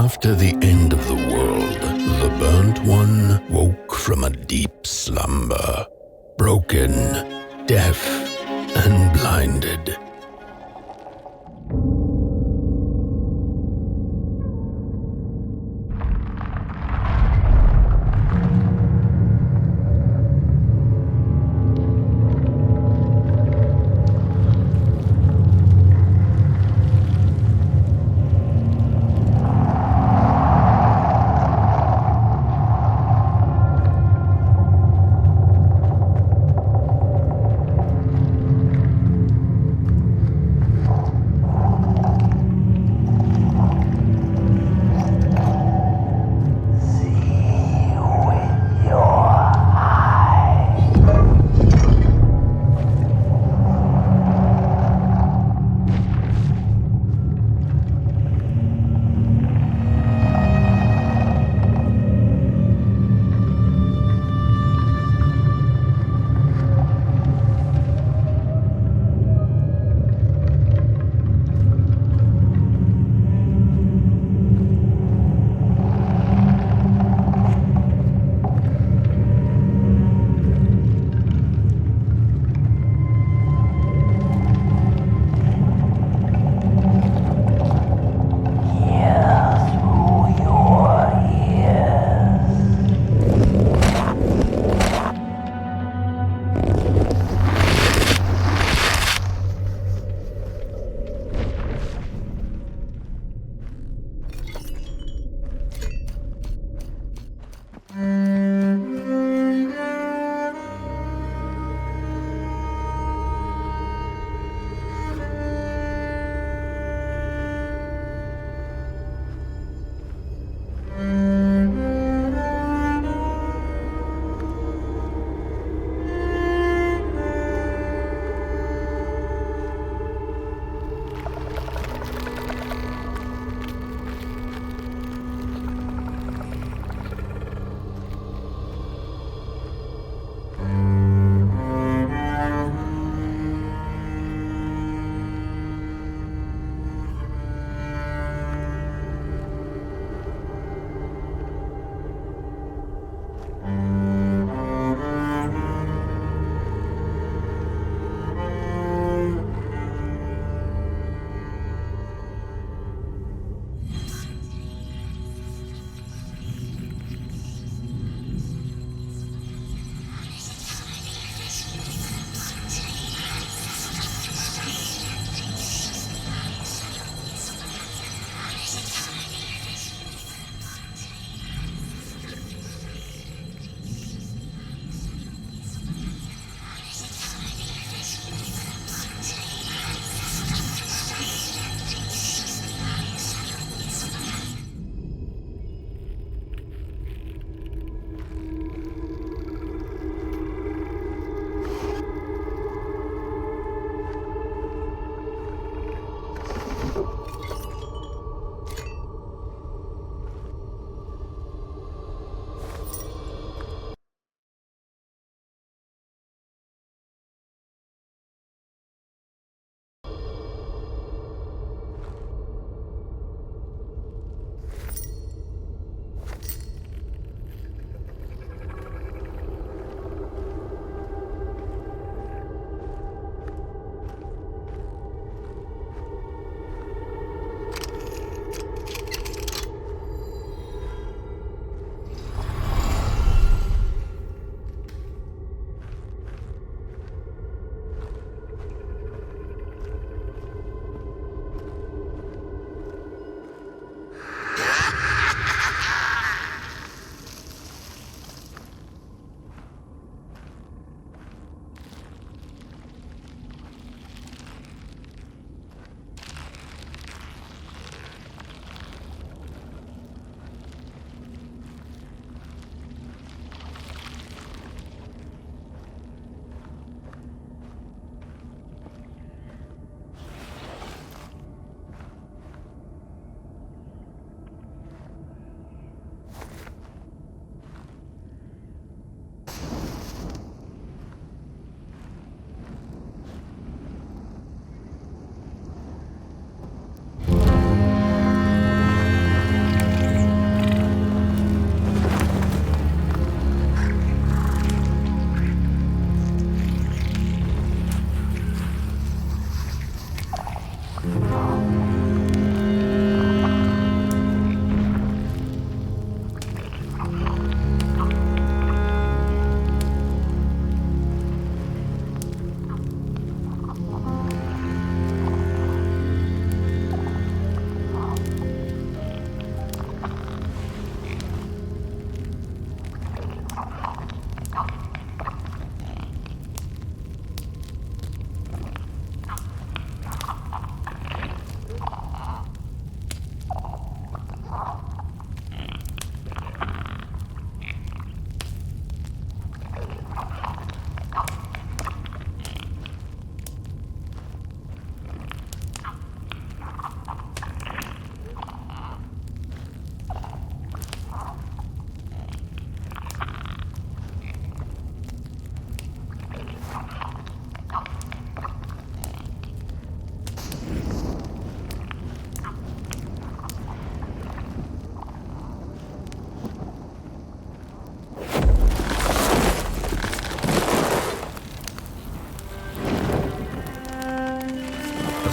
After the end of the world, the Burnt One woke from a deep slumber, broken, deaf, and blinded.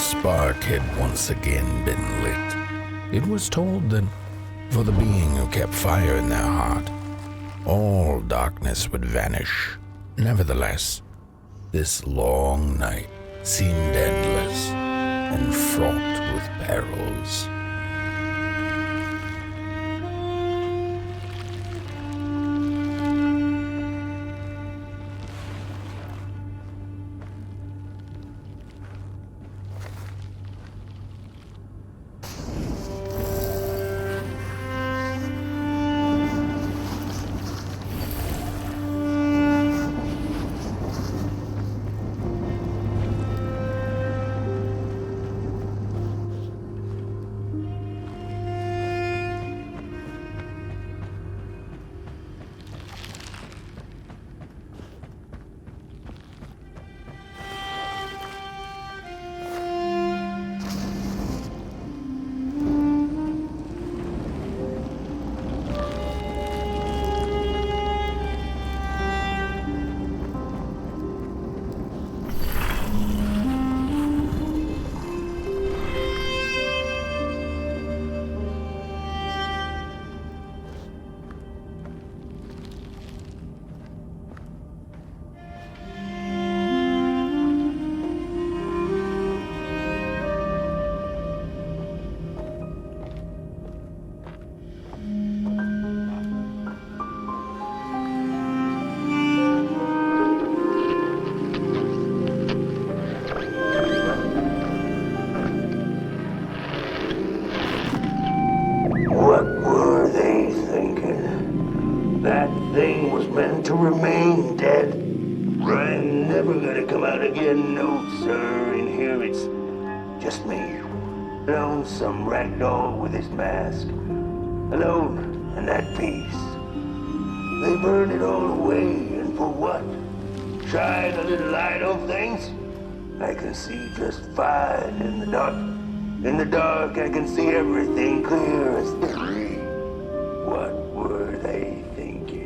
spark had once again been lit. It was told that for the being who kept fire in their heart, all darkness would vanish. Nevertheless, this long night seemed endless and fraught with perils. To remain dead. I'm never gonna come out again, no sir. In here it's just me. Lonesome ragdoll with his mask. Alone and at peace. They burned it all away, and for what? Shine a little light on things? I can see just fine in the dark. In the dark I can see everything clear as day. What were they thinking?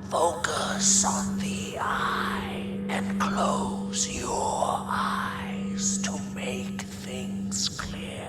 Focus on the eye and close your eyes to make things clear.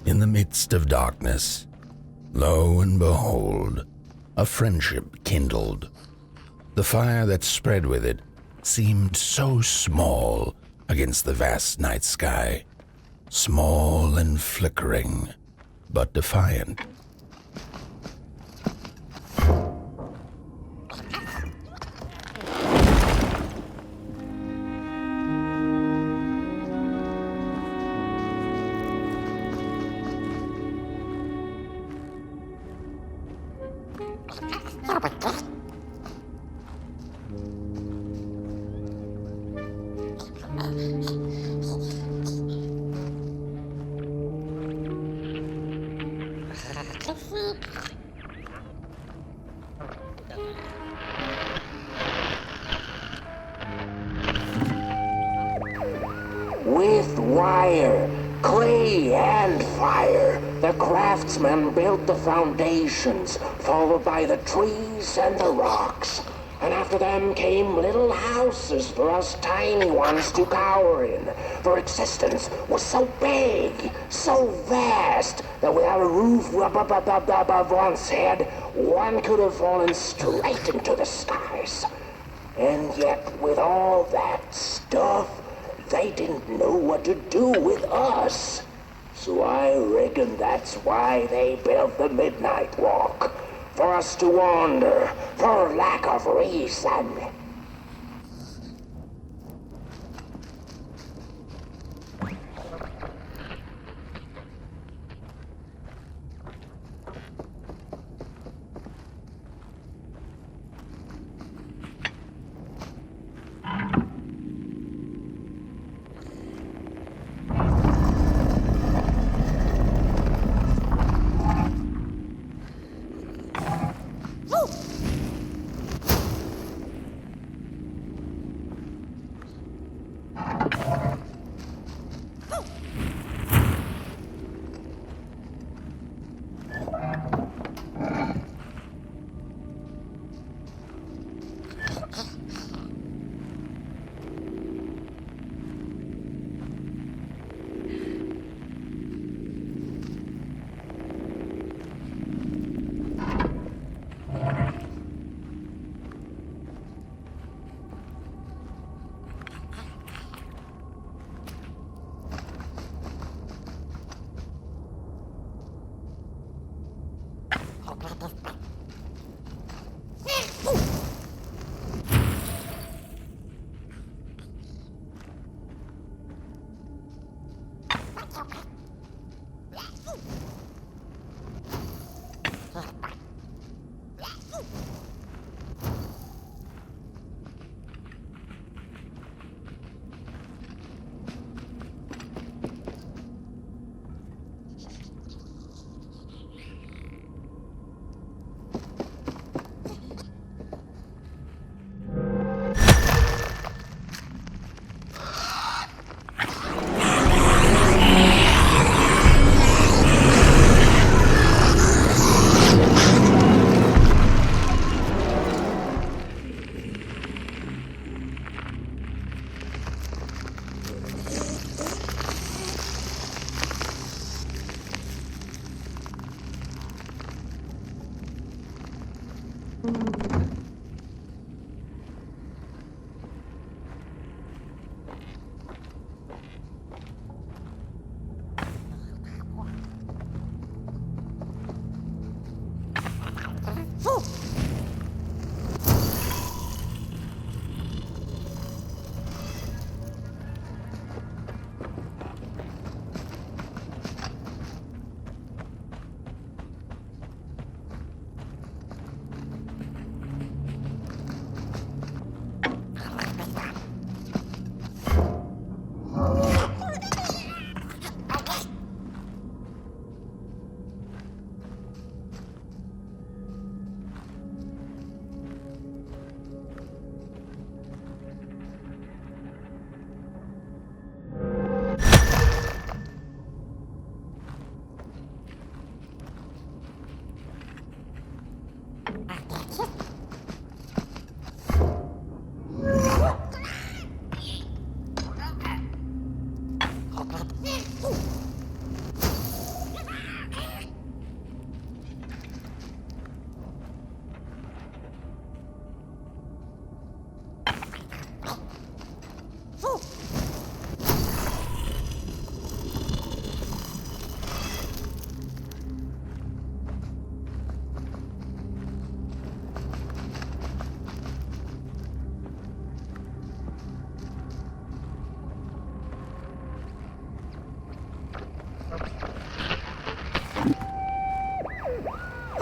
In the midst of darkness, lo and behold, a friendship kindled. The fire that spread with it seemed so small against the vast night sky, small and flickering, but defiant. With wire, clay, and fire, the craftsmen built the foundations, followed by the trees and the rocks. And after them came little houses for us tiny ones to cower in. For existence was so big, so vast, that without a roof above one's head, one could have fallen straight into the skies. And yet, with all that stuff, they didn't know what to do with us. So I reckon that's why they built the Midnight Walk. For us to wander, for lack of reason.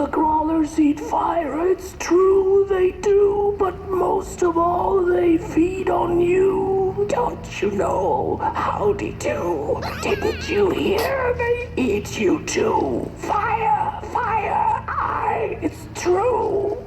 The crawlers eat fire, it's true they do, but most of all they feed on you. Don't you know? Howdy do. Didn't you hear? They eat you too. Fire, fire, aye, it's true.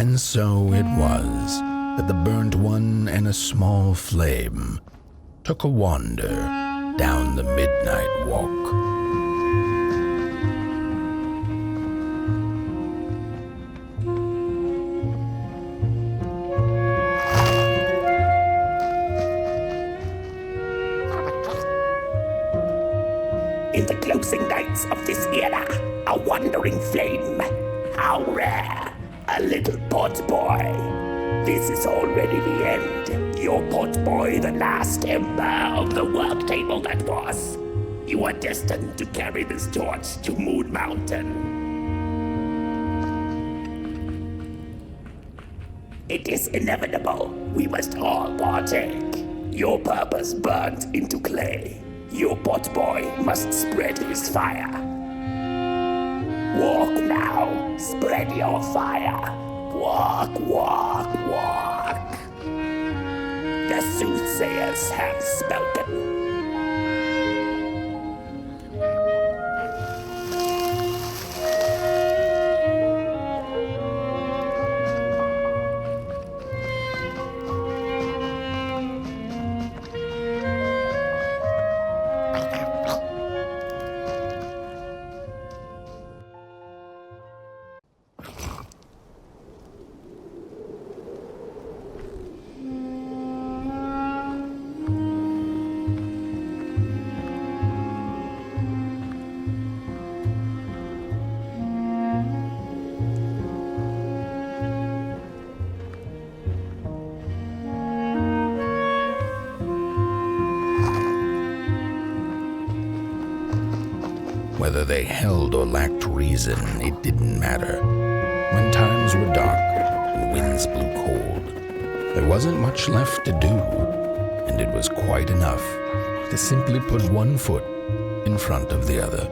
And so it was that the Burnt One and a small flame took a wander down the midnight walk. In the closing nights of this era, a wandering flame. How rare! A little potboy. This is already the end. Your potboy, the last ember of the work table that was. You are destined to carry this torch to Moon Mountain. It is inevitable. We must all partake. Your purpose burnt into clay. Your potboy must spread his fire. Walk now, spread your fire. Walk, walk, walk. The soothsayers have spoken. Whether they held or lacked reason, it didn't matter. When times were dark and winds blew cold, there wasn't much left to do, and it was quite enough to simply put one foot in front of the other.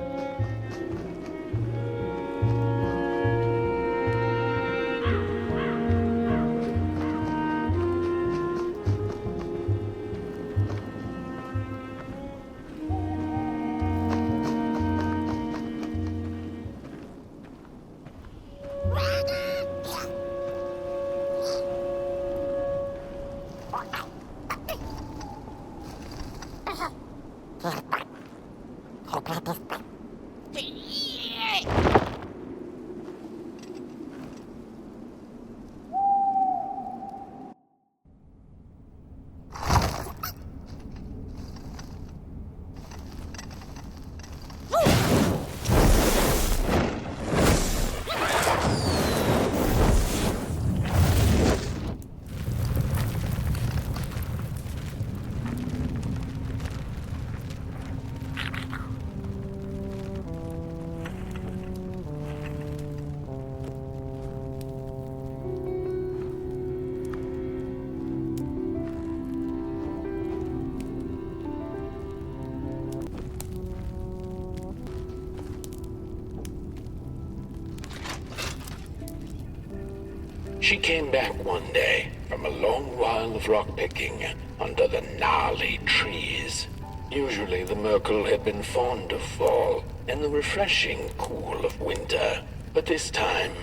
She came back one day from a long while of rock-picking under the gnarly trees. Usually the Merkel had been fond of fall and the refreshing cool of winter, but this time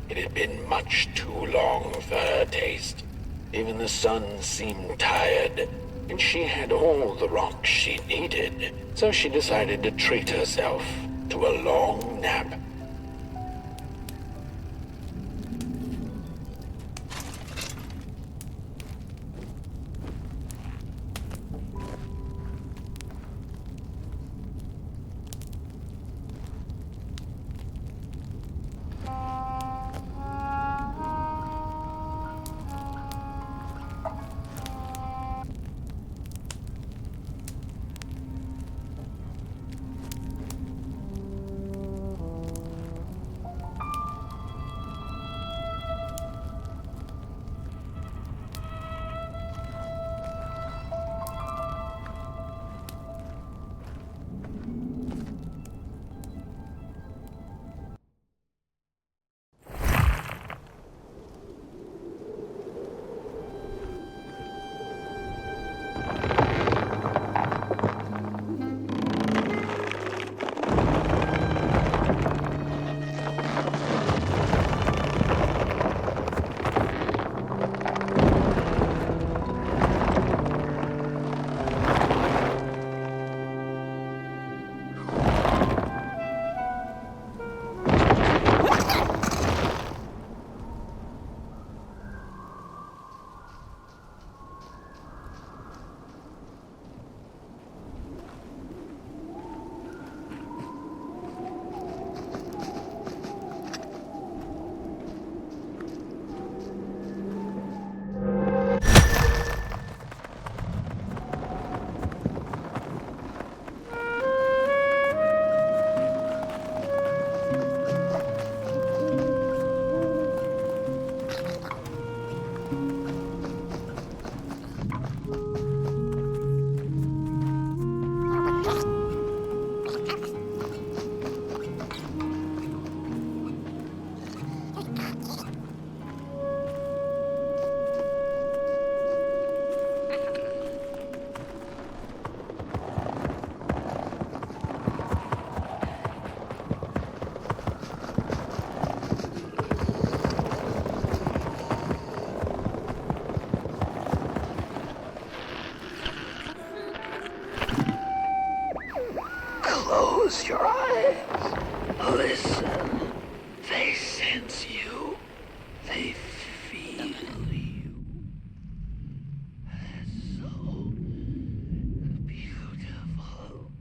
it had been much too long for her taste. Even the sun seemed tired, and she had all the rocks she needed, so she decided to treat herself to a long nap. Close your eyes. Listen. They sense you. They feel you. It's so beautiful.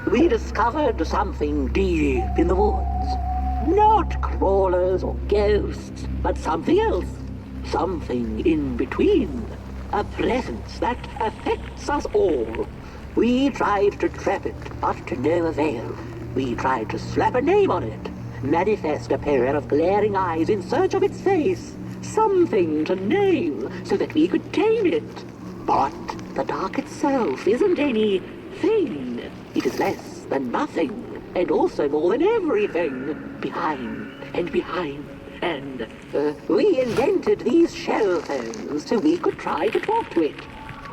We discovered something deep in the woods. Not crawlers or ghosts, but something else. Something in between. A presence that affects us all. We tried to trap it, but to no avail. We tried to slap a name on it. Manifest a pair of glaring eyes in search of its face. Something to name so that we could tame it. But the dark itself isn't any thing. It is less than nothing, and also more than everything. Behind, and we invented these shell phones so we could try to talk to it.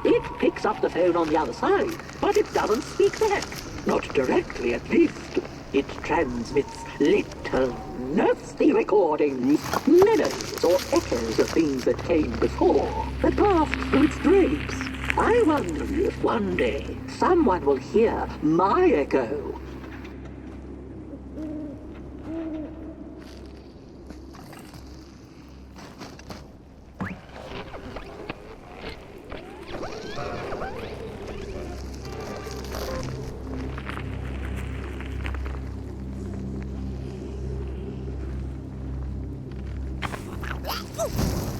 It picks up the phone on the other side, but it doesn't speak back. Not directly, at least. It transmits little, nasty recordings, memories or echoes of things that came before, that passed through its drapes. I wonder if one day someone will hear my echo. Ooh.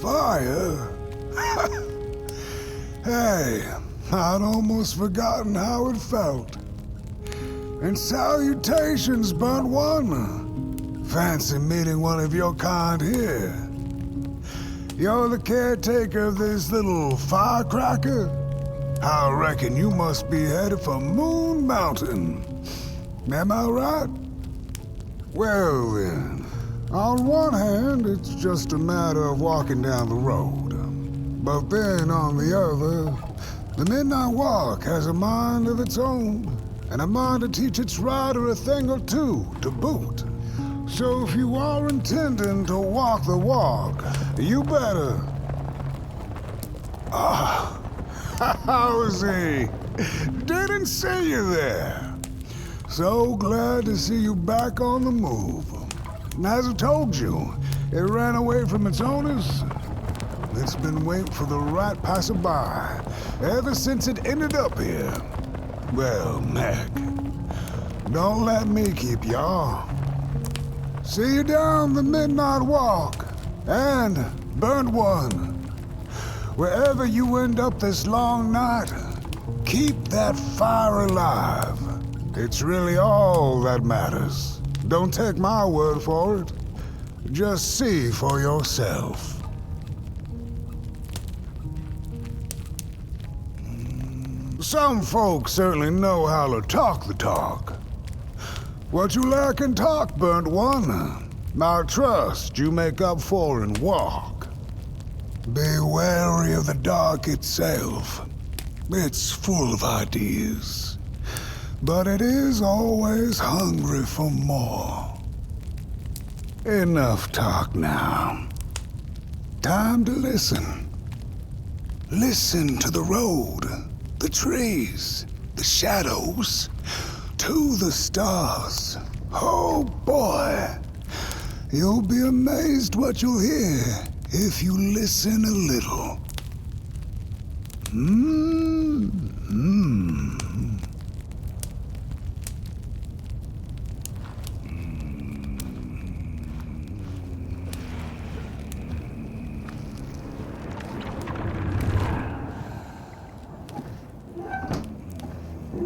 Fire? Hey, I'd almost forgotten how it felt. And salutations, Burnt One. Fancy meeting one of your kind here. You're the caretaker of this little firecracker? I reckon you must be headed for Moon Mountain. Am I right? Well then, on one hand, it's just a matter of walking down the road. But then on the other, the Midnight Walk has a mind of its own, and a mind to teach its rider a thing or two to boot. So if you are intending to walk the walk, you better... How's he? Didn't see you there. So glad to see you back on the move. As I told you, it ran away from its owners. It's been waiting for the right passerby ever since it ended up here. Well, Meg, don't let me keep y'all. See you down the Midnight Walk, and Burnt One. Wherever you end up this long night, keep that fire alive. It's really all that matters. Don't take my word for it. Just see for yourself. Some folks certainly know how to talk the talk. What you lack in talk, Burnt One, I trust you make up for in walk. Be wary of the dark itself. It's full of ideas, but it is always hungry for more. Enough talk now. Time to listen. Listen to the road, the trees, the shadows, to the stars. Oh boy, you'll be amazed what you'll hear if you listen a little. I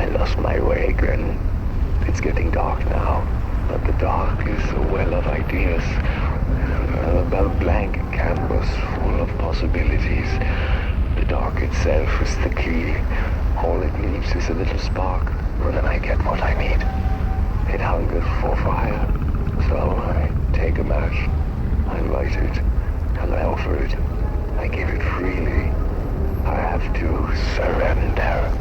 lost my way again. It's getting dark now, but the dark is a well of ideas. A blank canvas full of possibilities. The dark itself is the key. All it needs is a little spark, and then I get what I need. It hungers for fire, so I take a match, I light it, and I offer it. I give it freely. I have to surrender.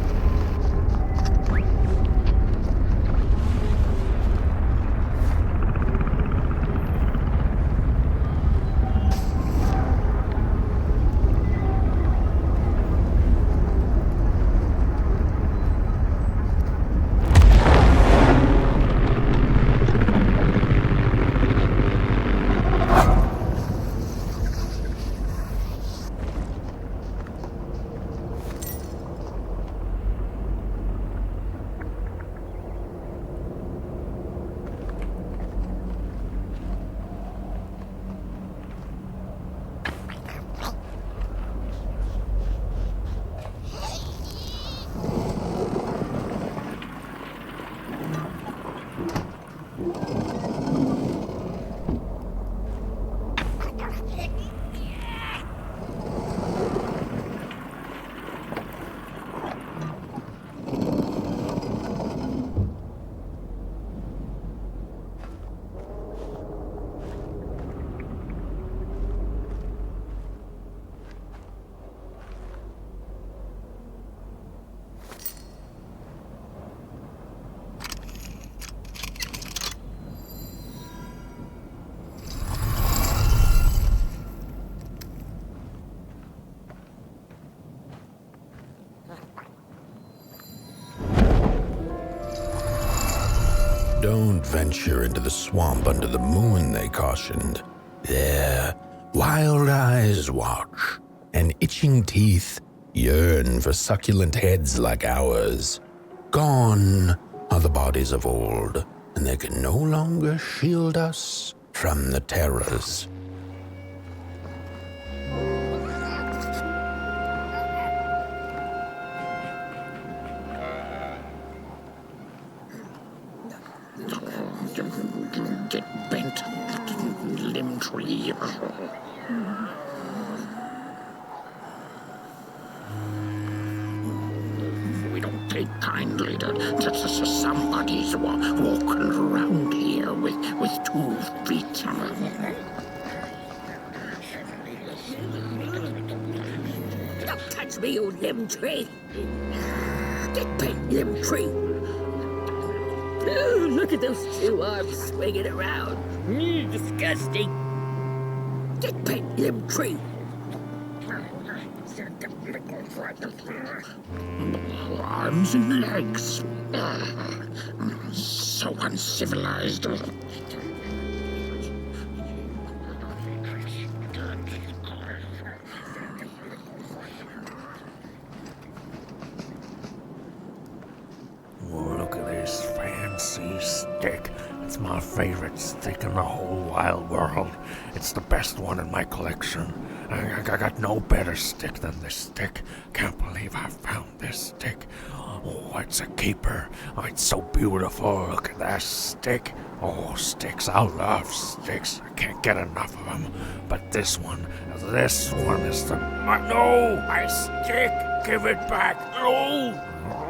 Don't venture into the swamp under the moon, they cautioned. There, wild eyes watch, and itching teeth yearn for succulent heads like ours. Gone are the bodies of old, and they can no longer shield us from the terrors. Get bent, limb tree. We don't take kindly to somebody's walking around here with 2 feet. Don't touch me, you limb tree. Get bent, limb tree. Oh, look at those 2 arms swinging around. Disgusting. Get bent, limb tree. Arms and legs. So uncivilized. fancy stick. It's my favorite stick in the whole wide world. It's the best one in my collection. I got no better stick than this stick. Can't believe I found this stick. Oh, it's a keeper. Oh, it's so beautiful. Look at that stick. Oh, sticks. I love sticks. I can't get enough of them. But this one is the... No, my stick. Give it back. No.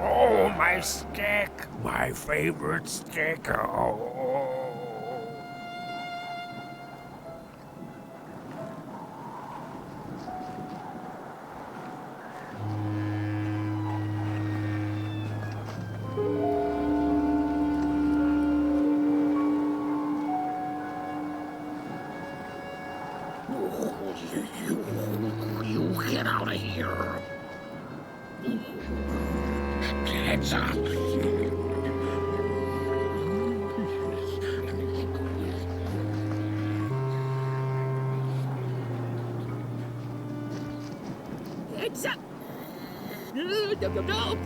Oh, my stick. My favorite stick. Oh. You get out of here. Heads up. Heads up. No.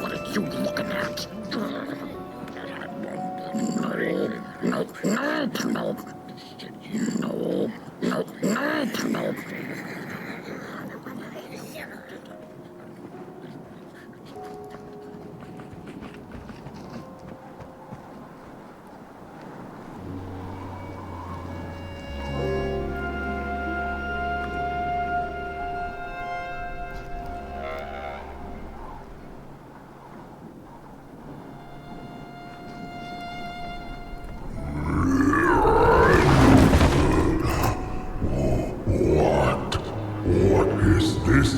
What are you looking at? No. What is this?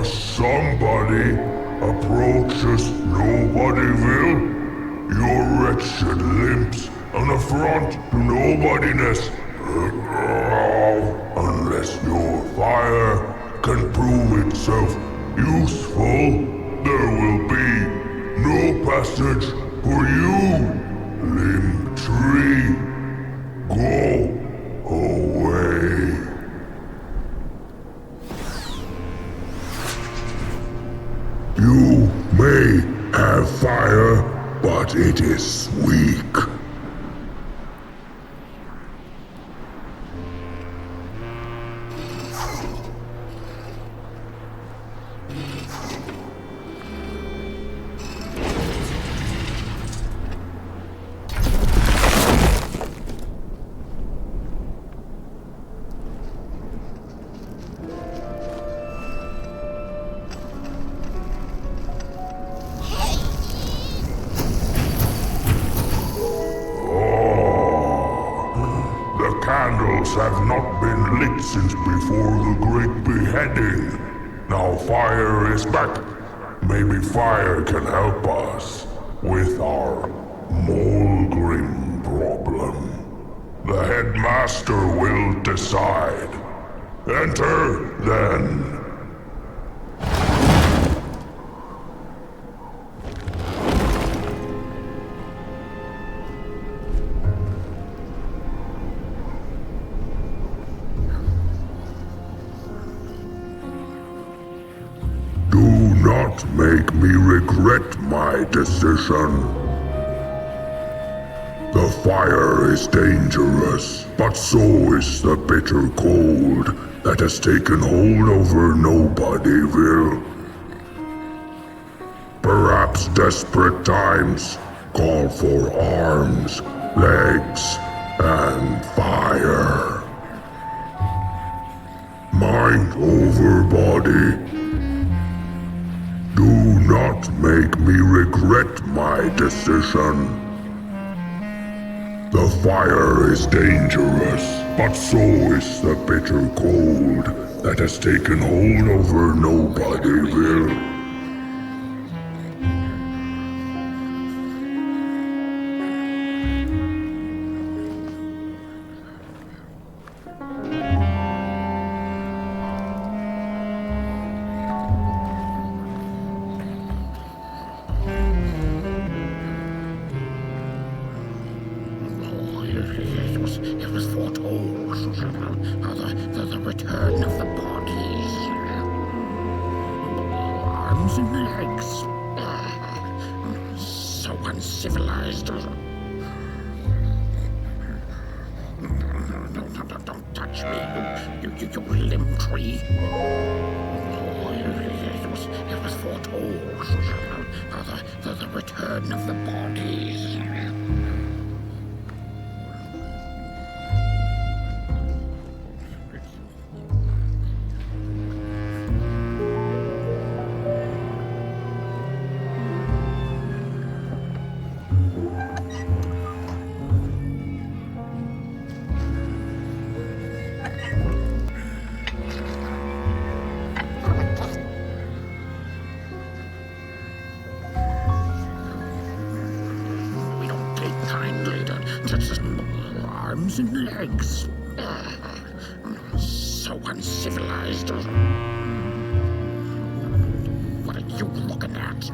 Somebody approaches Nobodyville? Your wretched limbs, an affront to nobodiness. Unless your fire can prove itself useful, there will be no passage for you, limb tree. Go away. You may have fire, but it is weak. Candles have not been lit since before the great beheading. Now fire is back. Maybe fire can help us with our Molgrim problem. The headmaster will decide. Enter, then. Do not make me regret my decision. The fire is dangerous, but so is the bitter cold that has taken hold over Nobodyville. Perhaps desperate times call for arms, legs, and fire. Mind over body. Do not make me regret my decision. The fire is dangerous, but so is the bitter cold that has taken hold over Nobodyville. arms and legs. So uncivilized. Don't touch me, you limb tree. It was foretold. The return of the bodies. Arms and legs. So uncivilized. What are you looking at?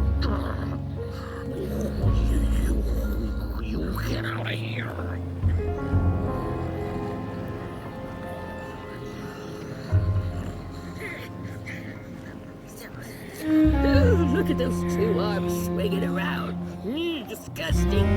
You get out of here. Look at those two arms swinging around. Disgusting.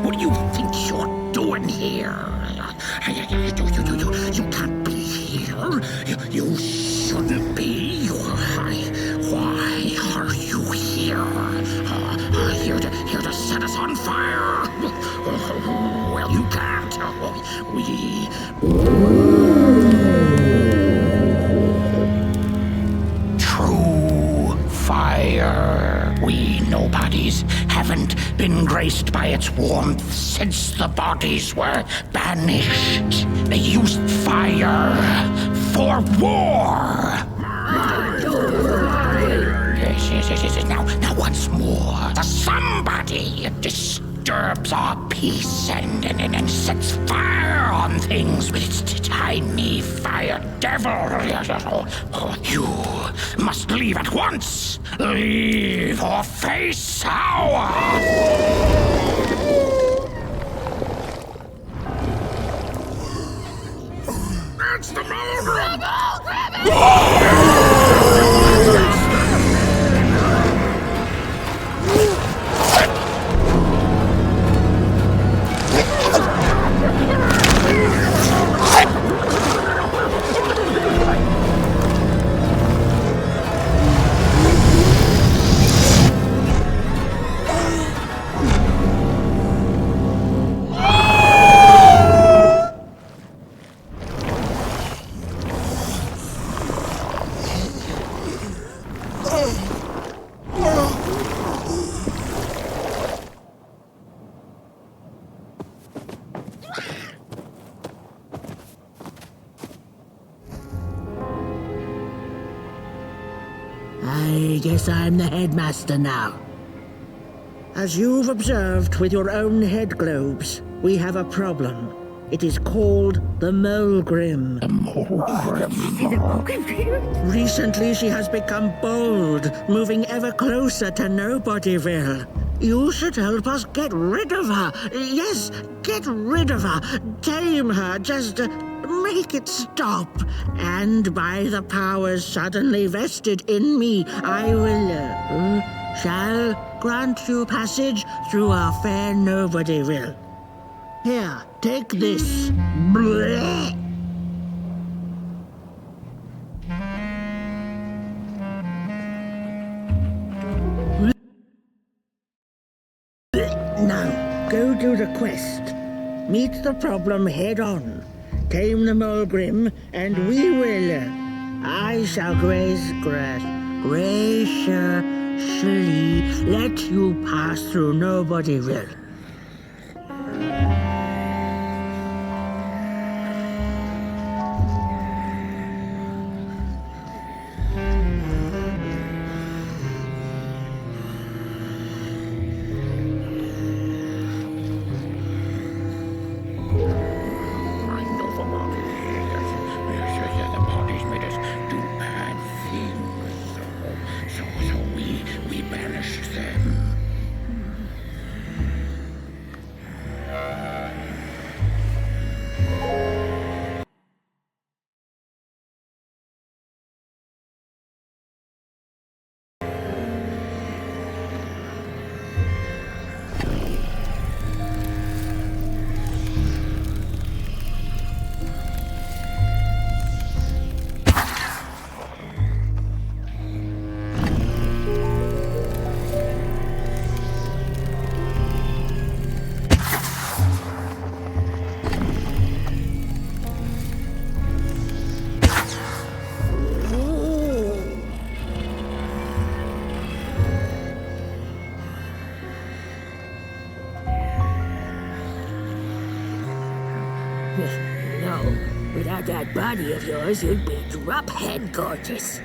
What do you think you're doing here? You can't be here. You shouldn't be. Why are you here? Here to set us on fire? Well, you can't. True fire. We nobodies haven't been graced by its warmth since the bodies were banished. They used fire for war. Yes. Now once more, somebody disturbs our peace and sets fire on things with its tiny fire devil. You must leave at once. Leave or face our... That's the Moldrum! Grab it! I guess I'm the headmaster now. As you've observed with your own head globes, we have a problem. It is called the Moldrum. The Moldrum? Recently she has become bold, moving ever closer to Nobodyville. You should help us get rid of her. Yes, get rid of her. Tame her, just make it stop. And by the powers suddenly vested in me, I will, shall grant you passage through our fair Nobodyville. Here, take this. Blech. Now, go do the quest. Meet the problem head on. Tame the Moldrum, and we will. I shall graciously let you pass through Nobodyville. that body of yours, you'd be drop-head gorgeous.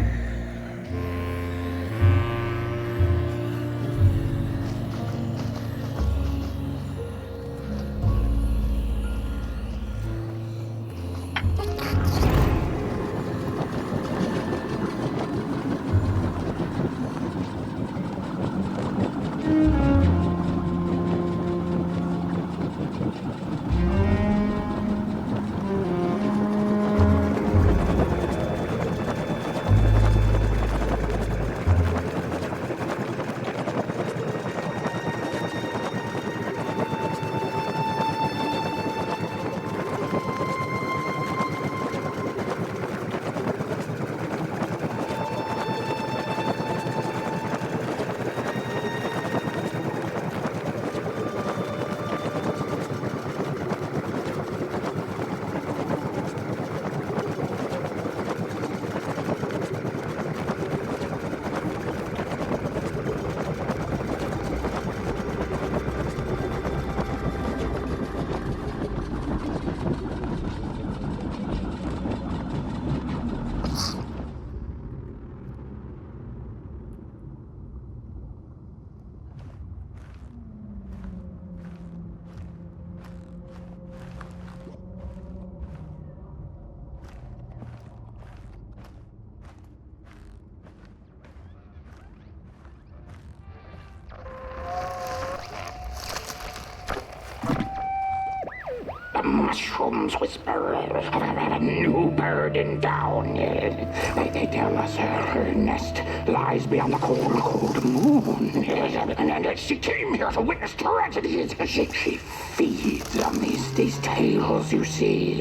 Mushrooms whisper of a new bird in down. They tell us her nest lies beyond the cold, cold moon. And she came here to witness tragedies. She feeds on these tales you see,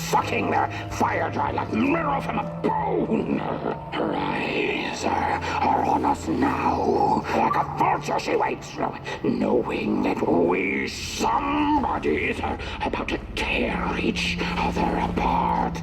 sucking their fire dry like marrow from a bone. Her eyes are on us now. Like a vulture she waits, knowing that we somebodies are about to tear each other apart.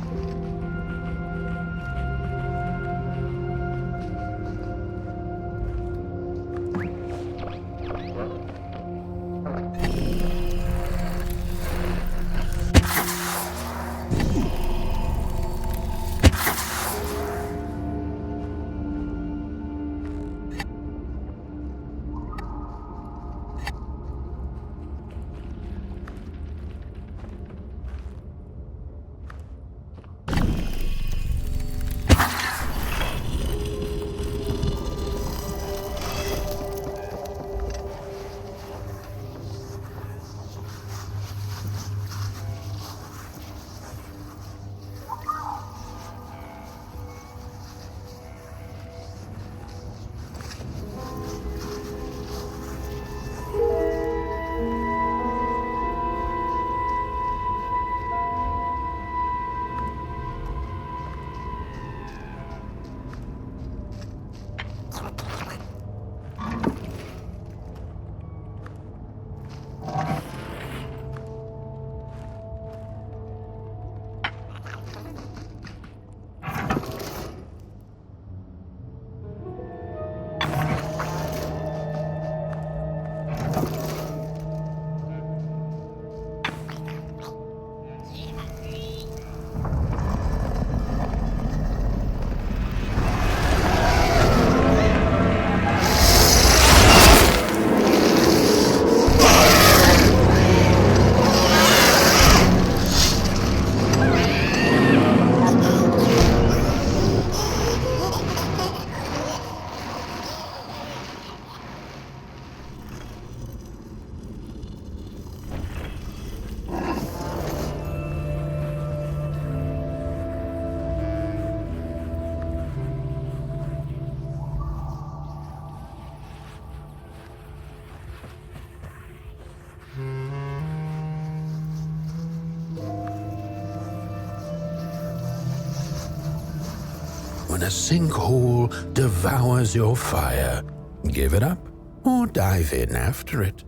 When a sinkhole devours your fire, give it up or dive in after it.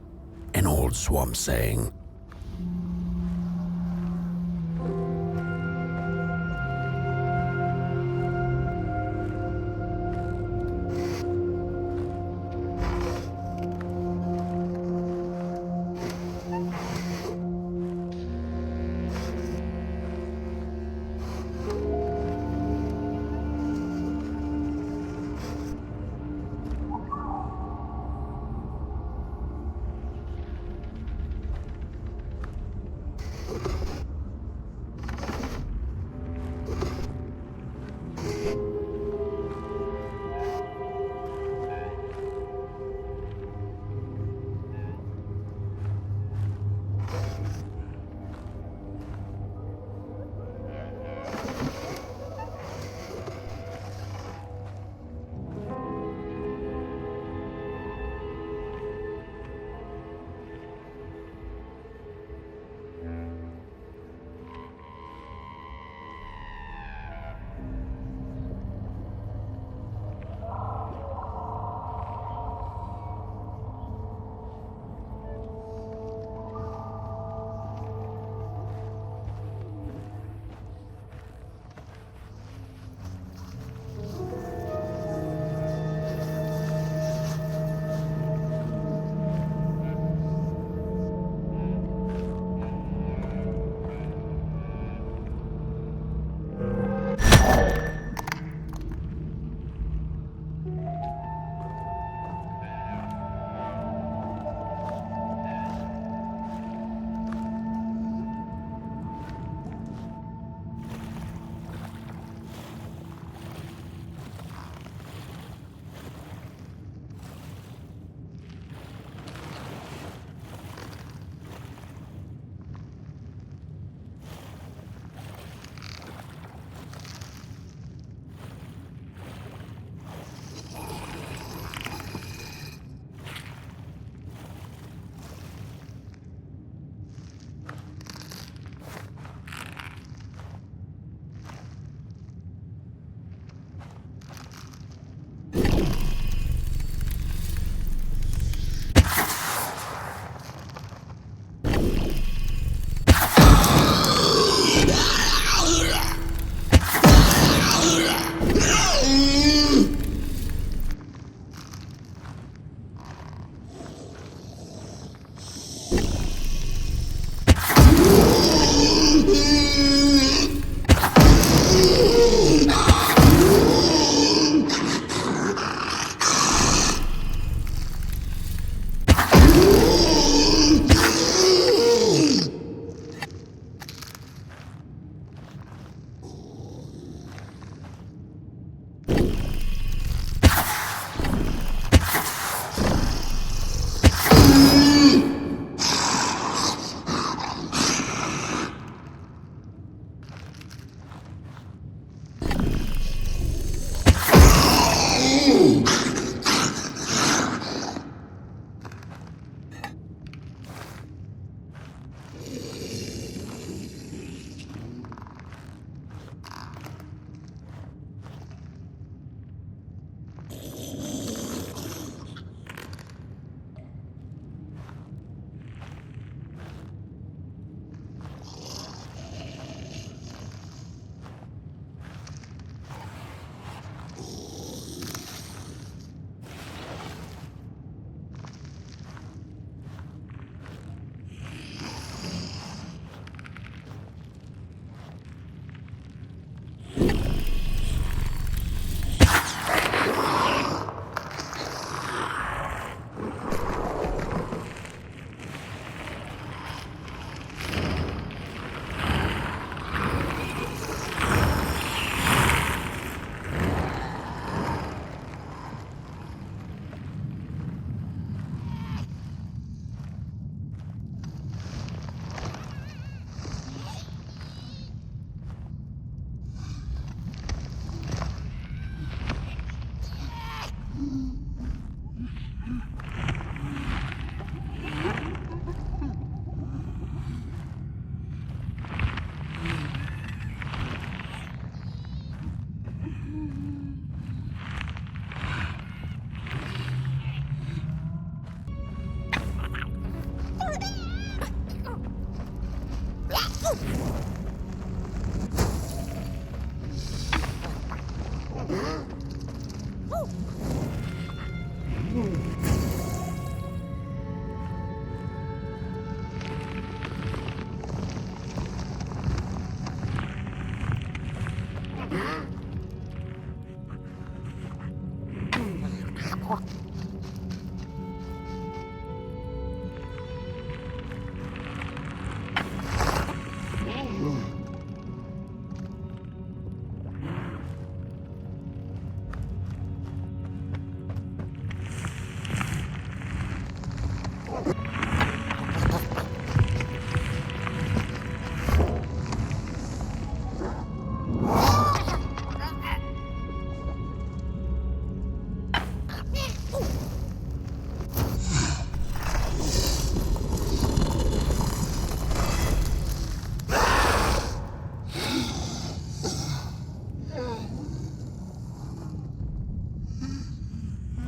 An old swamp saying.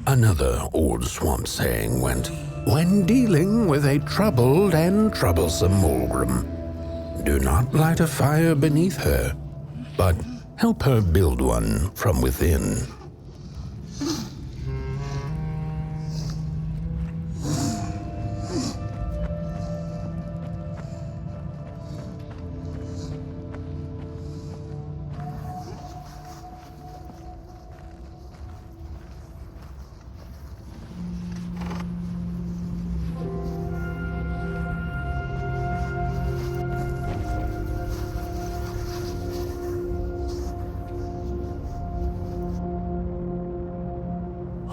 Another old swamp saying went, when dealing with a troubled and troublesome Mulgrim, do not light a fire beneath her, but help her build one from within.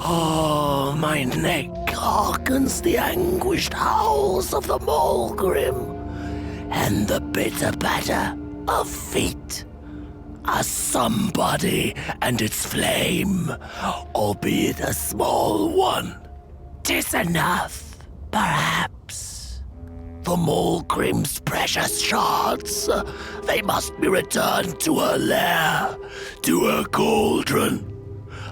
Oh, my neck hearkens the anguished howls of the Mulgrim, and the bitter patter of feet. A somebody and its flame, albeit a small one. 'Tis enough, perhaps. The Mulgrim's precious shards, they must be returned to her lair, to her cauldron.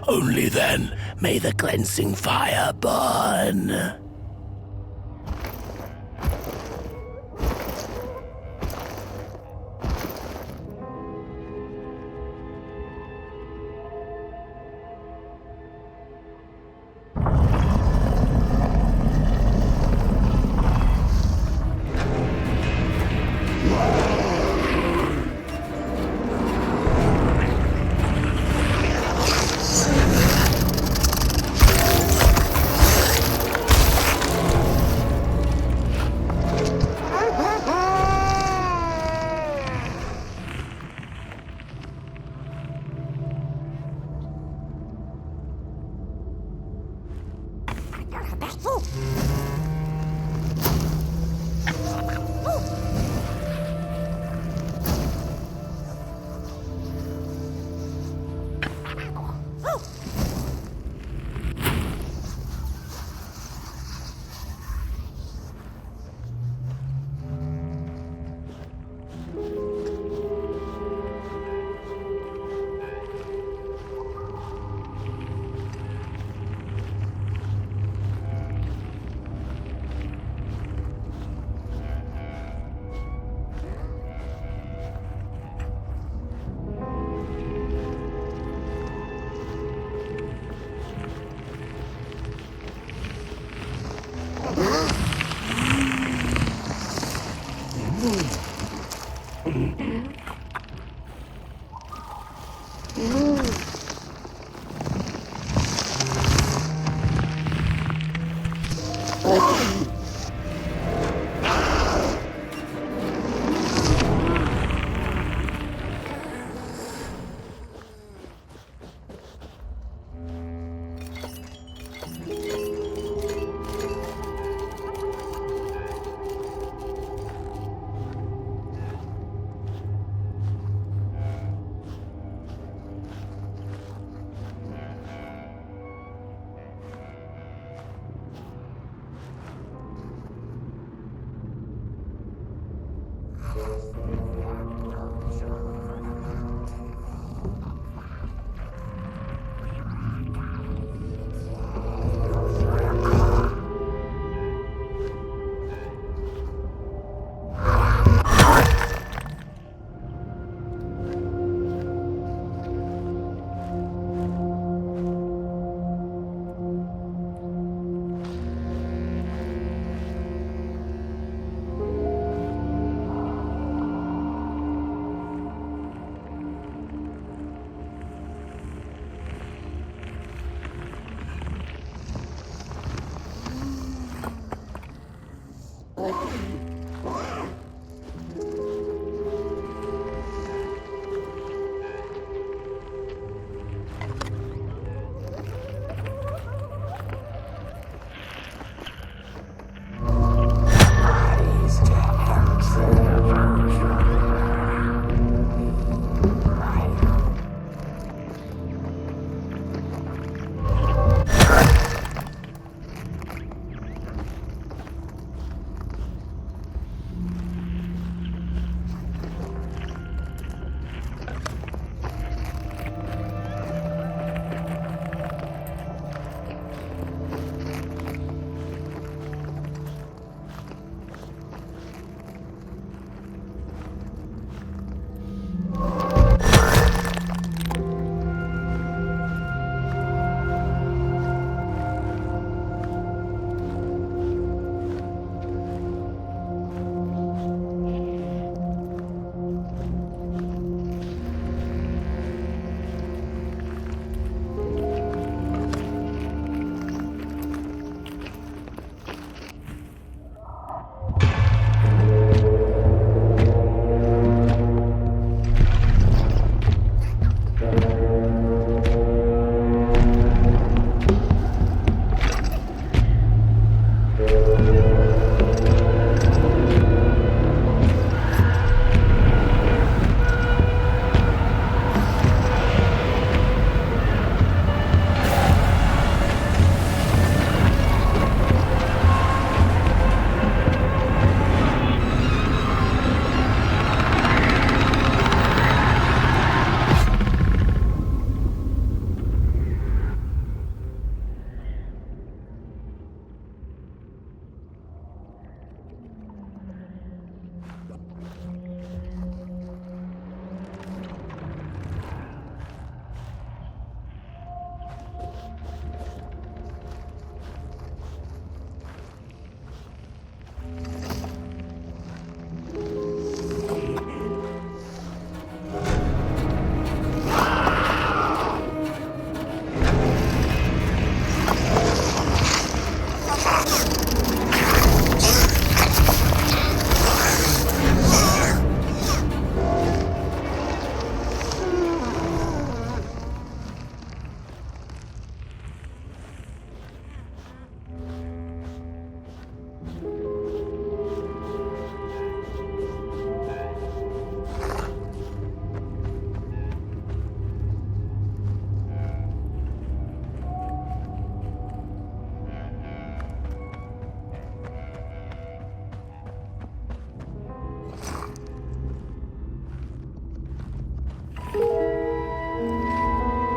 Only then may the cleansing fire burn.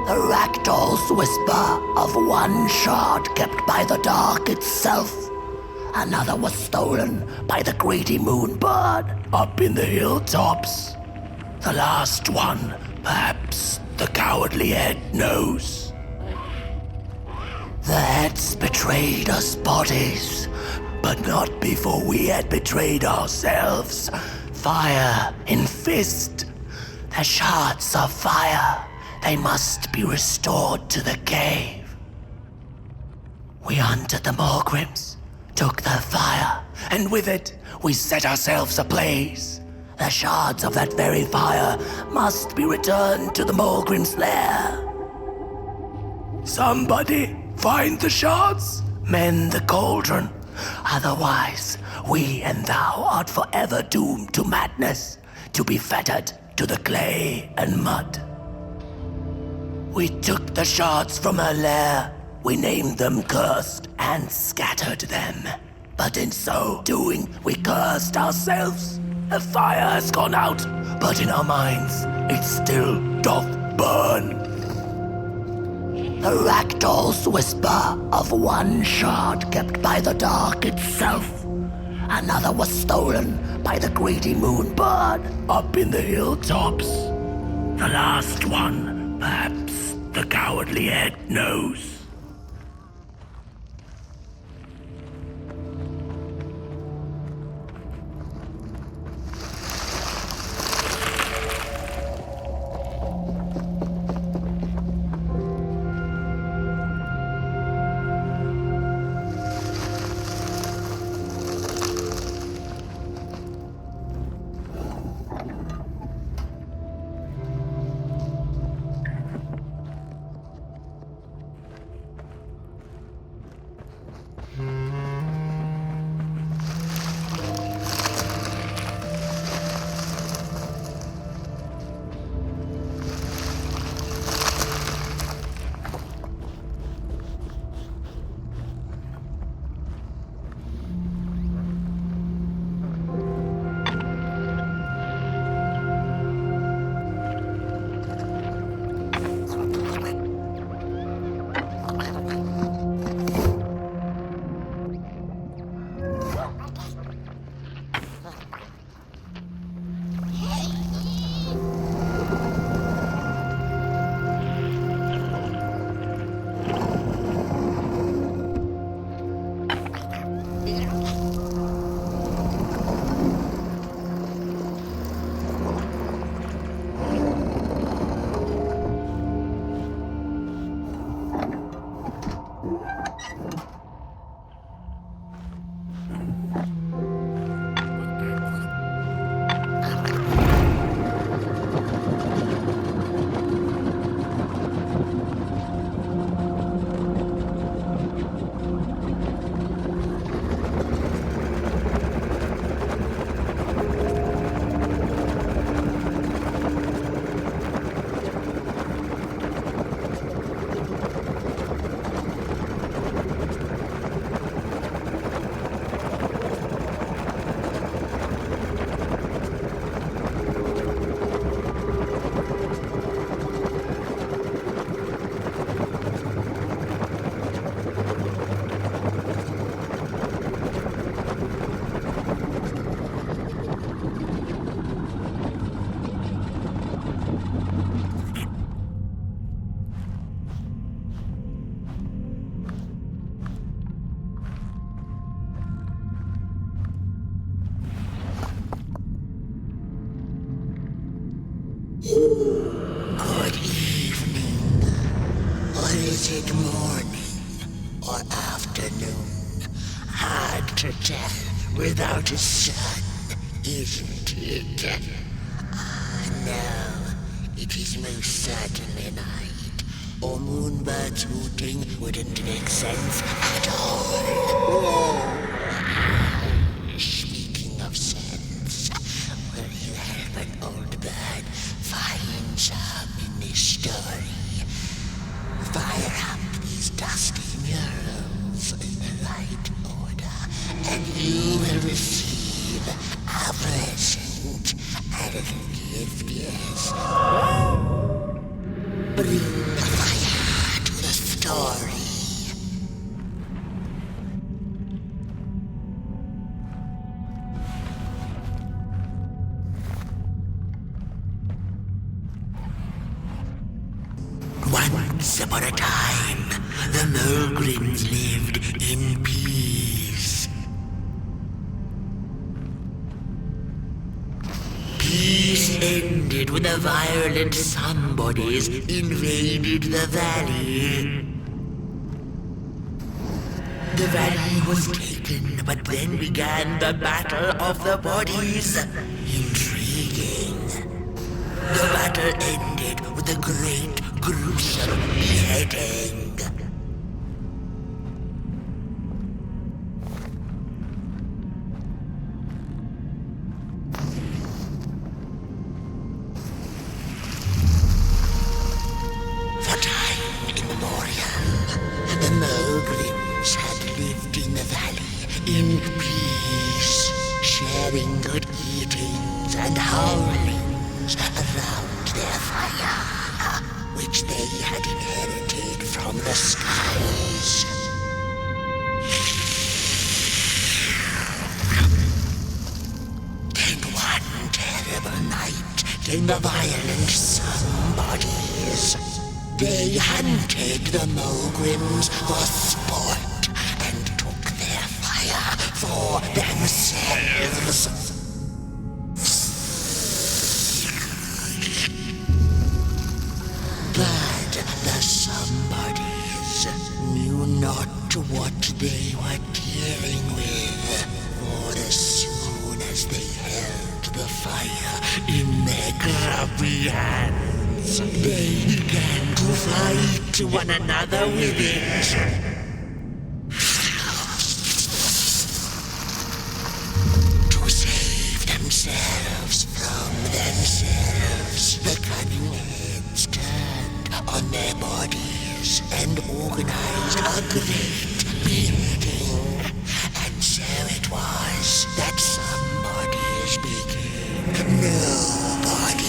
The ragdoll's whisper of one shard kept by the dark itself. Another was stolen by the greedy moonbird up in the hilltops. The last one, perhaps the cowardly head knows. The heads betrayed us bodies, but not before we had betrayed ourselves. Fire in fist. They're shards of fire. they must be restored to the cave. We hunted the Morgrims, took their fire, and with it, we set ourselves ablaze. The shards of that very fire must be returned to the Morgrim's lair. Somebody find the shards, mend the cauldron. Otherwise, we and thou art forever doomed to madness, to be fettered to the clay and mud. We took the shards from her lair, we named them cursed and scattered them. But in so doing, we cursed ourselves. The fire has gone out, but in our minds, it still doth burn. The ragdoll's whisper of one shard kept by the dark itself. Another was stolen by the greedy moonbird up in the hilltops. The last one, perhaps the cowardly head knows. Good evening. Or is it morning or afternoon? Hard to tell without a sun, isn't it? Ah, no. It is most certainly night. Or moonbirds hooting wouldn't make sense at all. Speaking of sense, will you help an old bird find some in this story? Fire up these dusty murals in the right order, and you will receive a present, a little gift, yes. Bring the fire to the story. Once upon a time, the Morgrims lived in peace. Peace ended when the violent somebodies invaded the valley. The valley was taken, but then began the Battle of the Bodies. Intriguing. The battle ended with a great, gruesome beheading. For time immemorial, the Mogrims had lived in the valley in peace, sharing good eatings and howlings around their fire, which they had inherited from the skies. Then one terrible night came the violent somebodies. They hunted the Mogrims for sport and took their fire for themselves. But the somebodies knew not what they were dealing with, for as soon as they held the fire in their grubby hands, they began to fight one another with it. To save themselves from themselves, the cunning heads turned on their bodies and organized a great beheading. And so it was that somebodies became nobodies,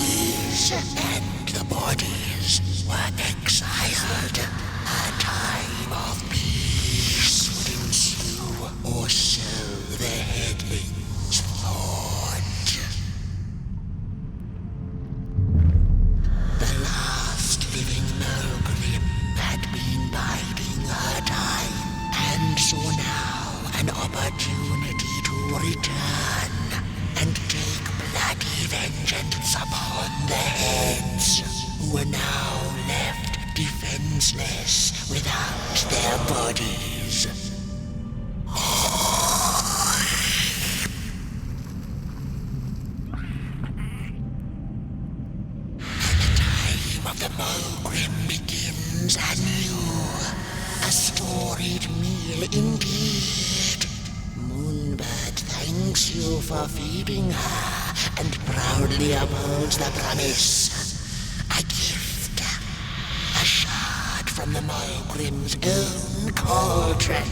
and the bodies were exiled. A time of peace would ensue, or so the headlings thought. The last living Mogrim had been biding her time, and saw now an opportunity to return and take bloody vengeance upon the heads, who were now left defenseless without their bodies. Time of the Mogrim begins anew. A storied meal indeed. Moonbird thanks you for feeding her and proudly upholds the promise. A gift. A shard from the Mogrim's own cauldron.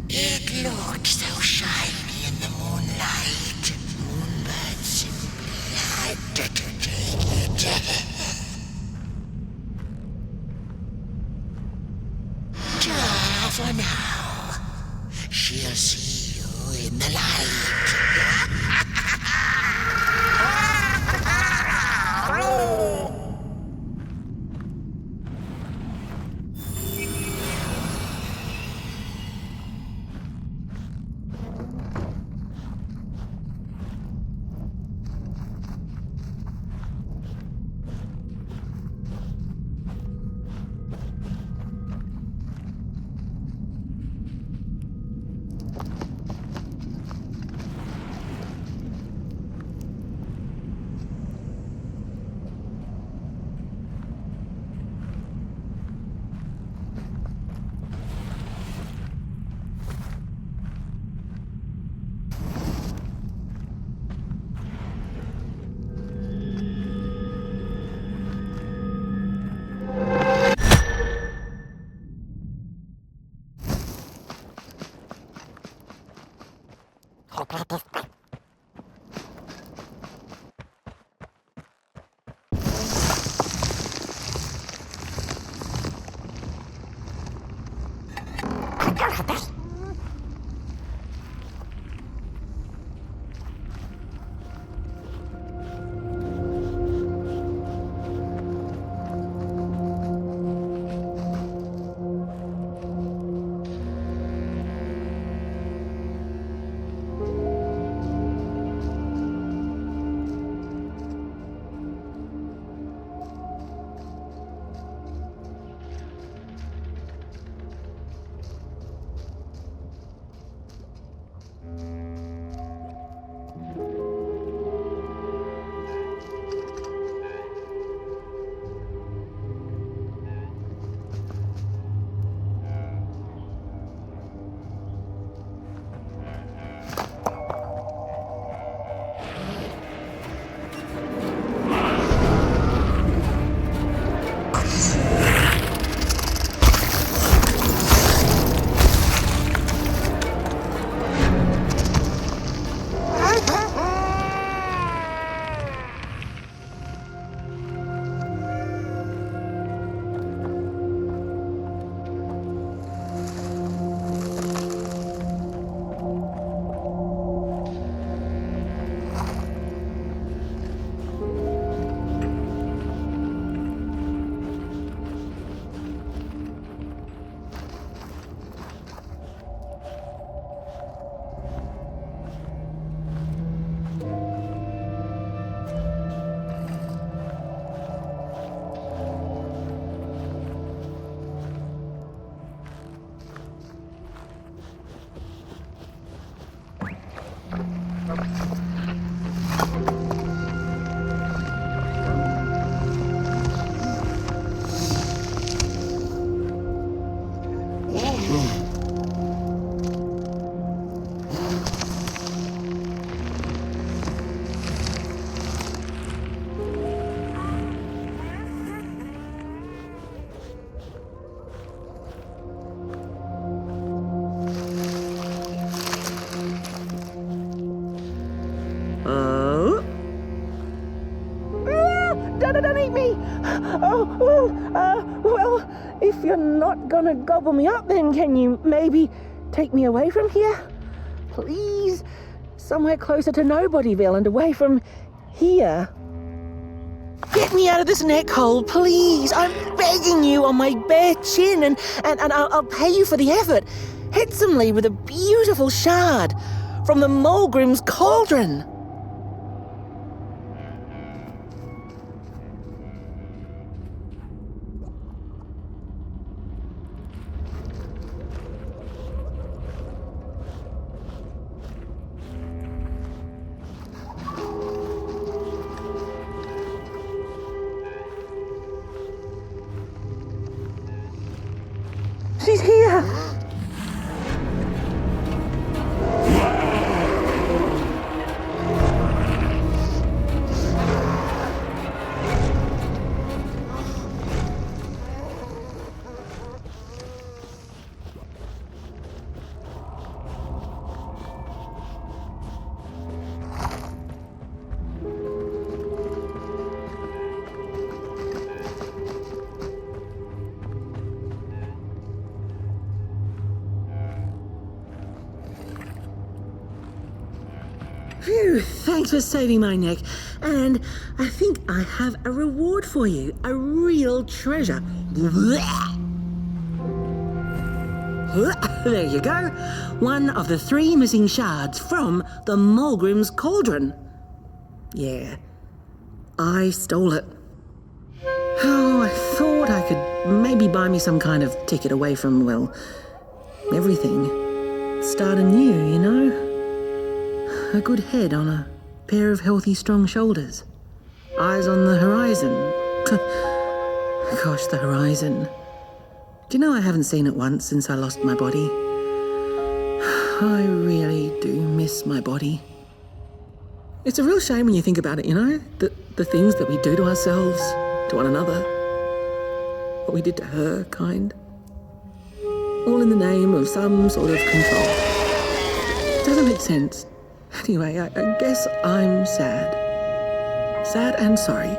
It looked so shiny in the moonlight. Moonbird simply had to take it. For now, she'll see you in the light. Well, if you're not gonna gobble me up, then can you maybe take me away from here? Please? Somewhere closer to Nobodyville and away from here. Get me out of this neck hole, please. I'm begging you on my bare chin, and I'll pay you for the effort. Handsomely with a beautiful shard from the Mulgrim's cauldron. She's here! Phew, thanks for saving my neck. And I think I have a reward for you. A real treasure. There you go. One of the 3 missing shards from the Mulgrim's cauldron. Yeah, I stole it. Oh, I thought I could maybe buy me some kind of ticket away from, well, everything. Start anew, you know? A good head on a pair of healthy, strong shoulders. Eyes on the horizon. Gosh, the horizon. Do you know I haven't seen it once since I lost my body? I really do miss my body. It's a real shame when you think about it, you know? The things that we do to ourselves, to one another. What we did to her, kind. All in the name of some sort of control. Doesn't make sense. Anyway, I guess I'm sad. Sad and sorry.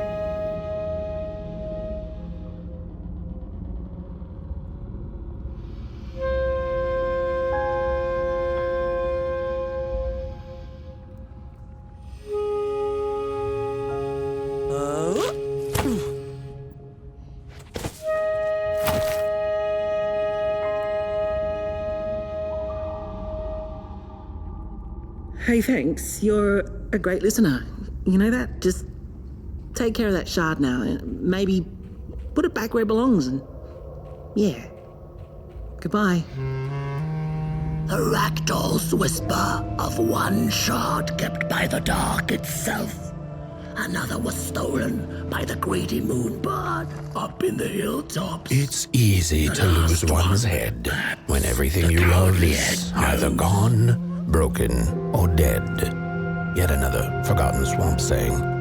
Hey, thanks. You're a great listener. You know that? Just take care of that shard now. Maybe put it back where it belongs and... yeah. Goodbye. The ragdoll's whisper of one shard kept by the dark itself. Another was stolen by the greedy moonbird up in the hilltops. It's easy to lose one's head when everything you love is either gone, broken, or dead. Yet another forgotten swamp saying.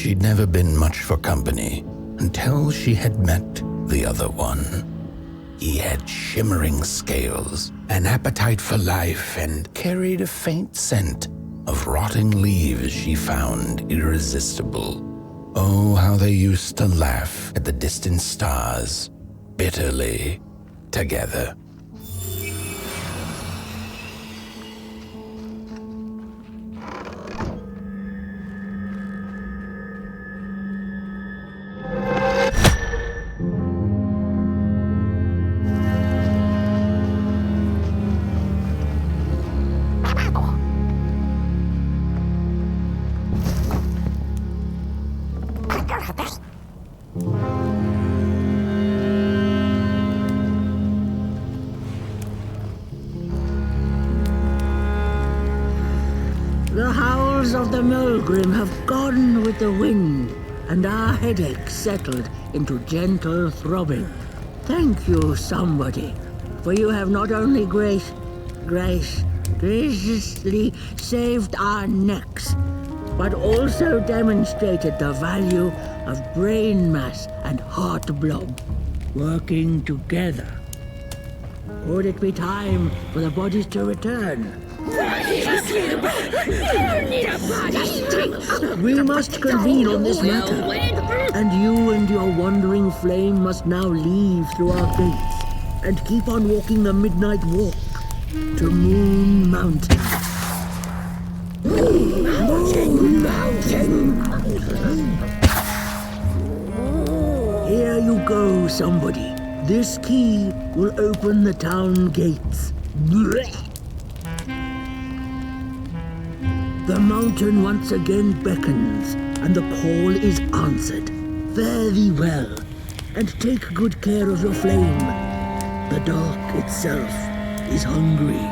she'd never been much for company until she had met the other one. He had shimmering scales, an appetite for life, and carried a faint scent of rotting leaves she found irresistible. Oh, how they used to laugh at the distant stars, bitterly together. The howls of the Mulgrim have gone with the wind, and our headaches settled into gentle throbbing. Thank you, somebody, for you have not only graciously saved our necks, but also demonstrated the value of brain mass and heart blob working together. Would it be time for the bodies to return? We must convene on this matter, and you and your wandering flame must now leave through our gates and keep on walking the midnight walk to Moon Mountain. Moon Mountain! Here you go, somebody. This key will open the town gates. The mountain once again beckons, and the call is answered. Fare thee well, and take good care of your flame. The dark itself is hungry.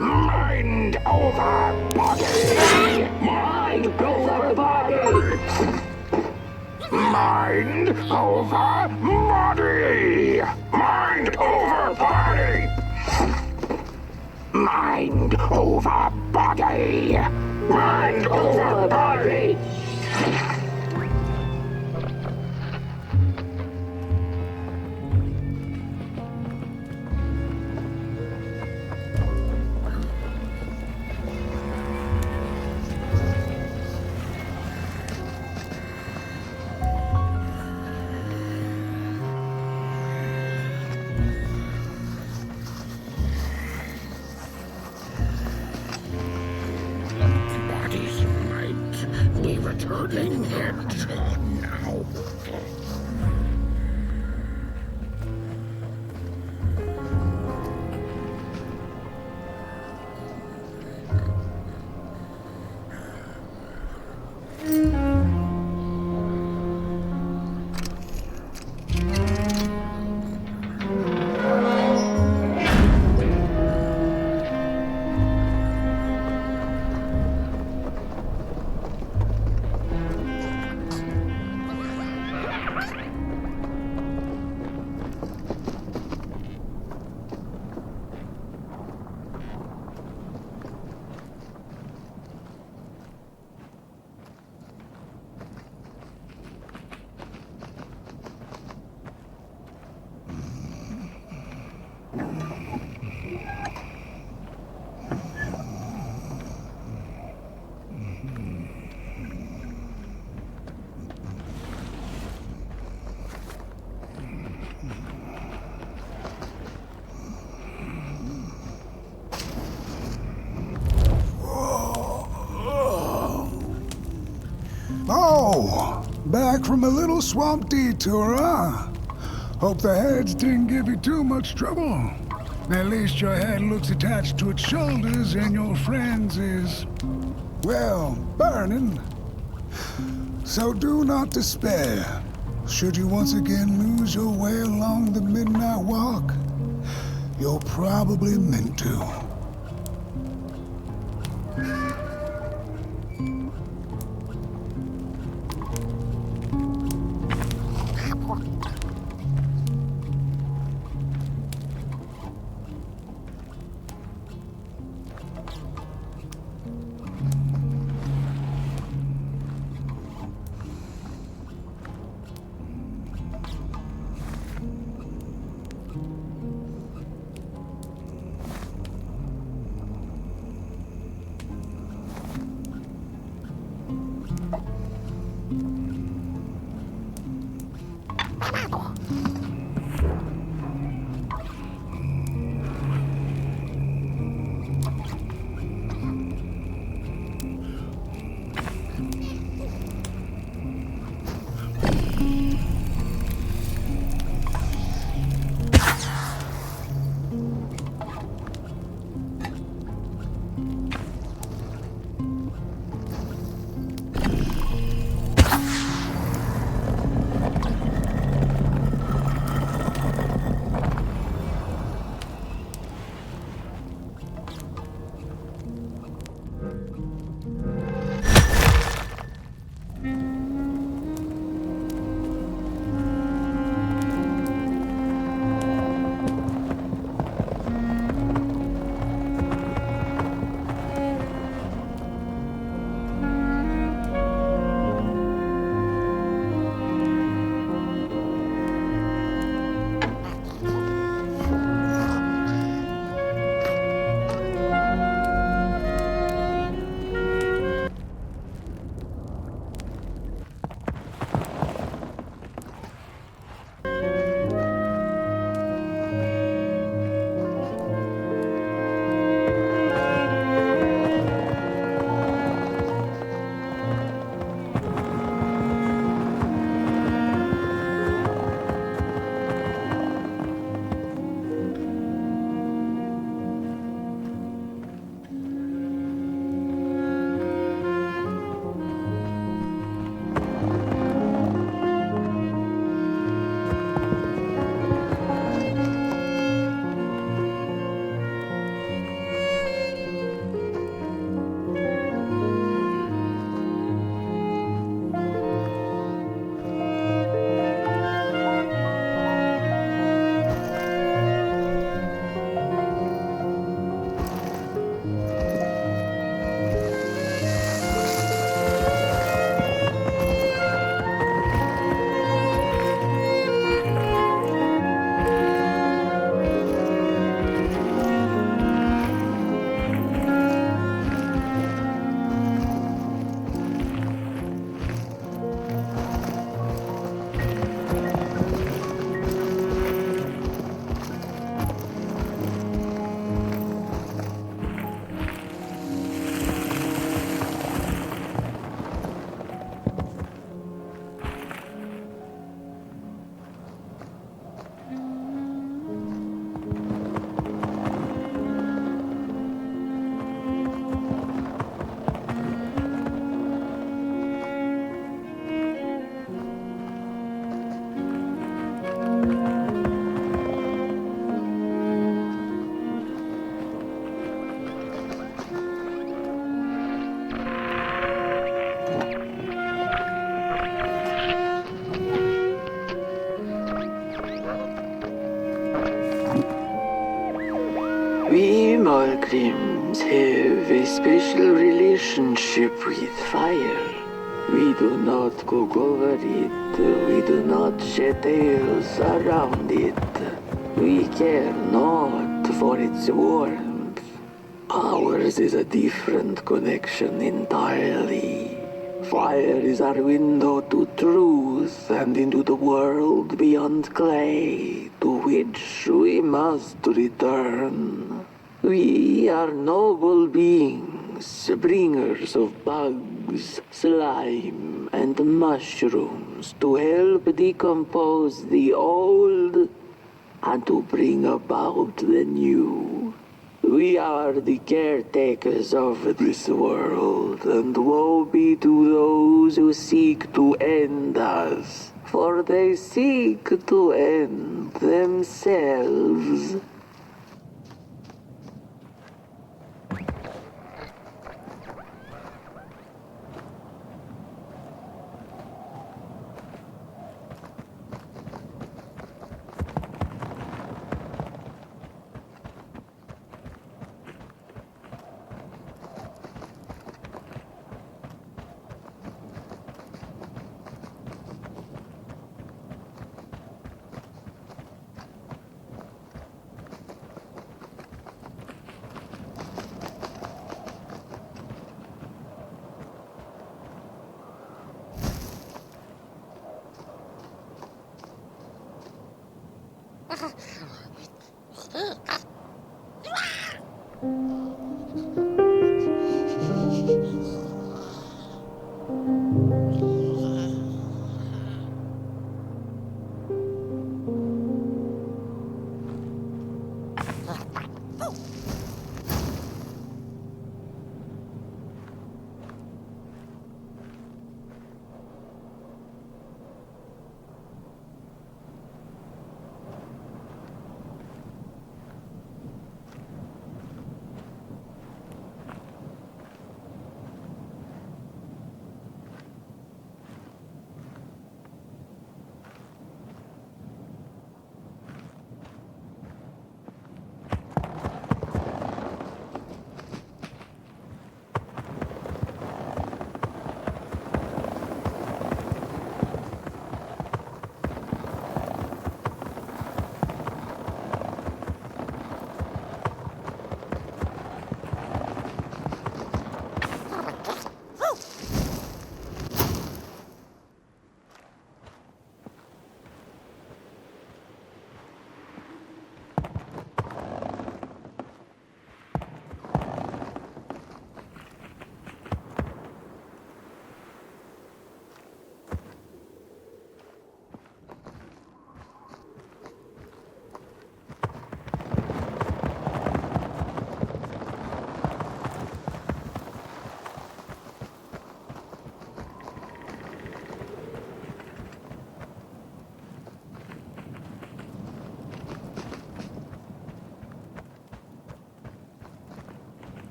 Mind over body! Mind over body! Mind over body! Mind over body! Mind over body! Mind over body! Returning it now. Oh, back from a little swamp detour, huh? Hope the heads didn't give you too much trouble. At least your head looks attached to its shoulders and your friend's is, well, burning. So do not despair. Should you once again lose your way along the midnight walk, you're probably meant to. We Malgrims have a special relationship with fire. We do not cook over it. We do not shed tales around it. We care not for its warmth. Ours is a different connection entirely. Fire is our window to truth and into the world beyond clay, to which we must return. We are noble beings, bringers of bugs, slime, and mushrooms to help decompose the old and to bring about the new. We are the caretakers of this world, and woe be to those who seek to end us. for they seek to end themselves.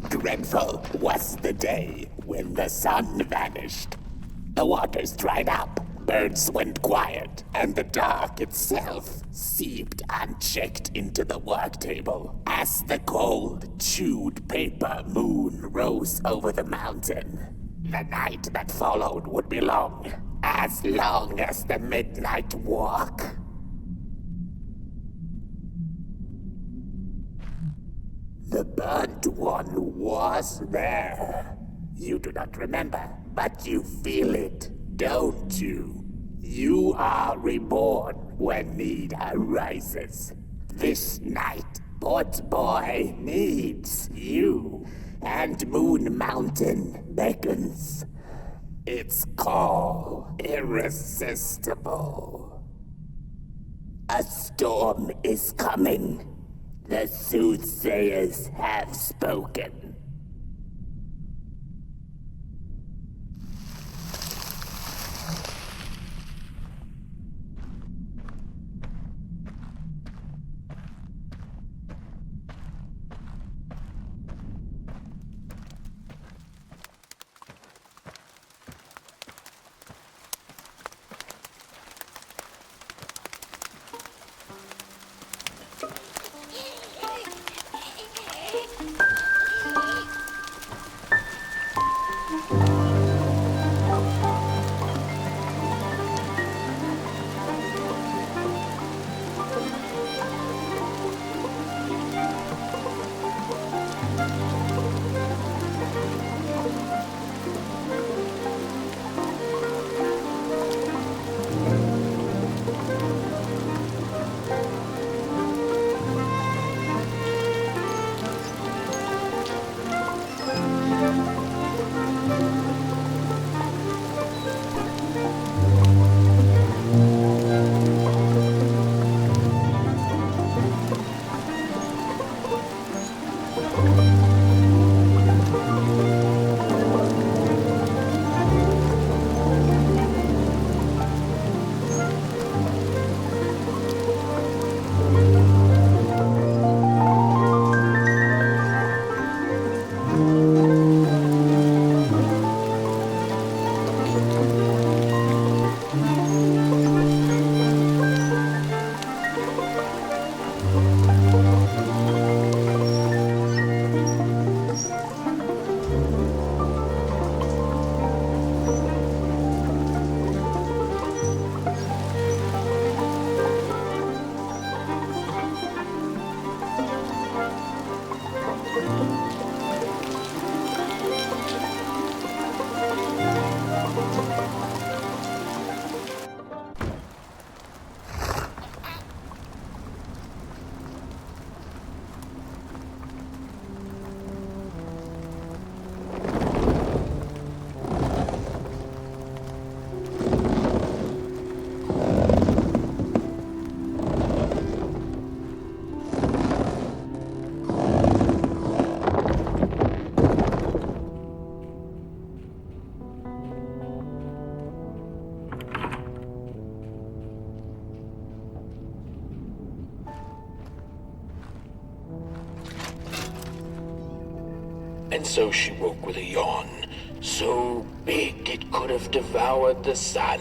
Dreadful was the day when the sun vanished. The waters dried up, birds went quiet, and the dark itself seeped unchecked into the work table as the cold, chewed paper moon rose over the mountain. The night that followed would be long as the midnight walk. The Burnt One was there. You do not remember, but you feel it, don't you? You are reborn when need arises. This night, Potboy needs you, and Moon Mountain beckons. Its call irresistible. A storm is coming. The soothsayers have spoken. And so she woke with a yawn, so big it could have devoured the sun.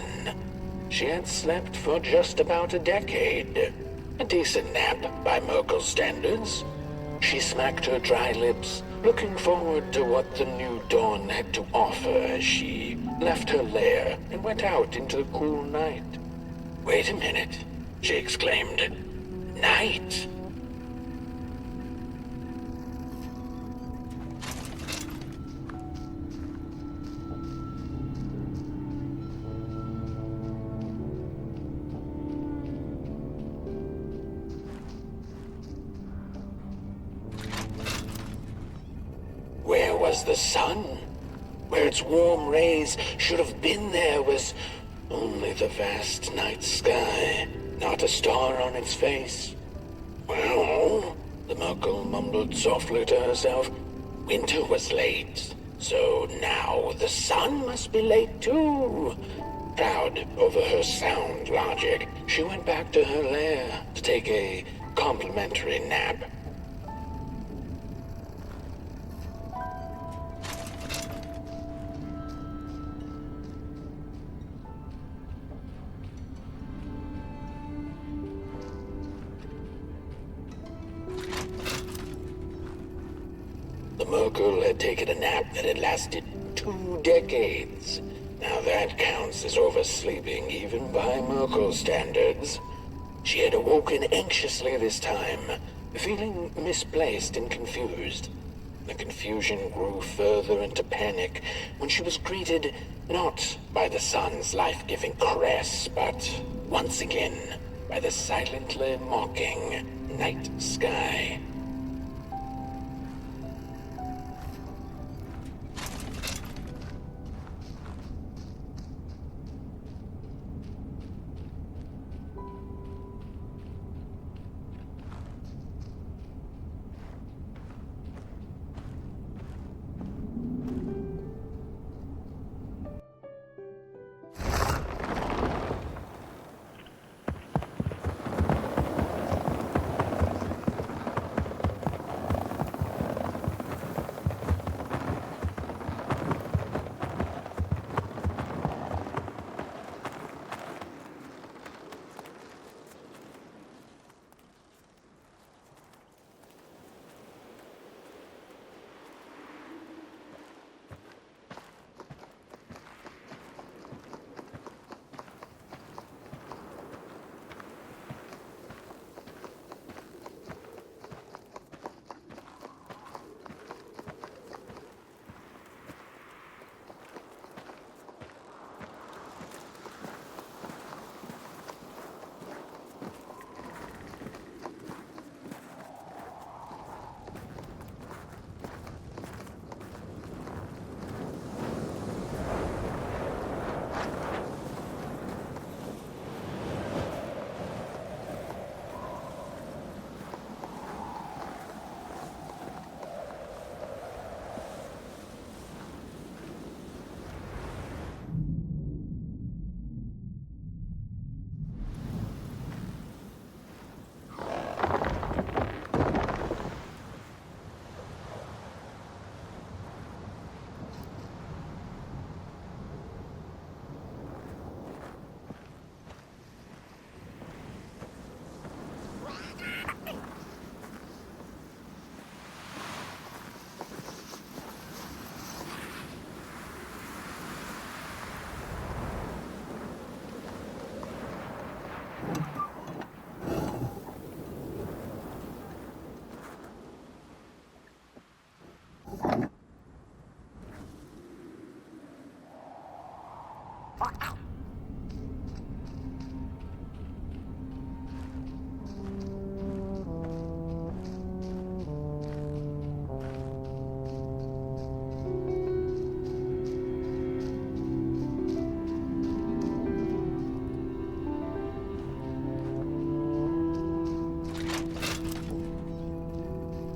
She had slept for just about a decade. A decent nap by Merkel's standards. She smacked her dry lips, looking forward to what the new dawn had to offer as she left her lair and went out into the cool night. "Wait a minute," she exclaimed. "Night?" Where was the sun? Where its warm rays should have been there was only the vast night sky, not a star on its face. Well, the Merkel mumbled softly to herself, winter was late, so now the sun must be late too. Proud over her sound logic, she went back to her lair to take a complimentary nap. The Merkel had taken a nap that had lasted 2 decades. Now that counts as oversleeping even by Merkel standards. She had awoken anxiously this time, feeling misplaced and confused. The confusion grew further into panic when she was greeted not by the sun's life-giving caress, but once again by the silently mocking night sky.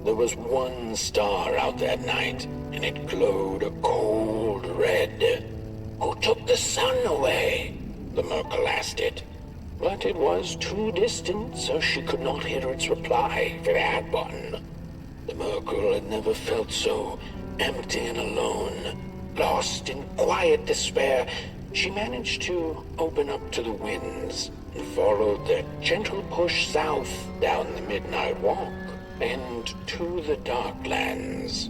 There was one star out that night, and it glowed a cold red. "Who took the sun away?" the Merkel asked it. But it was too distant, so she could not hear its reply if it had one. The Merkel had never felt so empty and alone. Lost in quiet despair, she managed to open up to the winds and followed their gentle push south down the midnight walk and to the Darklands.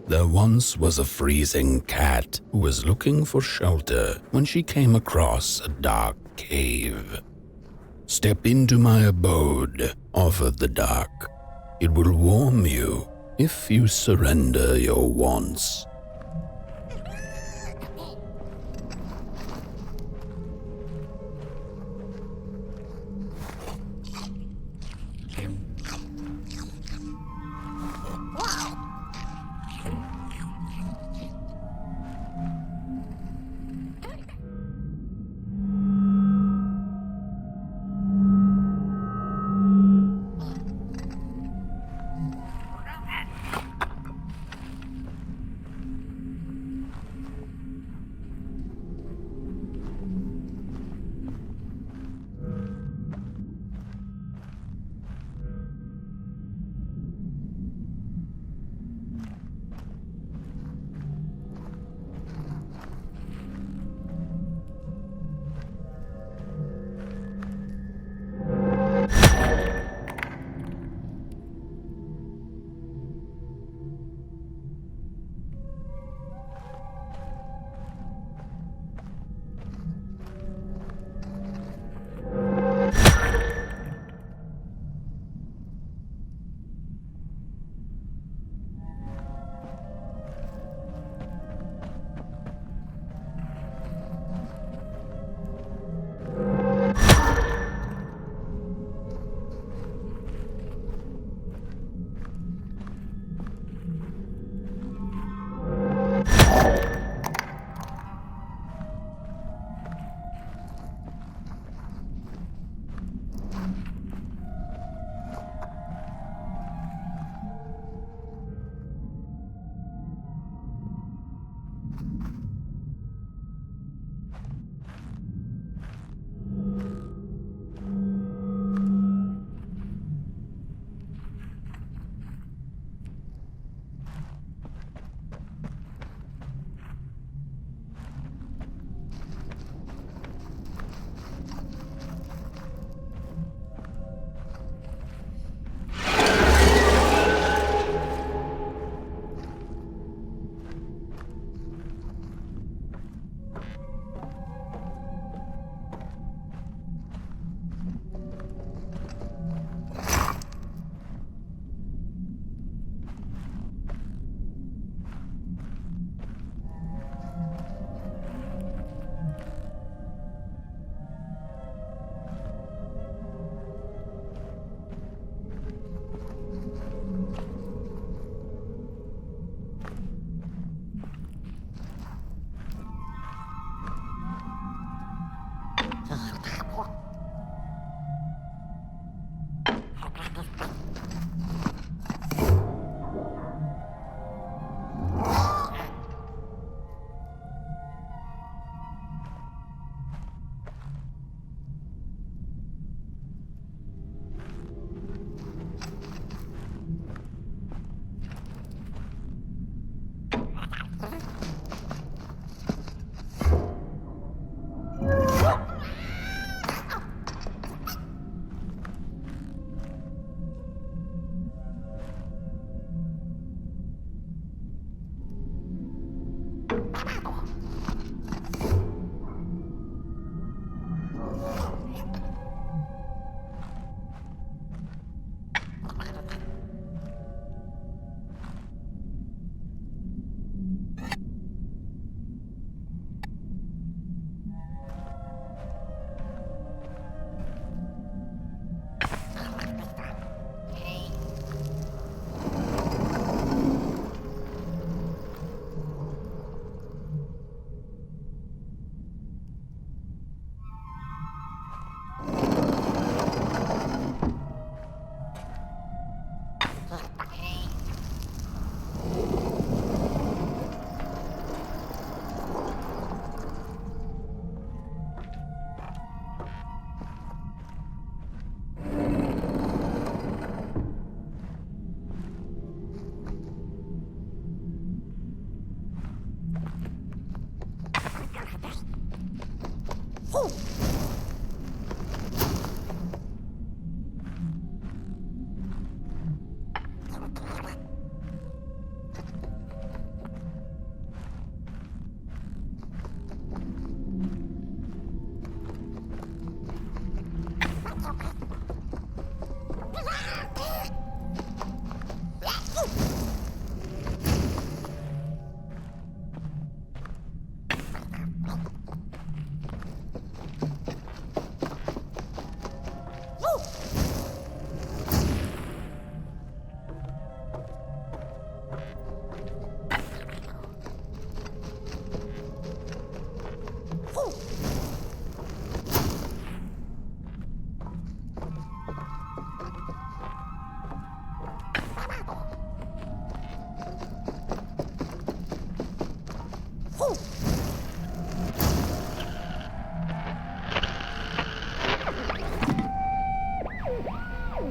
There once was a freezing cat who was looking for shelter when she came across a dark cave. "Step into my abode," offered the dark. "It will warm you if you surrender your wants."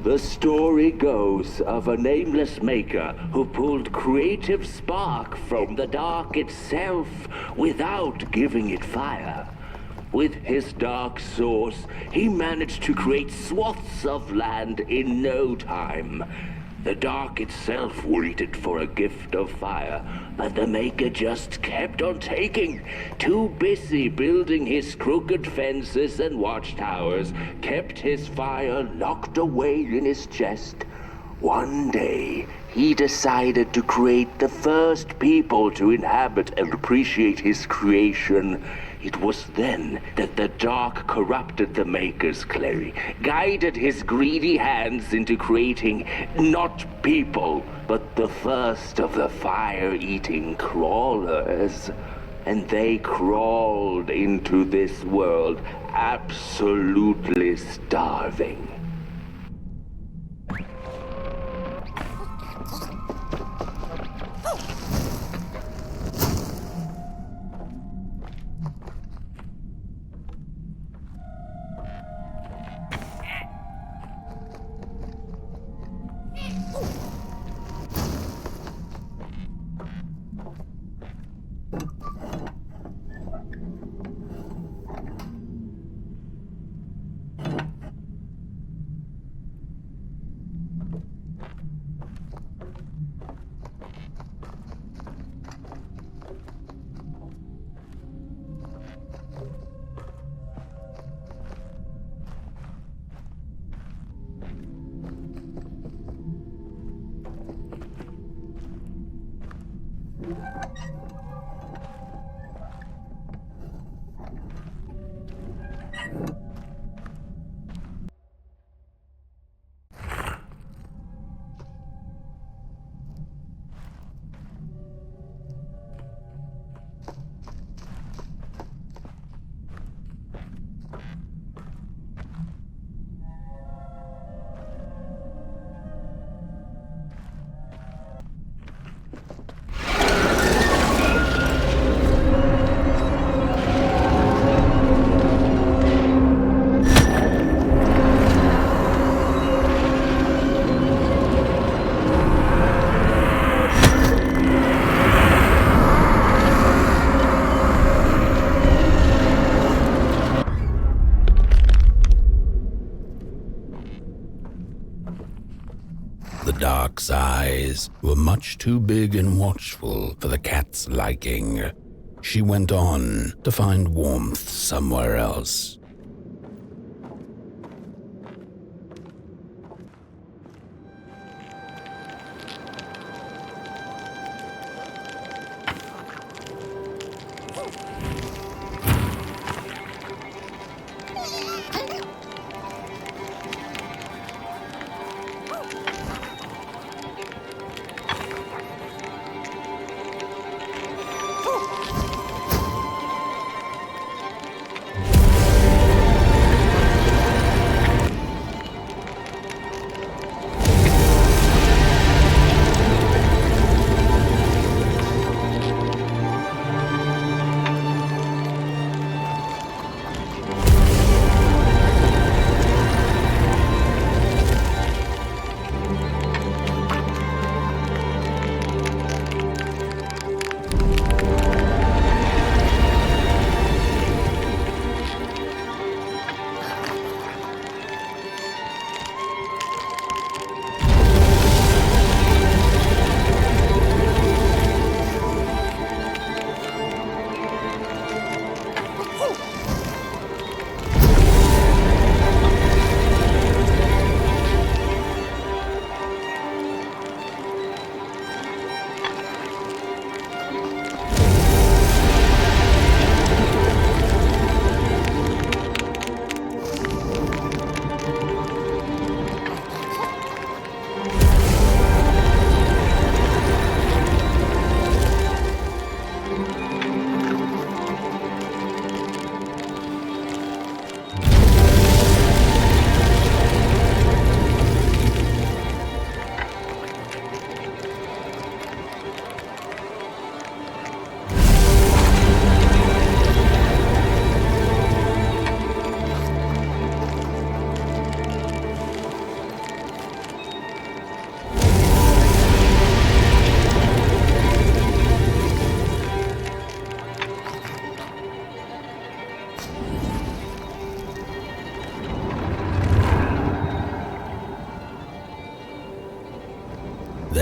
The story goes of a nameless maker who pulled creative spark from the dark itself without giving it fire. With his dark source, he managed to create swaths of land in no time. The dark itself waited for a gift of fire, but the maker just kept on taking. Too busy building his crooked fences and watchtowers, kept his fire locked away in his chest. One day, he decided to create the first people to inhabit and appreciate his creation. It was then that the dark corrupted the maker's clay, guided his greedy hands into creating not people, but the first of the fire-eating crawlers. And they crawled into this world absolutely starving. The dark's eyes were much too big and watchful for the cat's liking. She went on to find warmth somewhere else.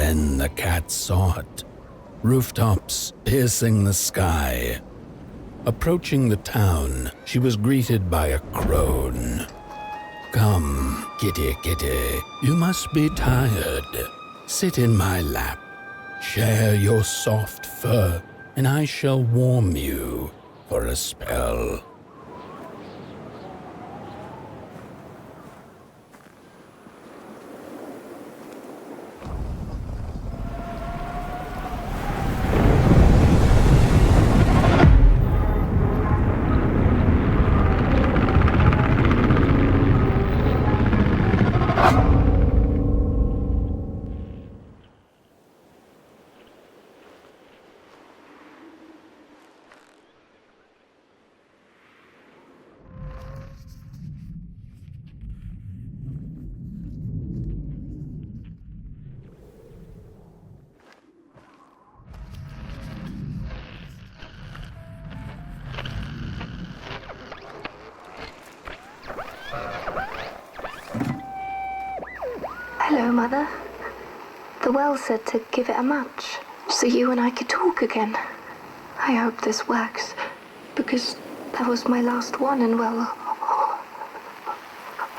Then the cat saw it. Rooftops piercing the sky. Approaching the town, she was greeted by a crone. Come, kitty, kitty, you must be tired. Sit in my lap. Share your soft fur, and I shall warm you for a spell. Hello, Mother. The well said to give it a match, so you and I could talk again. I hope this works, because that was my last one, and well,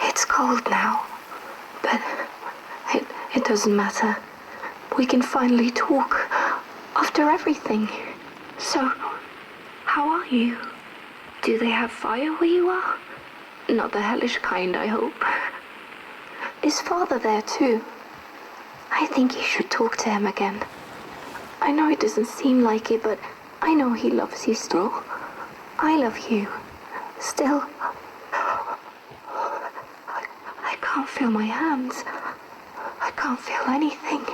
it's cold now. But it doesn't matter. We can finally talk after everything. So, how are you? Do they have fire where you are? Not the hellish kind, I hope. Is Father there too? I think you should talk to him again. I know it doesn't seem like it, but I know he loves you still. I love you. Still. I can't feel my hands. I can't feel anything.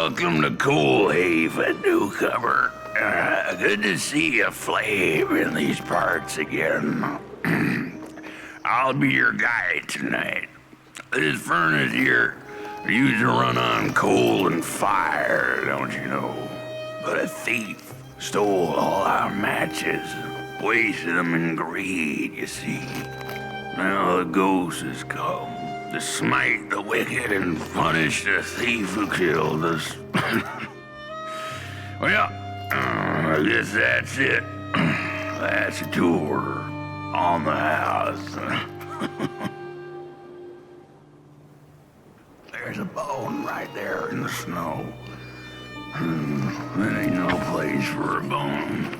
Welcome to Cool Haven, newcomer. Good to see a flame in these parts again. I'll be your guide tonight. This furnace here used to run on coal and fire, don't you know? But a thief stole all our matches, wasted them in greed, you see. Now the ghost has come to smite the wicked and punish the thief who killed us. Well, I guess that's it. That's a tour on the house. There's a bone right there in the snow. That ain't no place for a bone.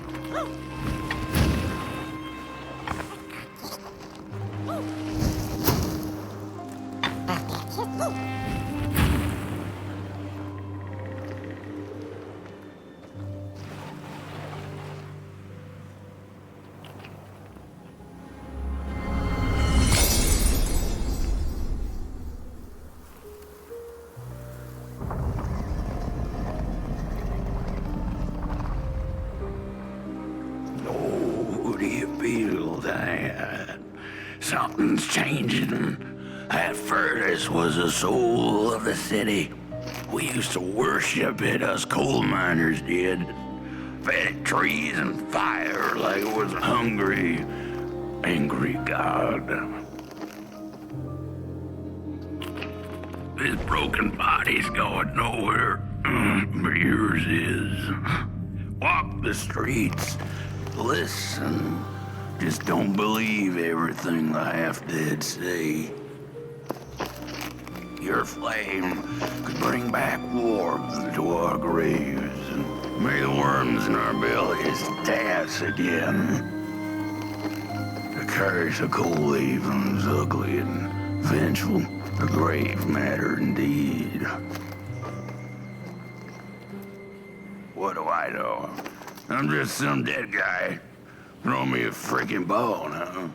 Something's changing. That furnace was the soul of the city. We used to worship it, us coal miners did. Fed it trees and fire like it was a hungry, angry god. This broken body's going nowhere, but yours is. Walk the streets, listen. Just don't believe everything the half-dead say. Your flame could bring back warmth to our graves, and may the worms in our bellies dance again. The curse of Coal Haven's ugly and vengeful, a grave matter indeed. What do I know? I'm just some dead guy. Throw me a freaking bone, huh?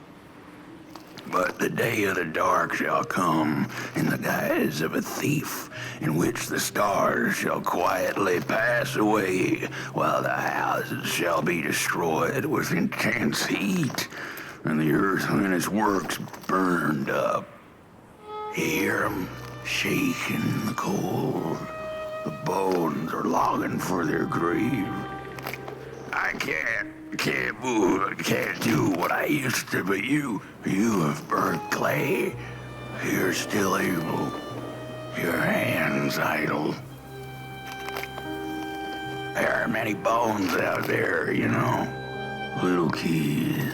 But the day of the dark shall come in the guise of a thief, in which the stars shall quietly pass away, while the houses shall be destroyed with intense heat, and the earth and its works burned up. Hear 'em shaking in the cold. The bones are longing for their grave. I can't move, I can't do what I used to, but you have burnt clay. You're still able. Your hands idle. There are many bones out there, you know. Little keys.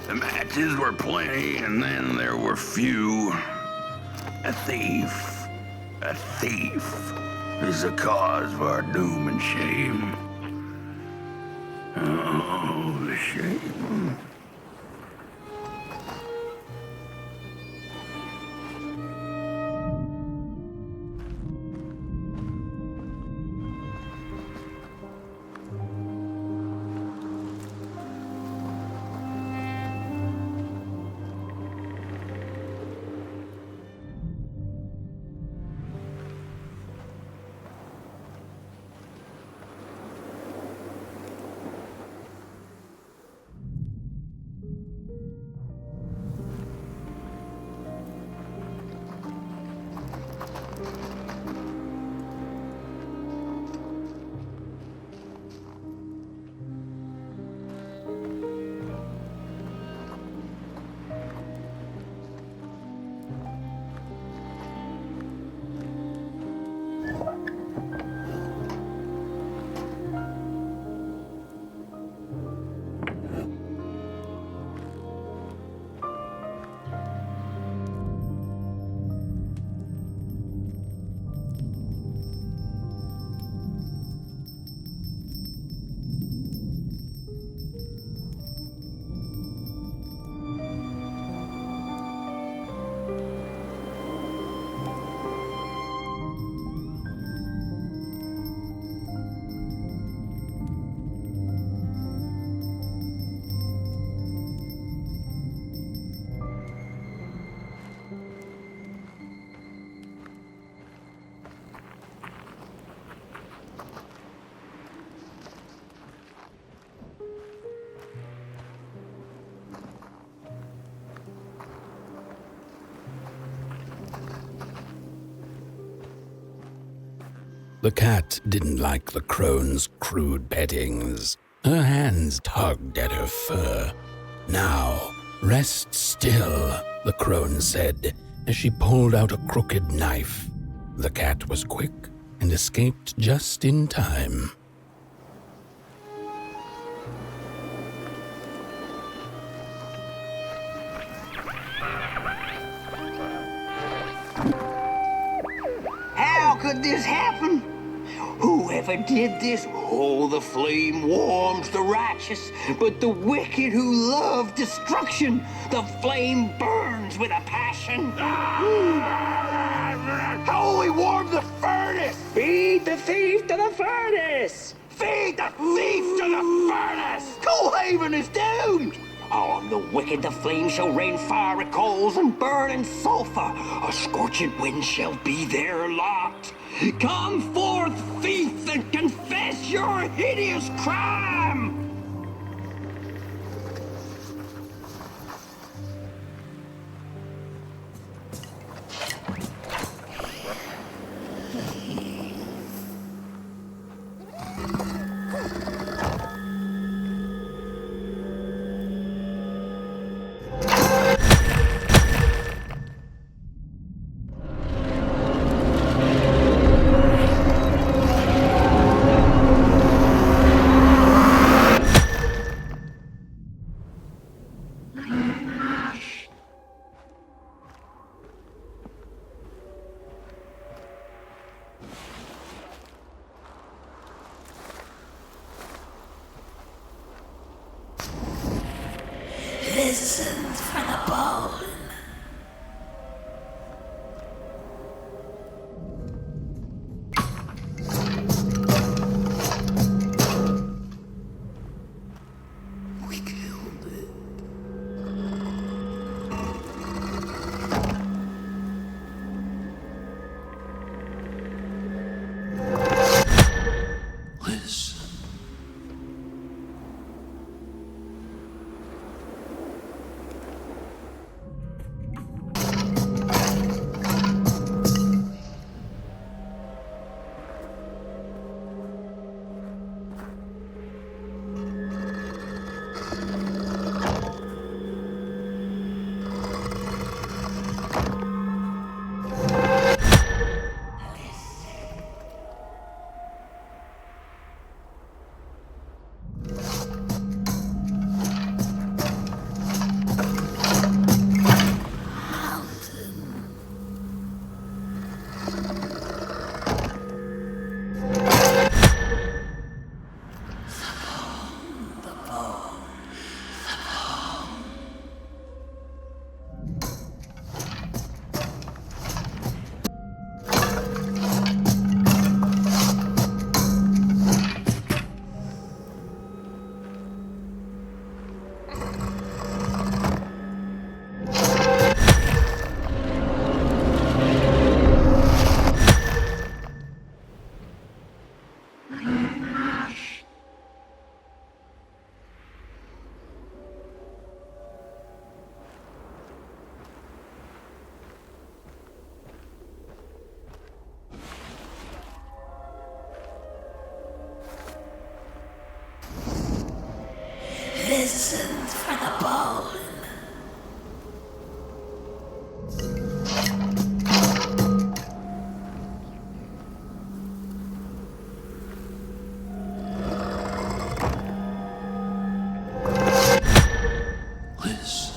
The matches were plenty, and then there were few. A thief is the cause of our doom and shame. Oh, the shame. The cat didn't like the crone's crude pettings. Her hands tugged at her fur. "Now, rest still," the crone said as she pulled out a crooked knife. The cat was quick and escaped just in time. How could this happen? Whoever did this? Oh, the flame warms the righteous, but the wicked who love destruction, the flame burns with a passion. How will we warm the furnace? Feed the thief to the furnace! Feed the thief to the furnace! Coalhaven is doomed! On the wicked the flame shall rain fiery coals and burning sulfur. A scorching wind shall be their lot. Come forth, thief, and confess your hideous crime! Listen for the bone. We killed it. Listen. Listen for the bone. Listen.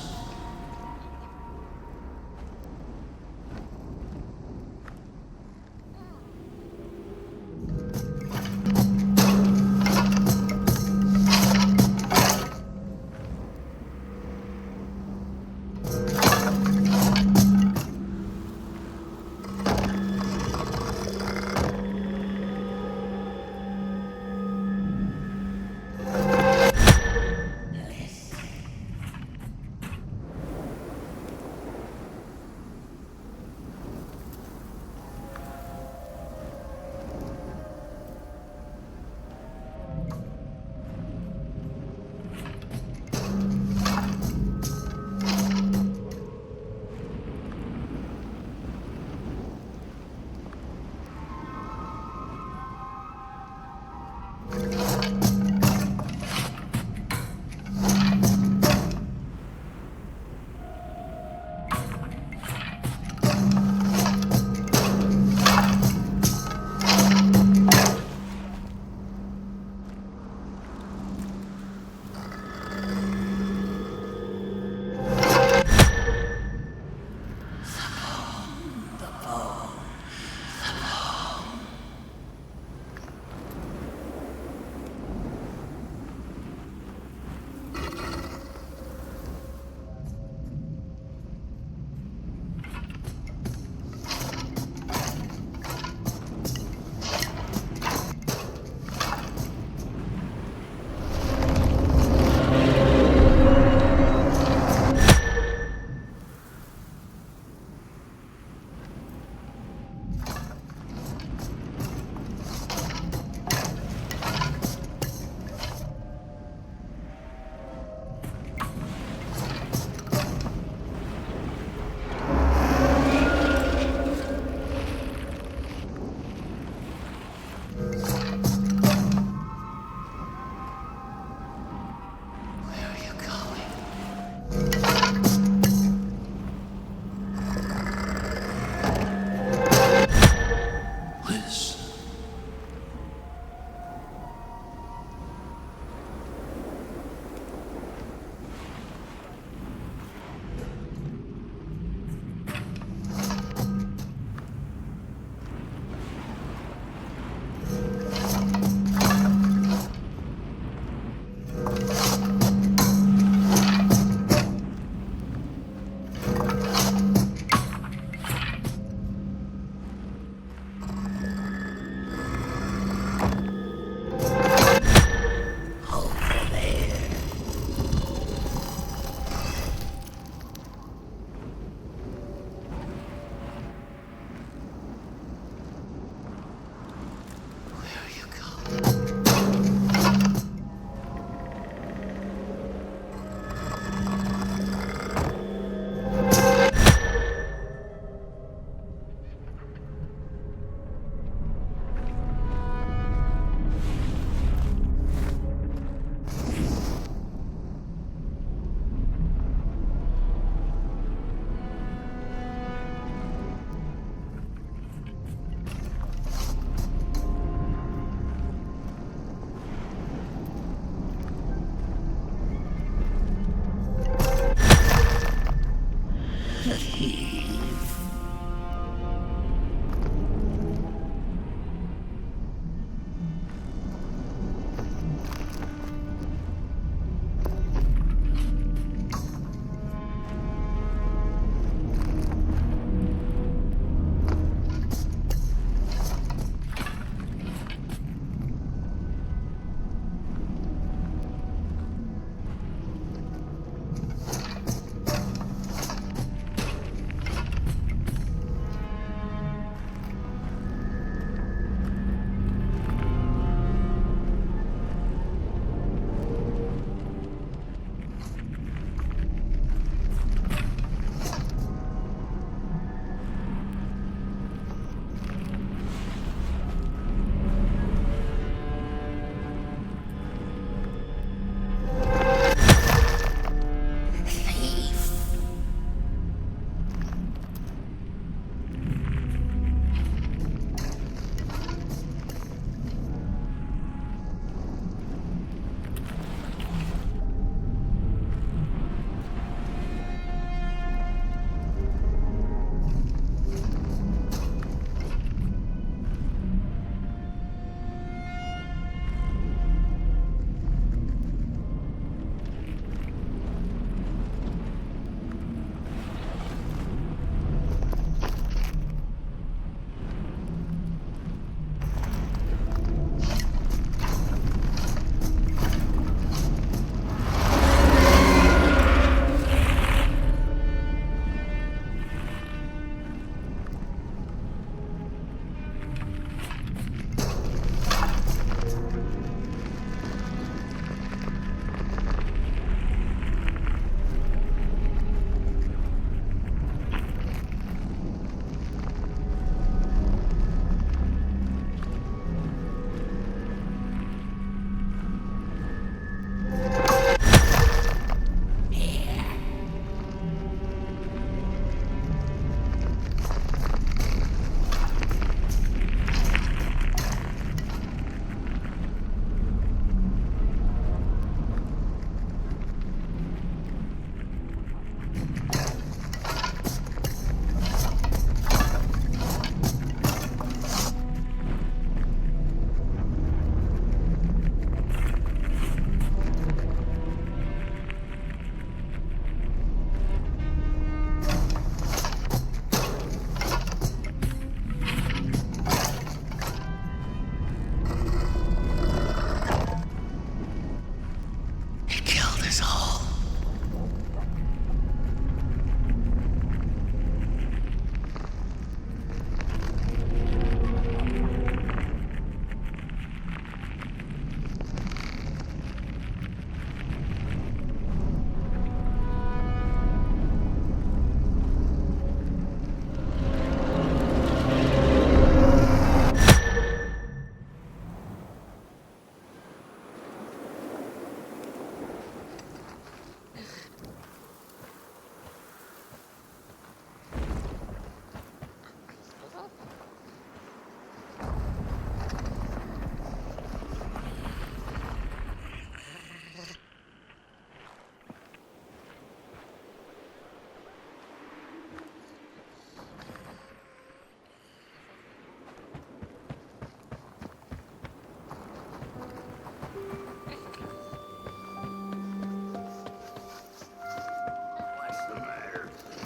The thief.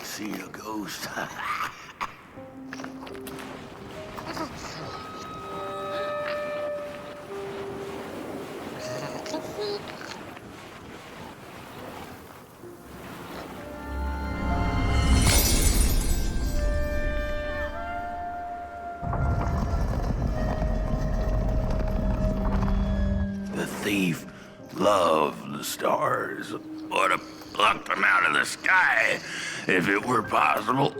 See a ghost. The thief loved the stars. Would have plucked them out of the sky if it were possible.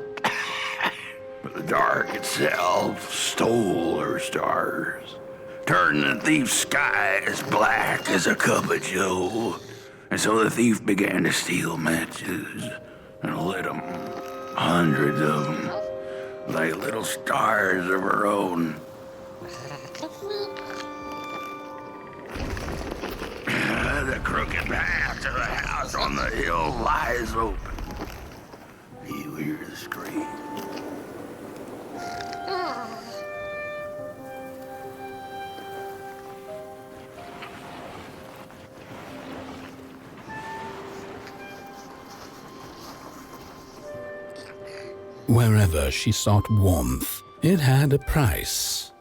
But the dark itself stole her stars, turned the thief's sky as black as a cup of joe. And so the thief began to steal matches and lit them, hundreds of them, like little stars of her own. The crooked path to the house on the hill lies open. You you hear the scream. Wherever she sought warmth, it had a price.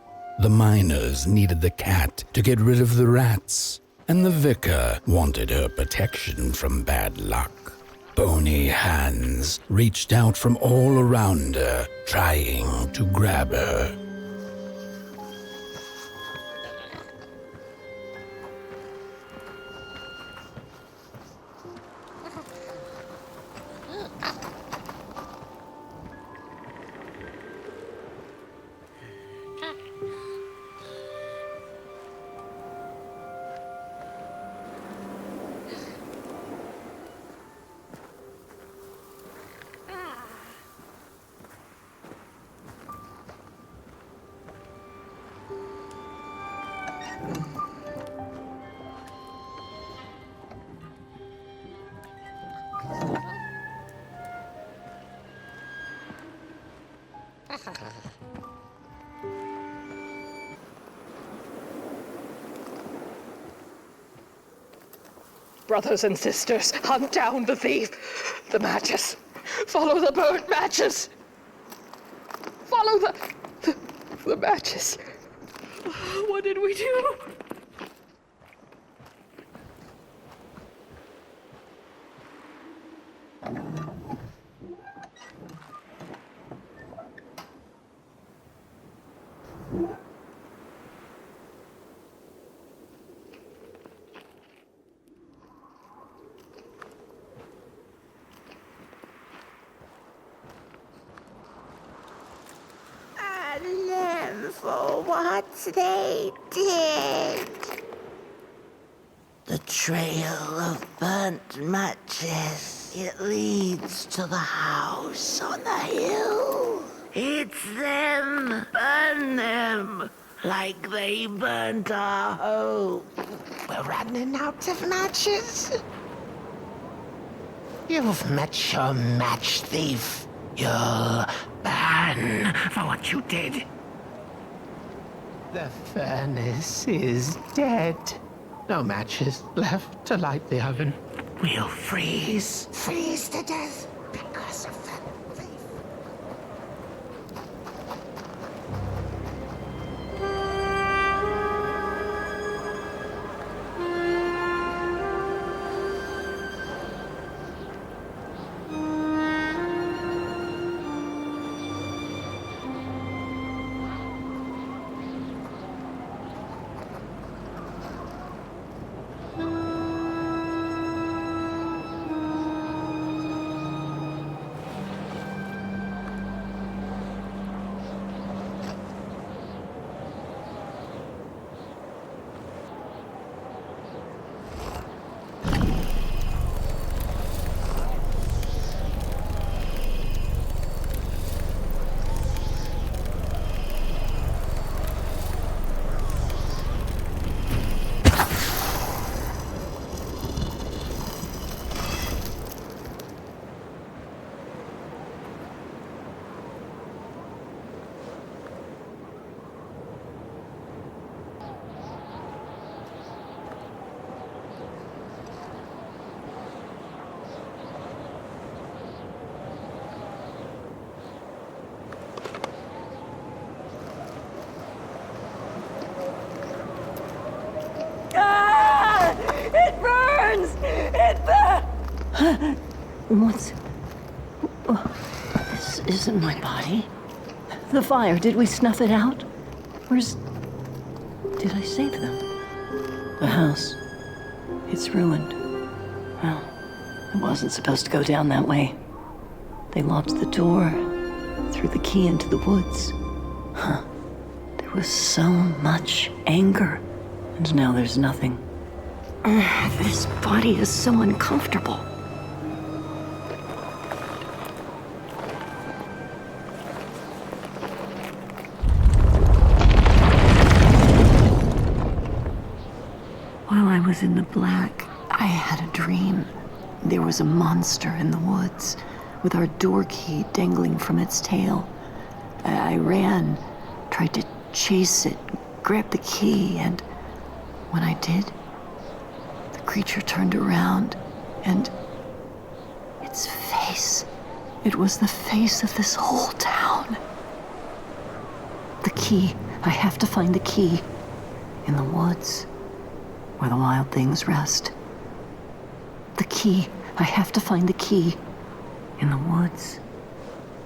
The miners needed the cat to get rid of the rats, and the vicar wanted her protection from bad luck. Bony hands reached out from all around her, trying to grab her. Brothers and sisters, hunt down the thief. The matches. Follow the burnt matches. Follow the matches. What did we do? For what they did. The trail of burnt matches. It leads to the house on the hill. It's them. Burn them. Like they burnt our hope. We're running out of matches. You've met your match thief. You'll burn for what you did. The furnace is dead. No matches left to light the oven. We'll freeze. Freeze to death because of that thief. What's... This isn't my body. The fire, did we snuff it out? Where's... Did I save them? The house. It's ruined. Well, it wasn't supposed to go down that way. They locked the door, threw the key into the woods. Huh. There was so much anger, and now there's nothing. This body is so uncomfortable. While I was in the black, I had a dream. There was a monster in the woods. with our door key dangling from its tail. I ran, tried to chase it, grab the key, and when I did, the creature turned around, and its face, it was the face of this whole town. The key, I have to find the key. In the woods, where the wild things rest. The key, I have to find the key. In the woods,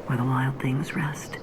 where the wild things rest.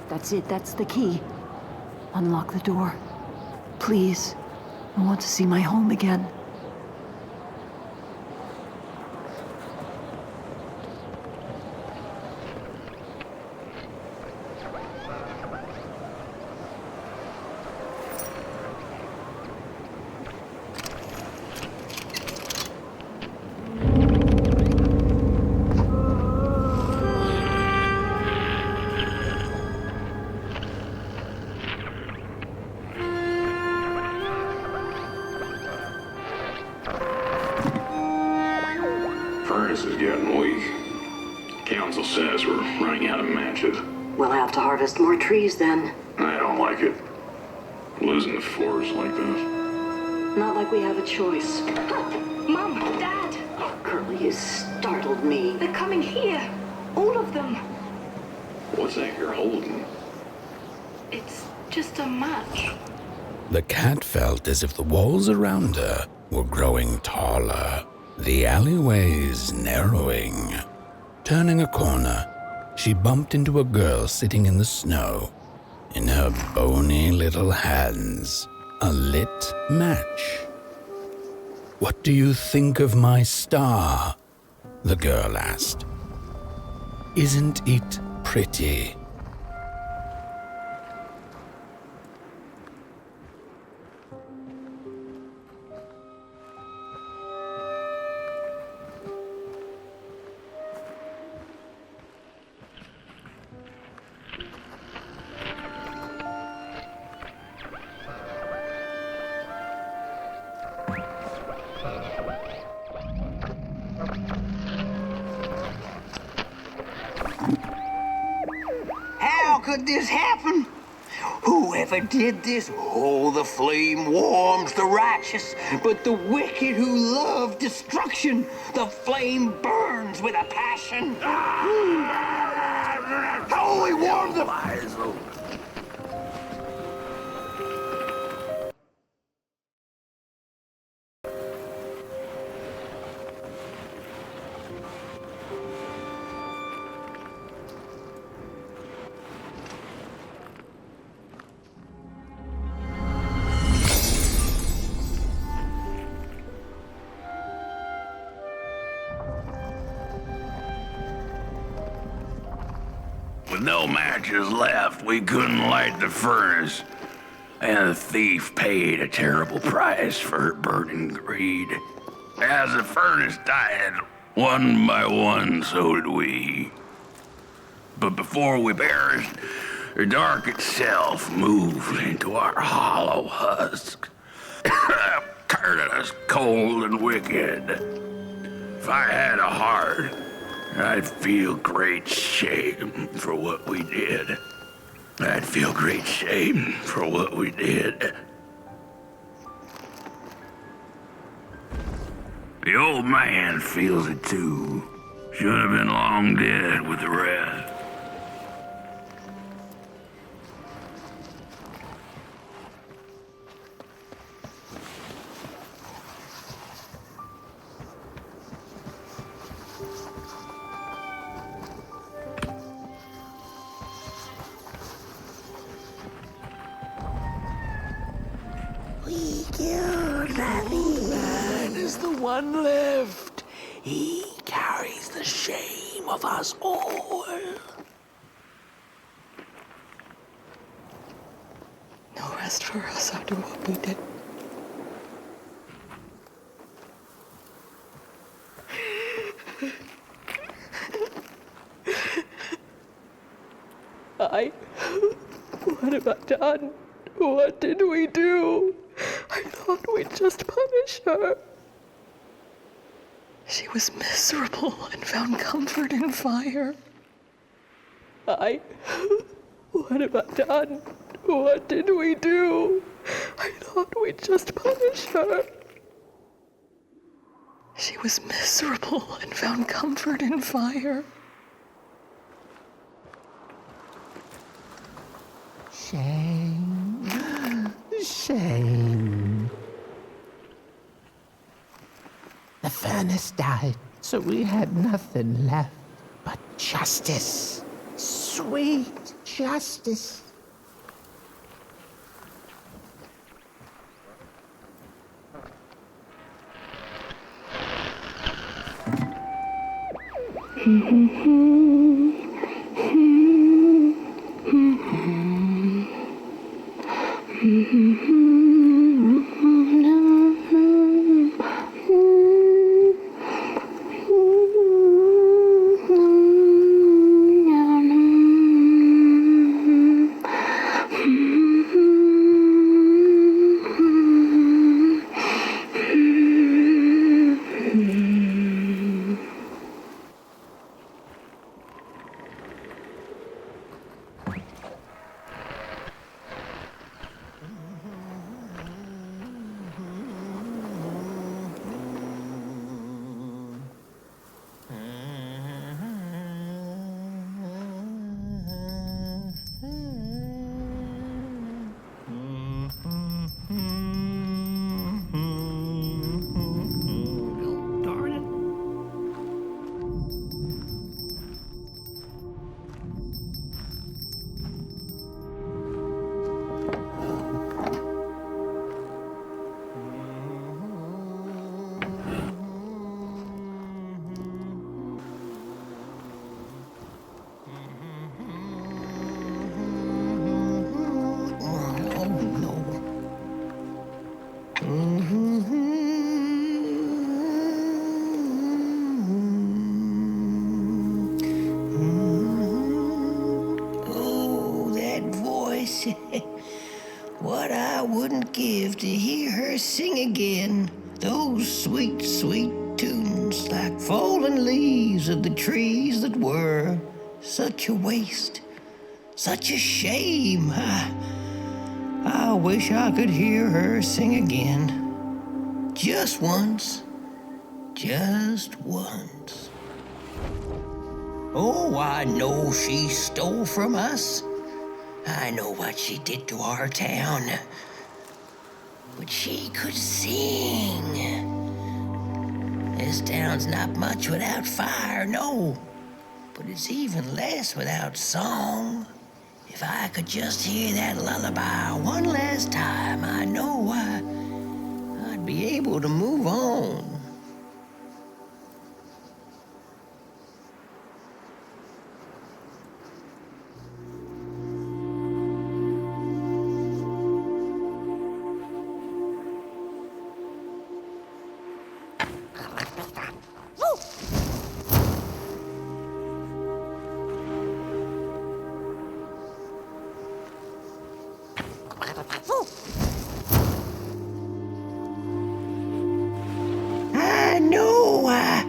That's it, that's the key. Unlock the door. Please. I want to see my home again. Furnace is getting weak. Council says we're running out of matches. We'll have to harvest more trees then. I don't like it. Losing the forest like this. Not like we have a choice. Mom, Dad! Oh, Curly, you startled me. They're coming here. All of them. What's that you're holding? It's just a match. The cat felt as if the walls around her were growing taller, the alleyways narrowing. Turning a corner, she bumped into a girl sitting in the snow. In her bony little hands, a lit match. "What do you think of my star?" the girl asked. "Isn't it pretty?" How could this happen? Whoever did this? Oh, the flame warms the righteous, but the wicked who love destruction, the flame burns with a passion. Only warm the eyes open. With no matches left, we couldn't light the furnace. And the thief paid a terrible price for her burning greed. As the furnace died, one by one, so did we. But before we perished, the dark itself moved into our hollow husk, turning us cold and wicked. If I had a heart, I'd feel great shame for what we did. I'd feel great shame for what we did. The old man feels it too. Should have been long dead with the rest. We killed that man is the one left. He carries the shame of us all. No rest for us after what we did. What have I done? What did we do? I thought we'd just punish her. She was miserable and found comfort in fire. What have I done? What did we do? I thought we'd just punish her. She was miserable and found comfort in fire. Shame. Shame. The furnace died, so we had nothing left but justice. Sweet justice. Oh, that voice. What I wouldn't give to hear her sing again. Those sweet, sweet tunes like fallen leaves of the trees that were. Such a waste. Such a shame. I wish I could hear her sing again. Just once. Just once. Oh, I know she stole from us. I know what she did to our town. But she could sing. This town's not much without fire, no. But it's even less without song. If I could just hear that lullaby one last time, I know I'd be able to move on. I know I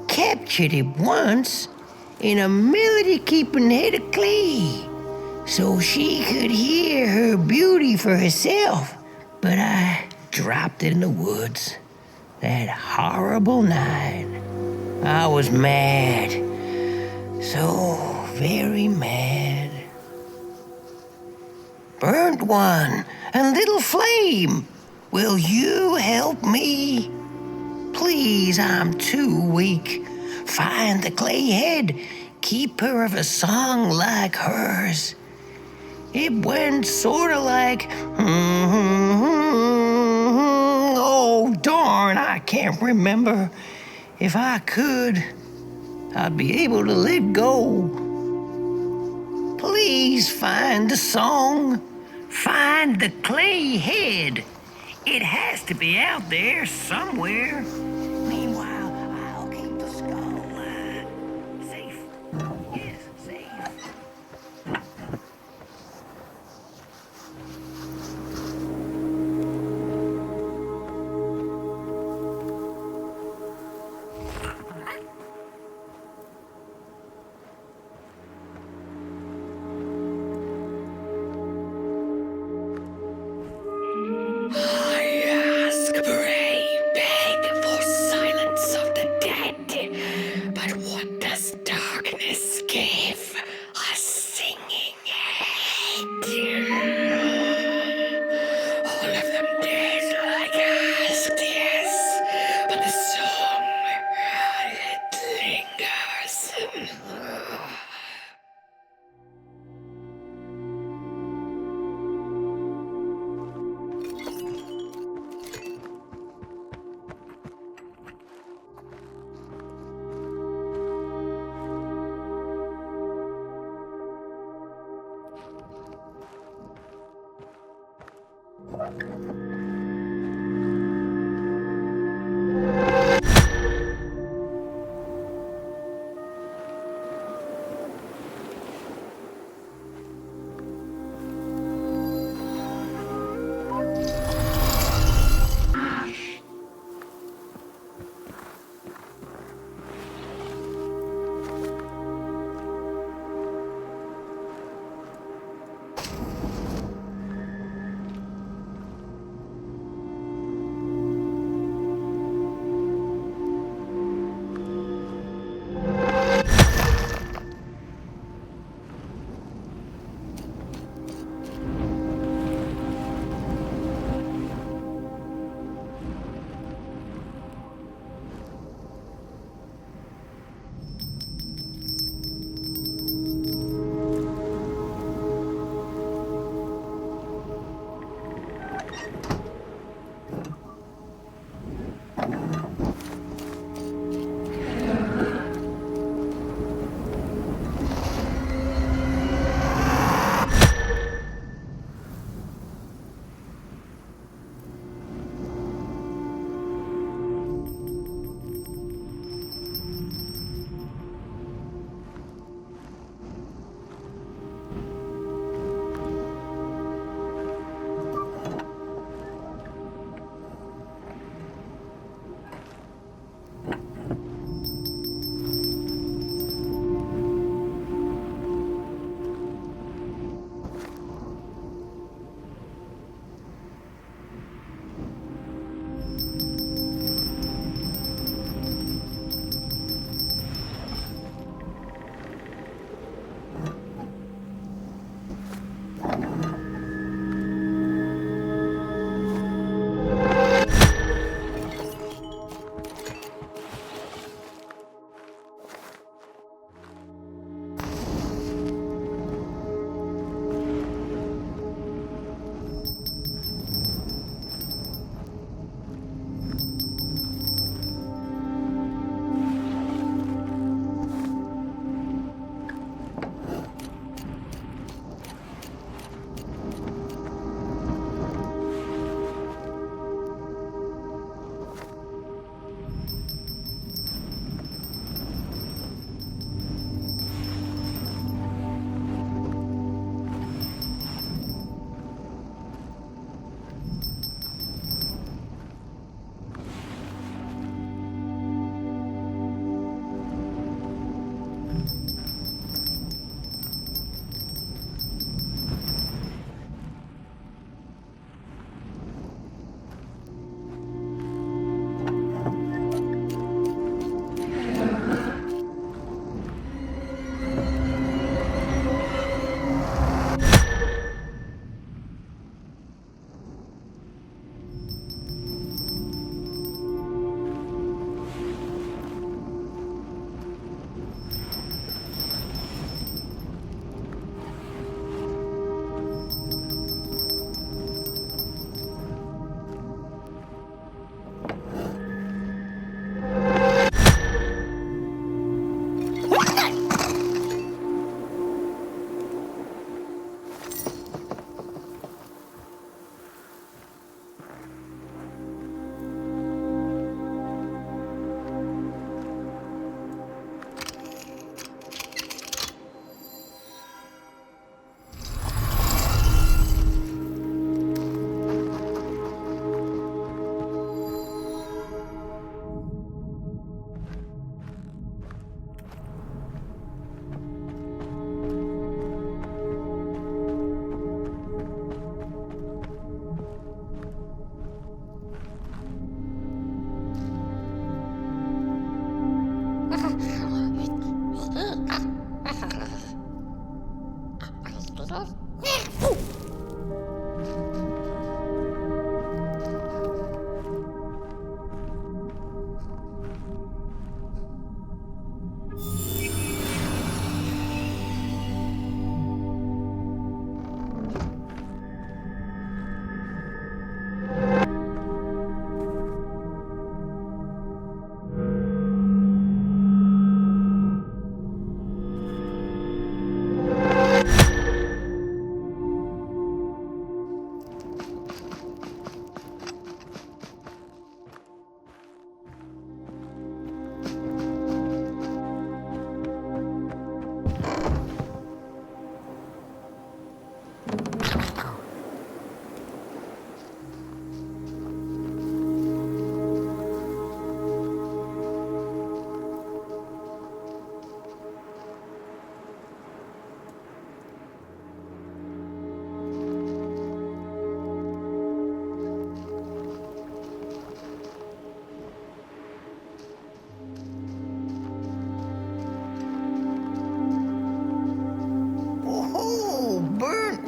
captured it once in a melody-keeping head of clay so she could hear her beauty for herself. But I dropped it in the woods that horrible night. I was mad, so very mad. Burnt One and Little Flame, will you help me? Please, I'm too weak. Find the clay head. Keep her of a song like hers. It went sorta like, oh, darn, I can't remember. If I could, I'd be able to let go. Please find the song. Find the clay head. It has to be out there somewhere. Meanwhile, I'll keep the skull safe. Yes, safe. I ask, pray, beg for silence of the dead. But what does darkness give? A singing head. All of them dead like asked, yes. But the song, it lingers.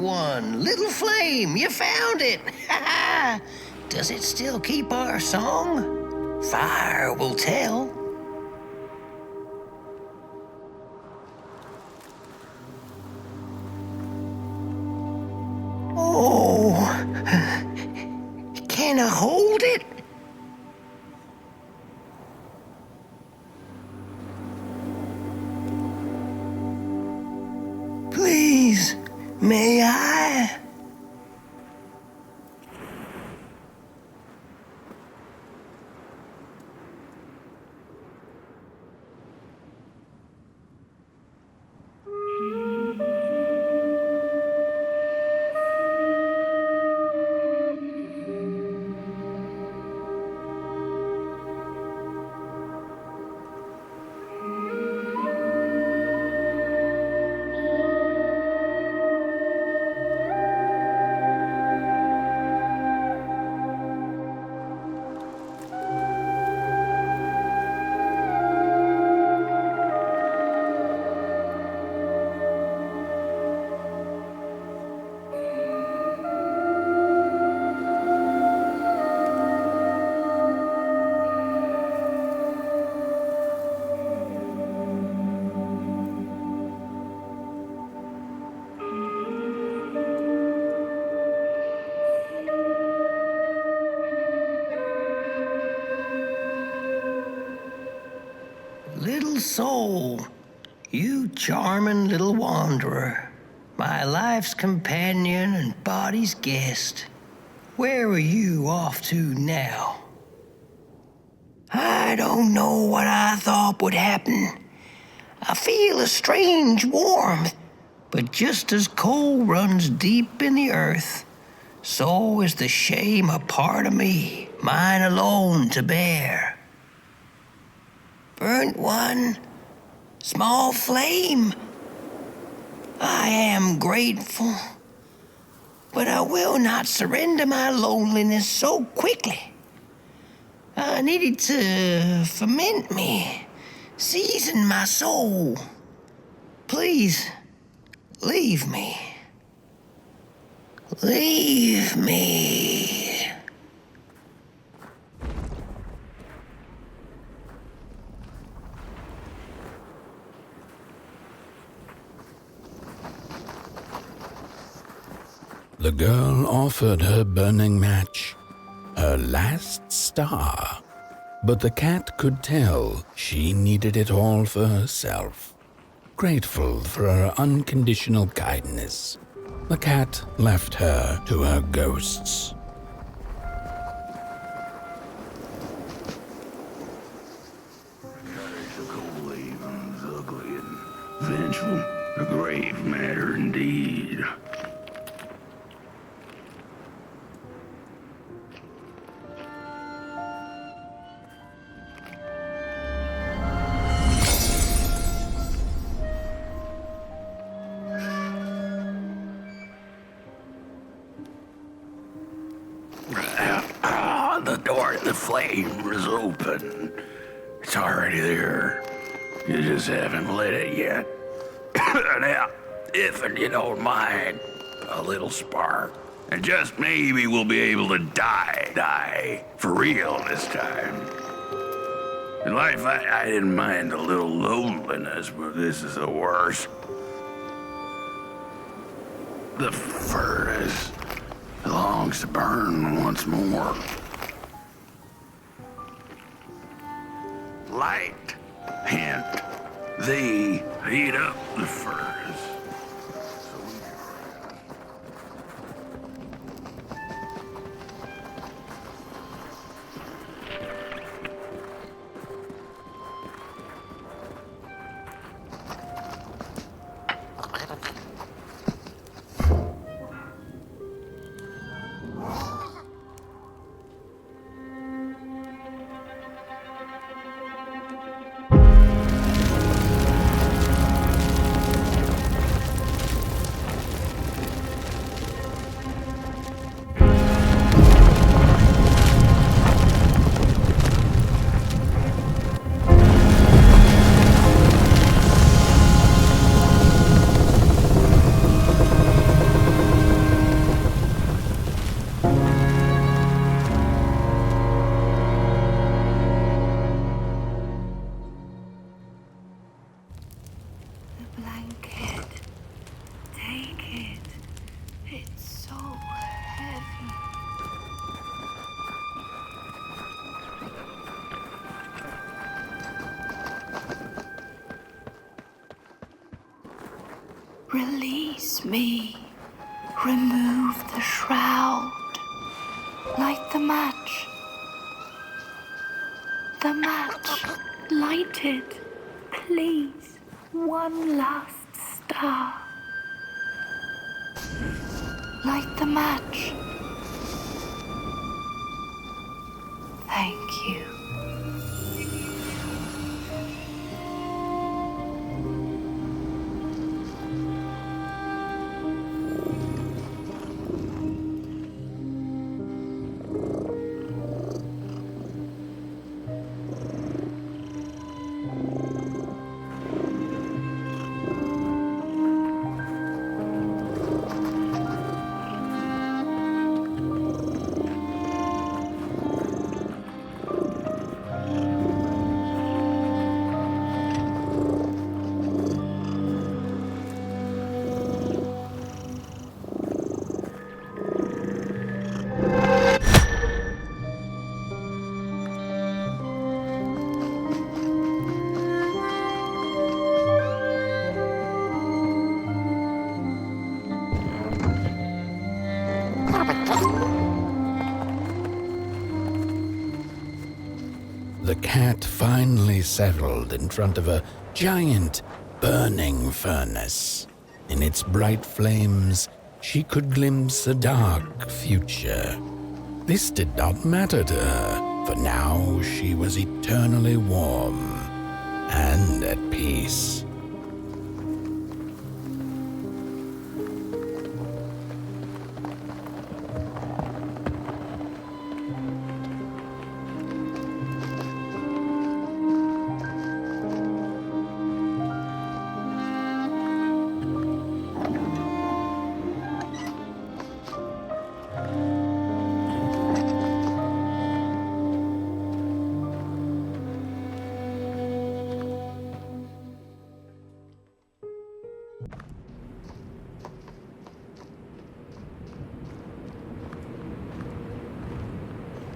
one. Little flame, you found it. Does it still keep our song? Fire will tell. Oh, can I hold it? Please, may I? Little soul, you charming little wanderer, my life's companion and body's guest. Where are you off to now? I don't know what I thought would happen. I feel a strange warmth, but just as coal runs deep in the earth, so is the shame a part of me, mine alone to bear. Burnt one, small flame, I am grateful, but I will not surrender my loneliness so quickly. I needed to ferment me, season my soul. Please, leave me. Leave me. The girl offered her burning match, her last star, but the cat could tell she needed it all for herself. Grateful for her unconditional kindness, the cat left her to her ghosts. Ugly and vengeful, a grave matter indeed. The door to the flame is open. It's already there. You just haven't lit it yet. Now, if you don't mind, a little spark. And just maybe we'll be able to die for real this time. In life, I didn't mind a little loneliness, but this is the worst. The furnace longs to burn once more. Light, hint, they heat up the furnace. blanket. Take it. It's so heavy. Release me. Remove the shroud. Light the match. The match. Light it. Please. One last star. Light the match. Thank you. The cat finally settled in front of a giant burning furnace. In its bright flames, she could glimpse a dark future. This did not matter to her, for now she was eternally warm and at peace.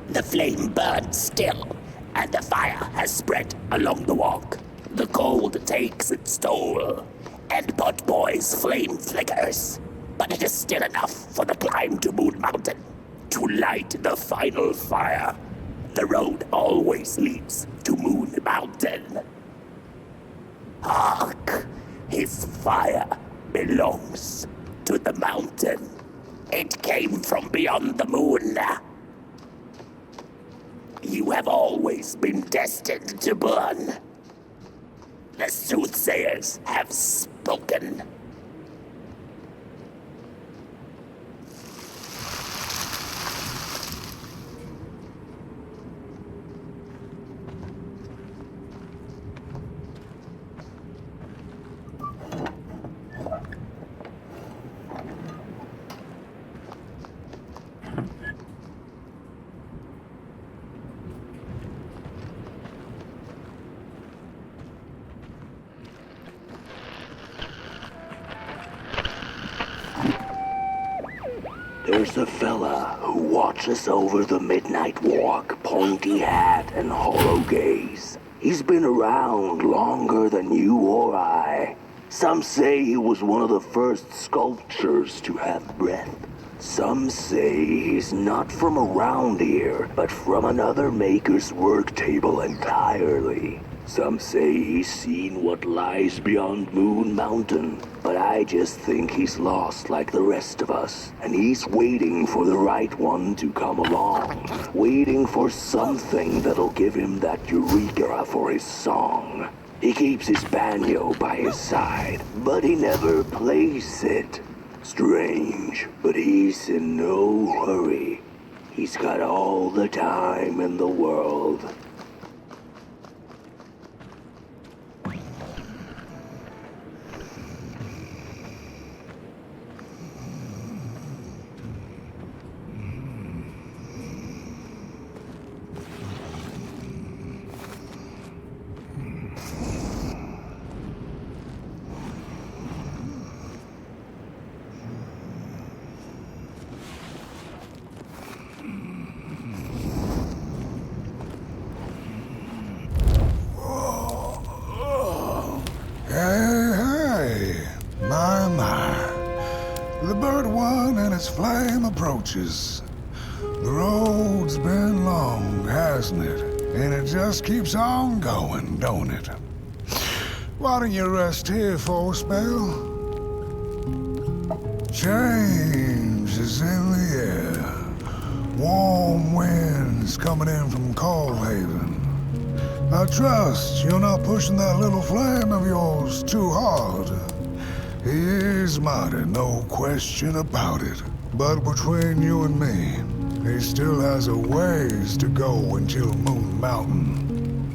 The flame burns still, and the fire has spread along the walk. The cold takes its toll, and Potboy's flame flickers. But it is still enough for the climb to Moon Mountain, to light the final fire. The road always leads to Moon Mountain. Hark! His fire belongs to the mountain. It came from beyond the moon. You have always been destined to burn. The soothsayers have spoken. There's a fella who watches over the midnight walk, pointy hat and hollow gaze. He's been around longer than you or I. Some say he was one of the first sculptures to have breath. Some say he's not from around here, but from another maker's work table entirely. Some say he's seen what lies beyond Moon Mountain, but I just think he's lost like the rest of us, and he's waiting for the right one to come along, waiting for something that'll give him that eureka for his song. He keeps his banjo by his side, but he never plays it. Strange, but he's in no hurry. He's got all the time in the world. Hey, my. The Burnt One and its flame approaches. The road's been long, hasn't it? And it just keeps on going, don't it? Why don't you rest here for a spell? Change is in the air. Warm winds coming in from Coalhaven. I trust you're not pushing that little flame of yours too hard. He is mighty, no question about it. But between you and me, he still has a ways to go until Moon Mountain.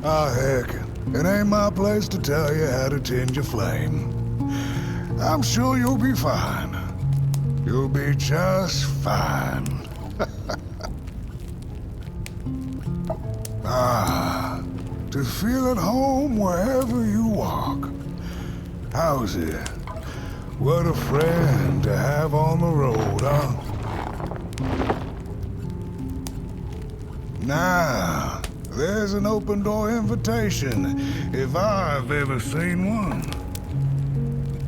Heck, it ain't my place to tell you how to tend your flame. I'm sure you'll be fine. You'll be just fine. To feel at home wherever you walk. How's it? What a friend to have on the road, huh? Now, there's an open door invitation, if I've ever seen one.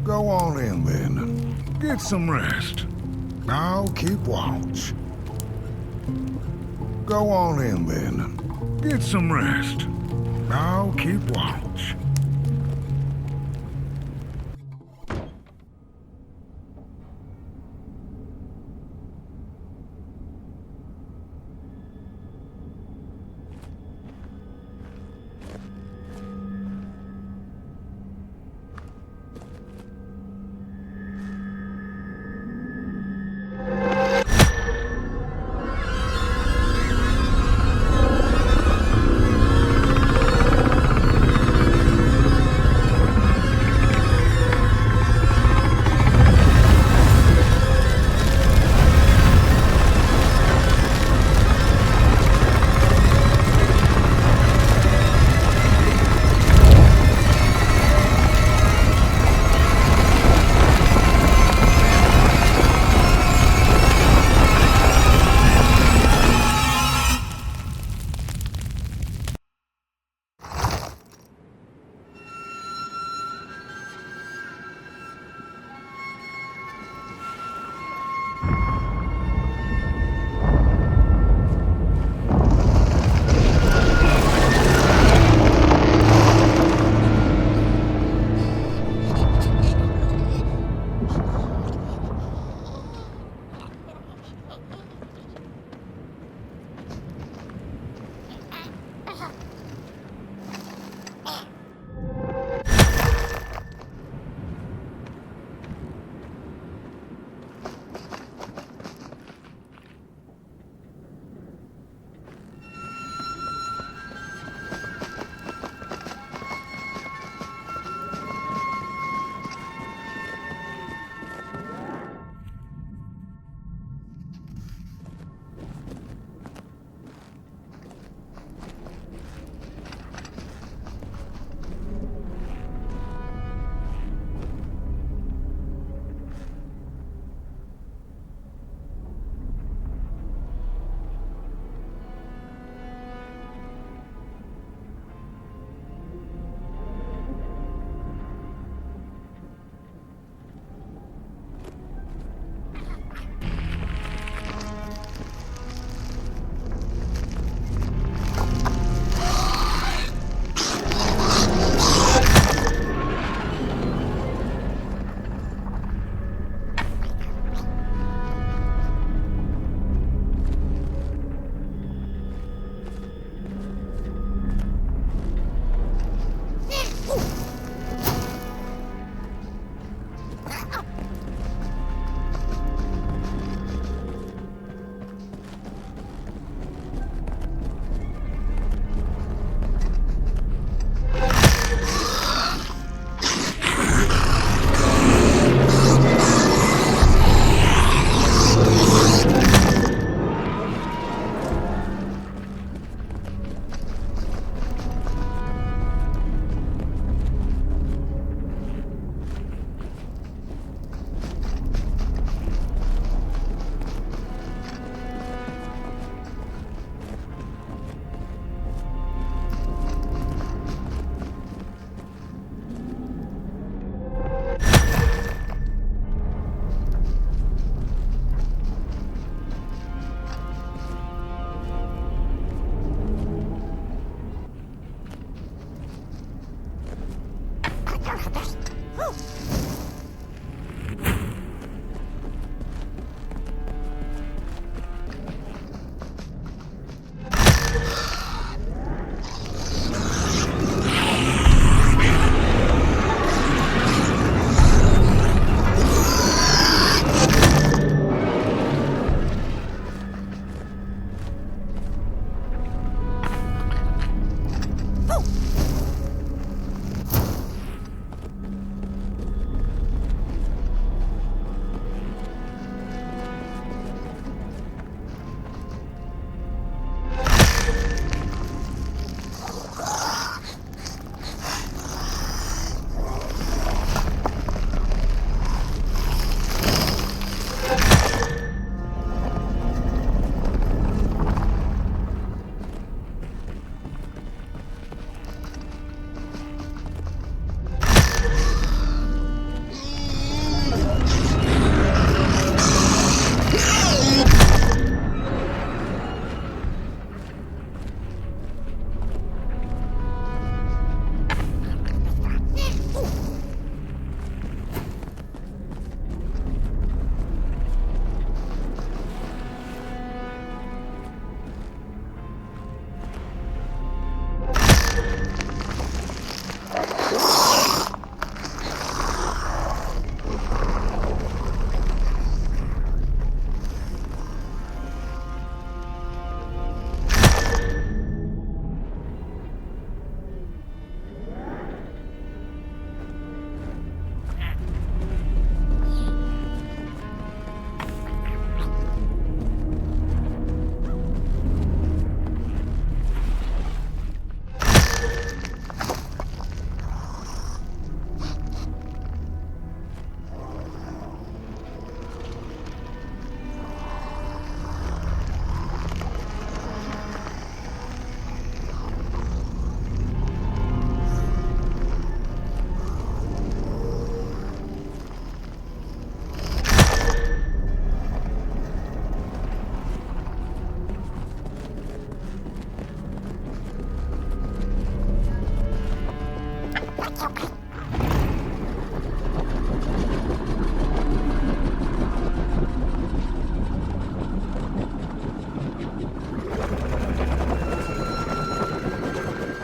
Go on in then. Get some rest. I'll keep watch. Go on in then. Get some rest. I'll keep watch.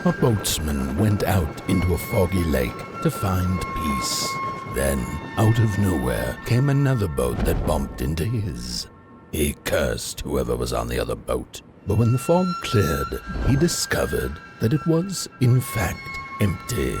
A boatsman went out into a foggy lake to find peace. Then, out of nowhere, came another boat that bumped into his. He cursed whoever was on the other boat, but when the fog cleared, he discovered that it was, in fact, empty.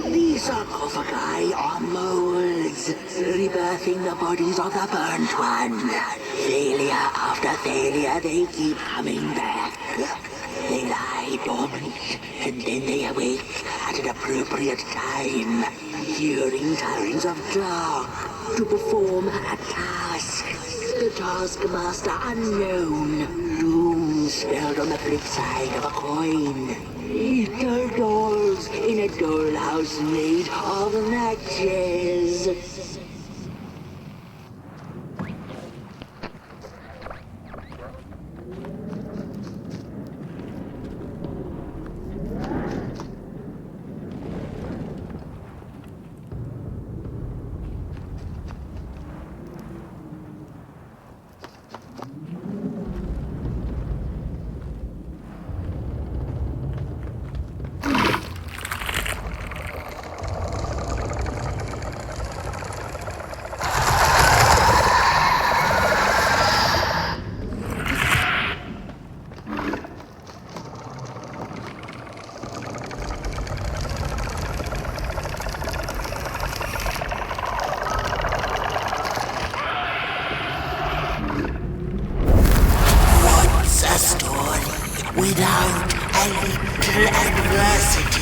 These sarcophagi are molds, rebirthing the bodies of the burnt one. Failure after failure, they keep coming back. They lie dormant, and then they awake at an appropriate time, during times of dark, to perform a task. The taskmaster unknown, doom spelled on the flip side of a coin. Little dolls in a dollhouse made of matches. Without a little adversity.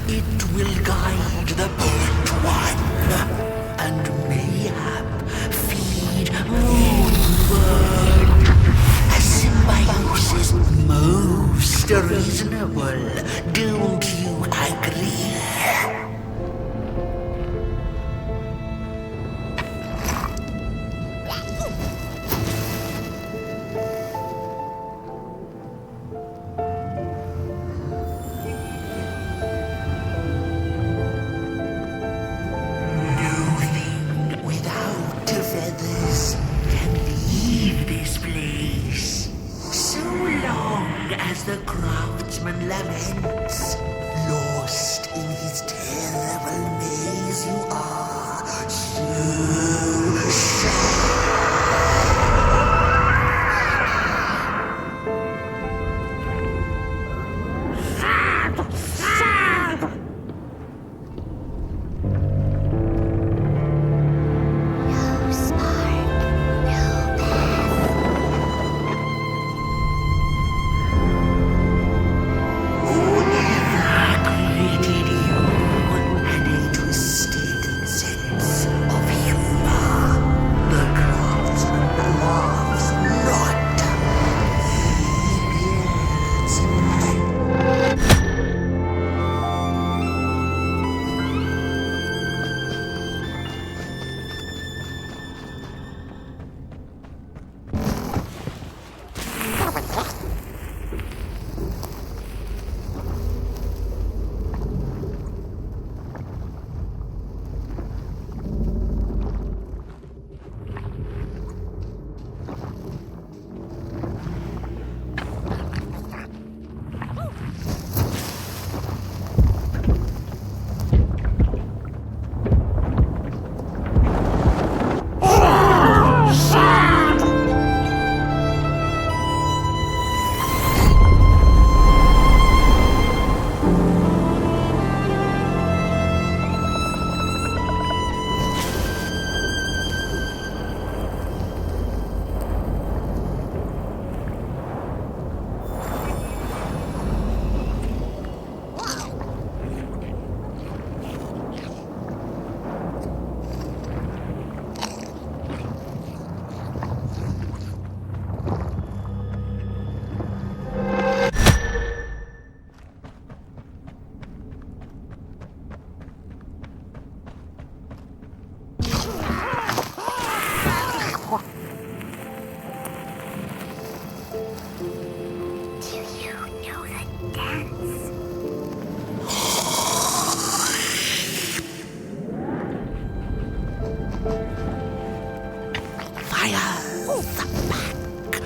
It will guide the burnt one, and mayhap feed Moonbird. A symbiosis most reasonable, don't you agree? The craftsman laments, lost in his terrible maze you are, so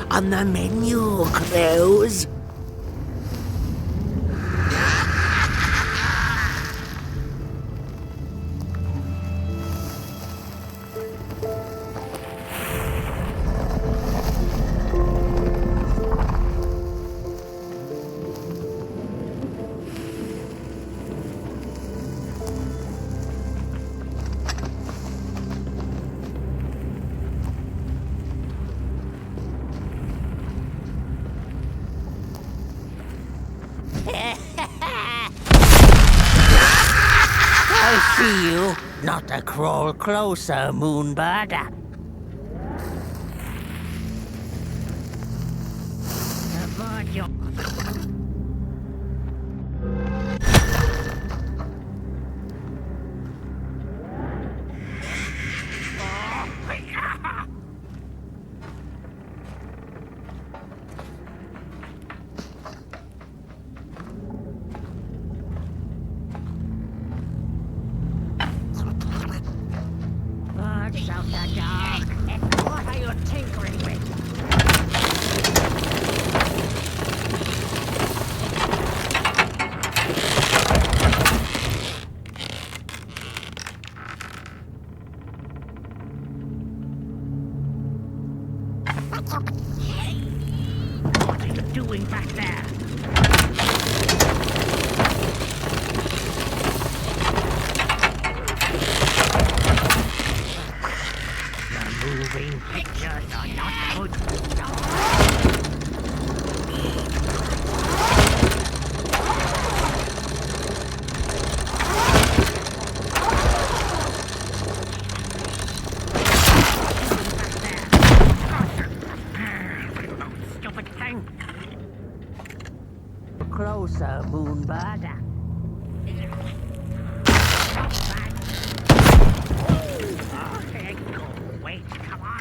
on the menu, crows. I see you. Not a crawl closer, Moonbird. Avoid your... Birds of the dark. What are you tinkering with? What are you doing back there? Wait, come on.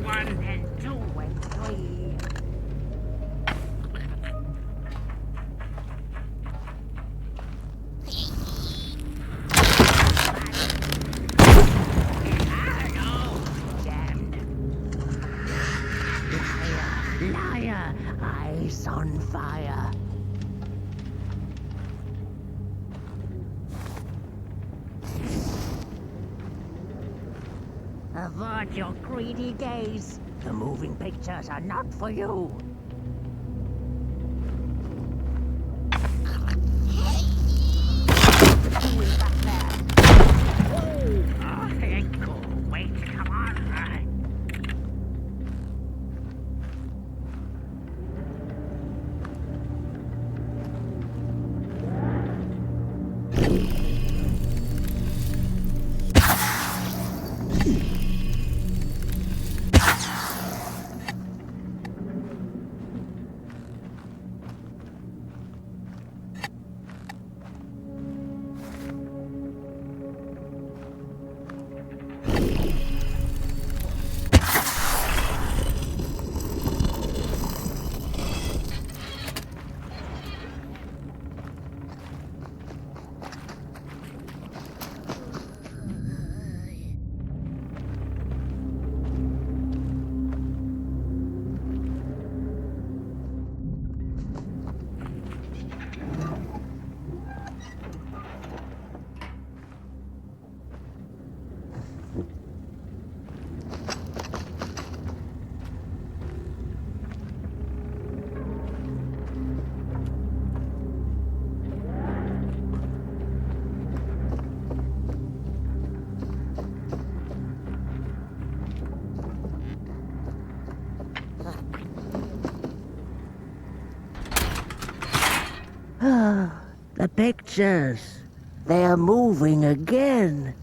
One and two and three. Liar, eyes on fire. Avert your greedy gaze. The moving pictures are not for you. Who is up there? Wait, come on. The pictures. They're moving again.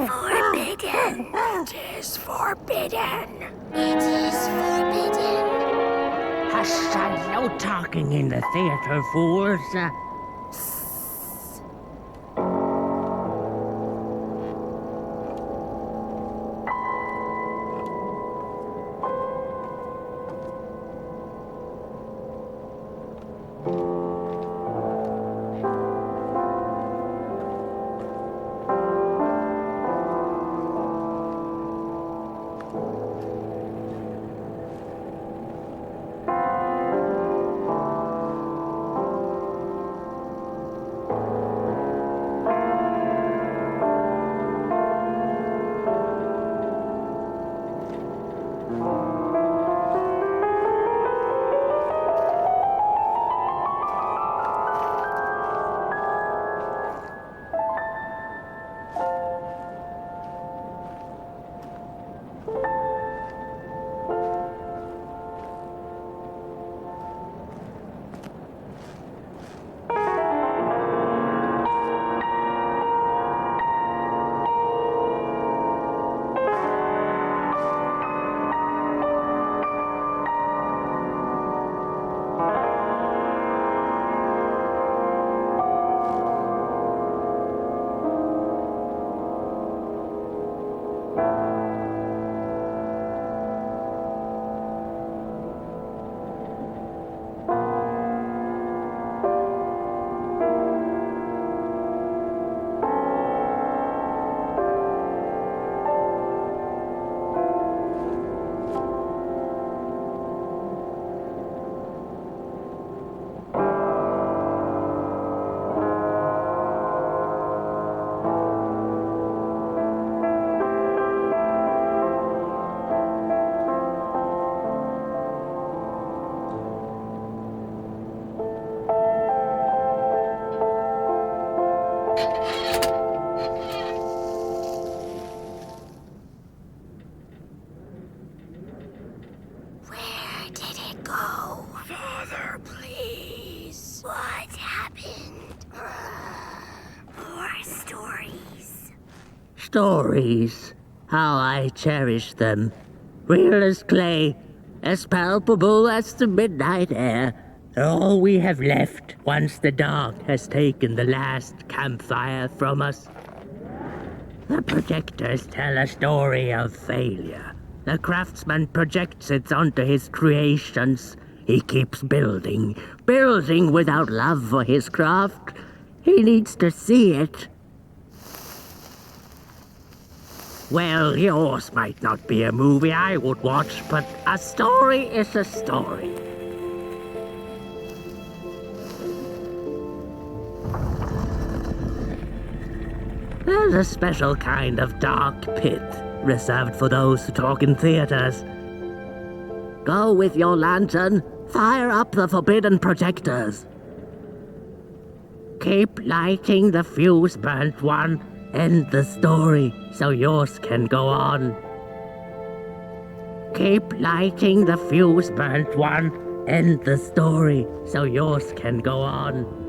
Forbidden. It is forbidden. It is forbidden. Hush, son. No talking in the theater, fools. Father, please. What happened? Stories. How I cherish them. Real as clay, as palpable as the midnight air. All we have left once the dark has taken the last campfire from us. The projectors tell a story of failure. The craftsman projects it onto his creations. He keeps building without love for his craft. He needs to see it. Well, yours might not be a movie I would watch, but a story is a story. There's a special kind of dark pit reserved for those who talk in theaters. Go with your lantern, fire up the forbidden projectors. Keep lighting the fuse, Burnt One. End the story so yours can go on. Keep lighting the fuse, Burnt One. End the story so yours can go on.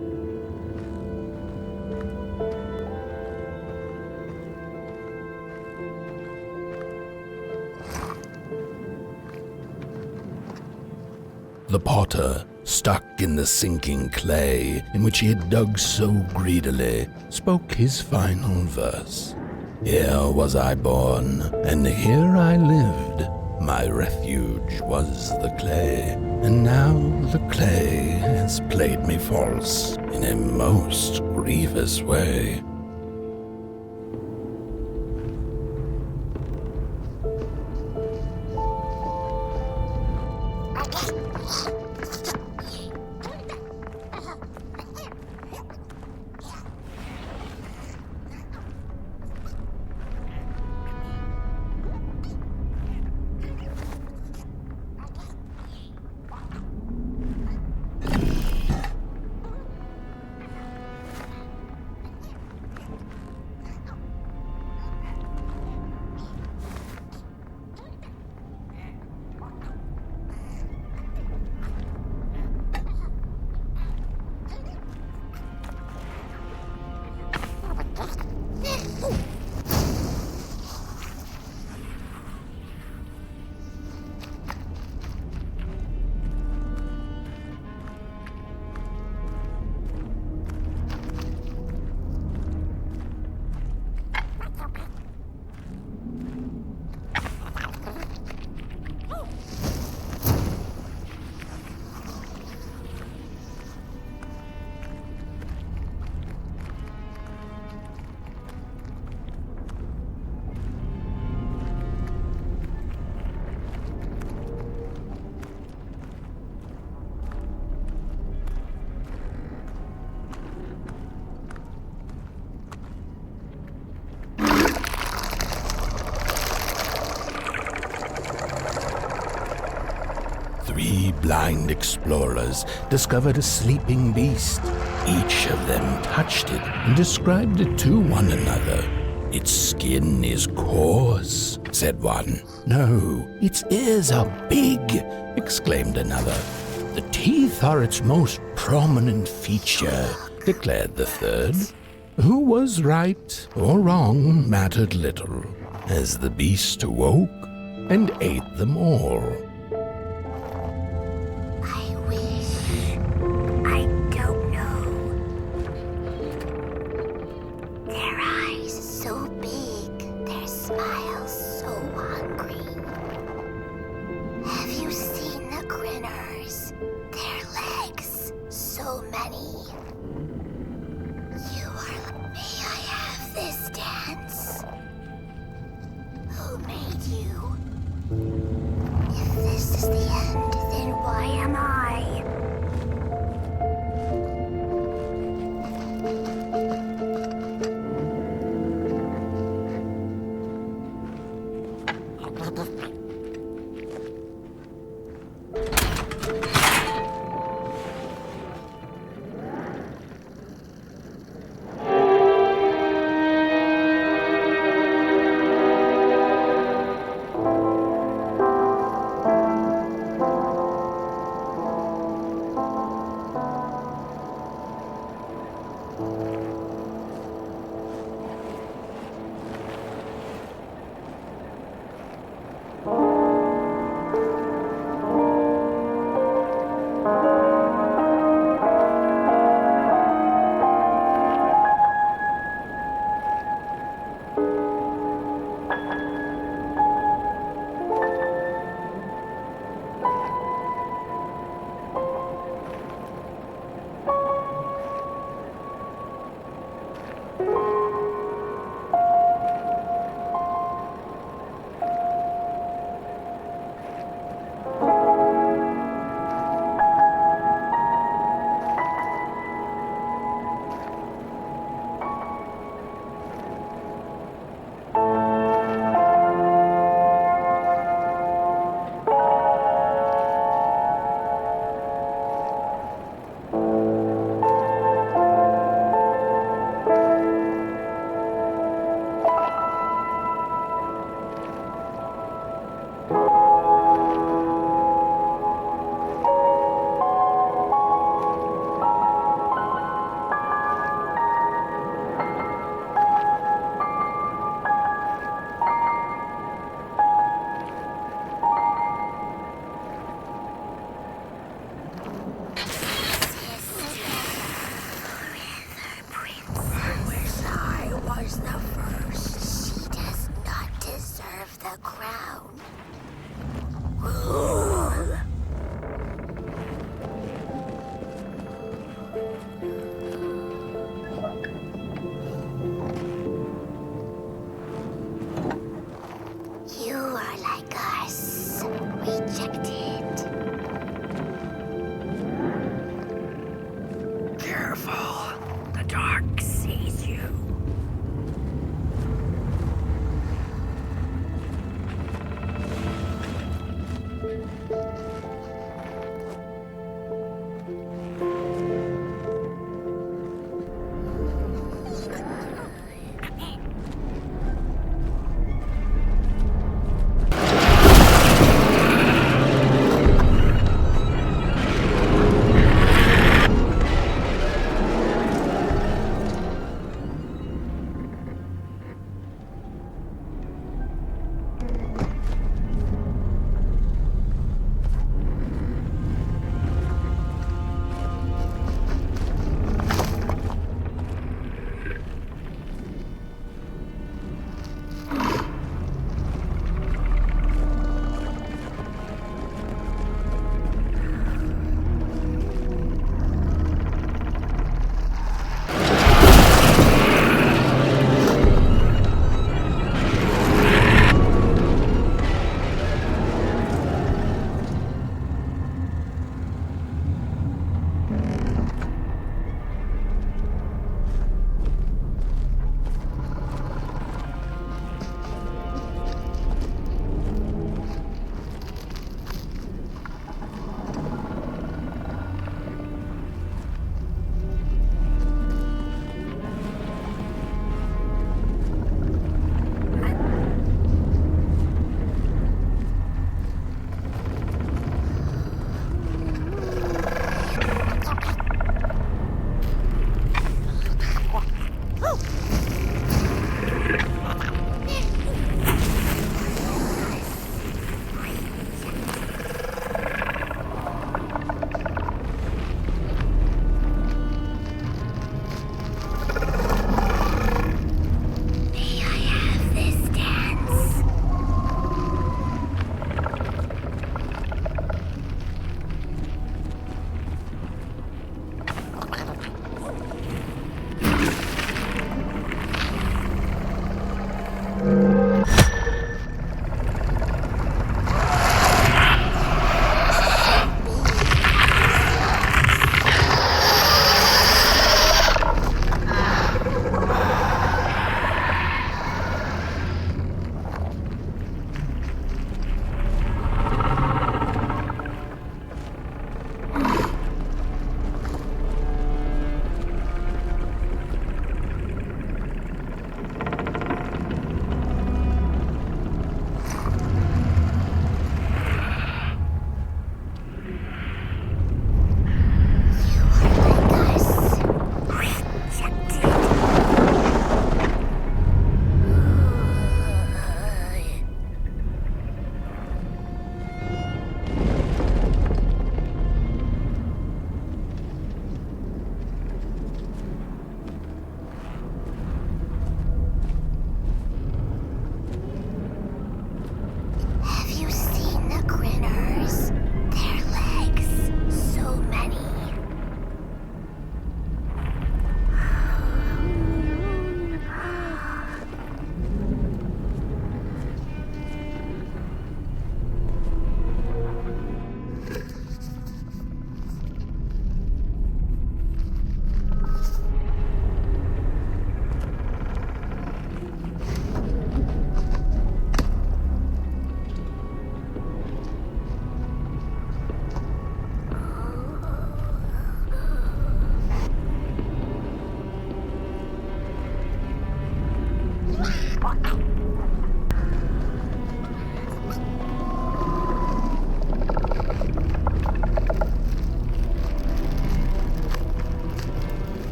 The potter, stuck in the sinking clay in which he had dug so greedily, spoke his final verse. Here was I born, and here I lived. My refuge was the clay, and now the clay has played me false in a most grievous way. Three blind explorers discovered a sleeping beast. Each of them touched it and described it to one another. Its skin is coarse, said one. No, its ears are big, exclaimed another. The teeth are its most prominent feature, declared the third. Who was right or wrong mattered little, as the beast awoke and ate them all.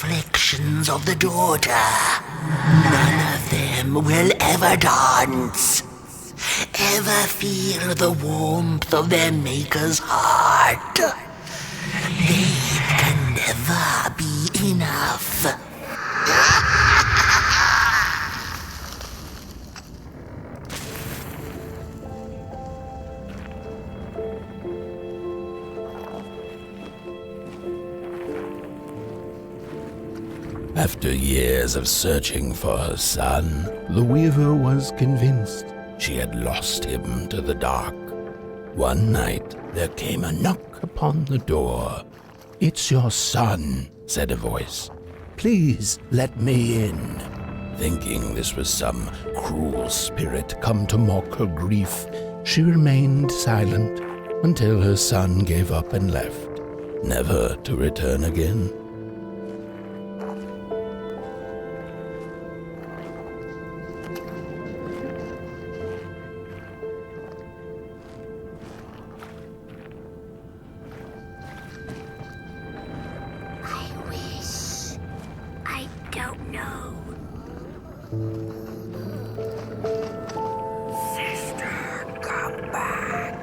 reflections of the daughter. None of them will ever dance, ever feel the warmth of their maker's heart. They can never be enough. After years of searching for her son, the weaver was convinced she had lost him to the dark. One night, there came a knock upon the door. "It's your son," said a voice. "Please let me in." Thinking this was some cruel spirit come to mock her grief, she remained silent until her son gave up and left, never to return again. I don't know. Sister, come back.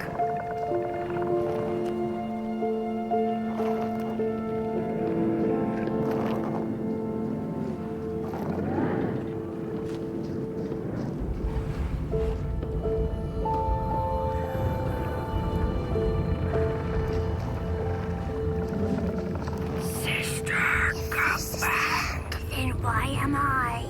Sister, come back. Then why am I?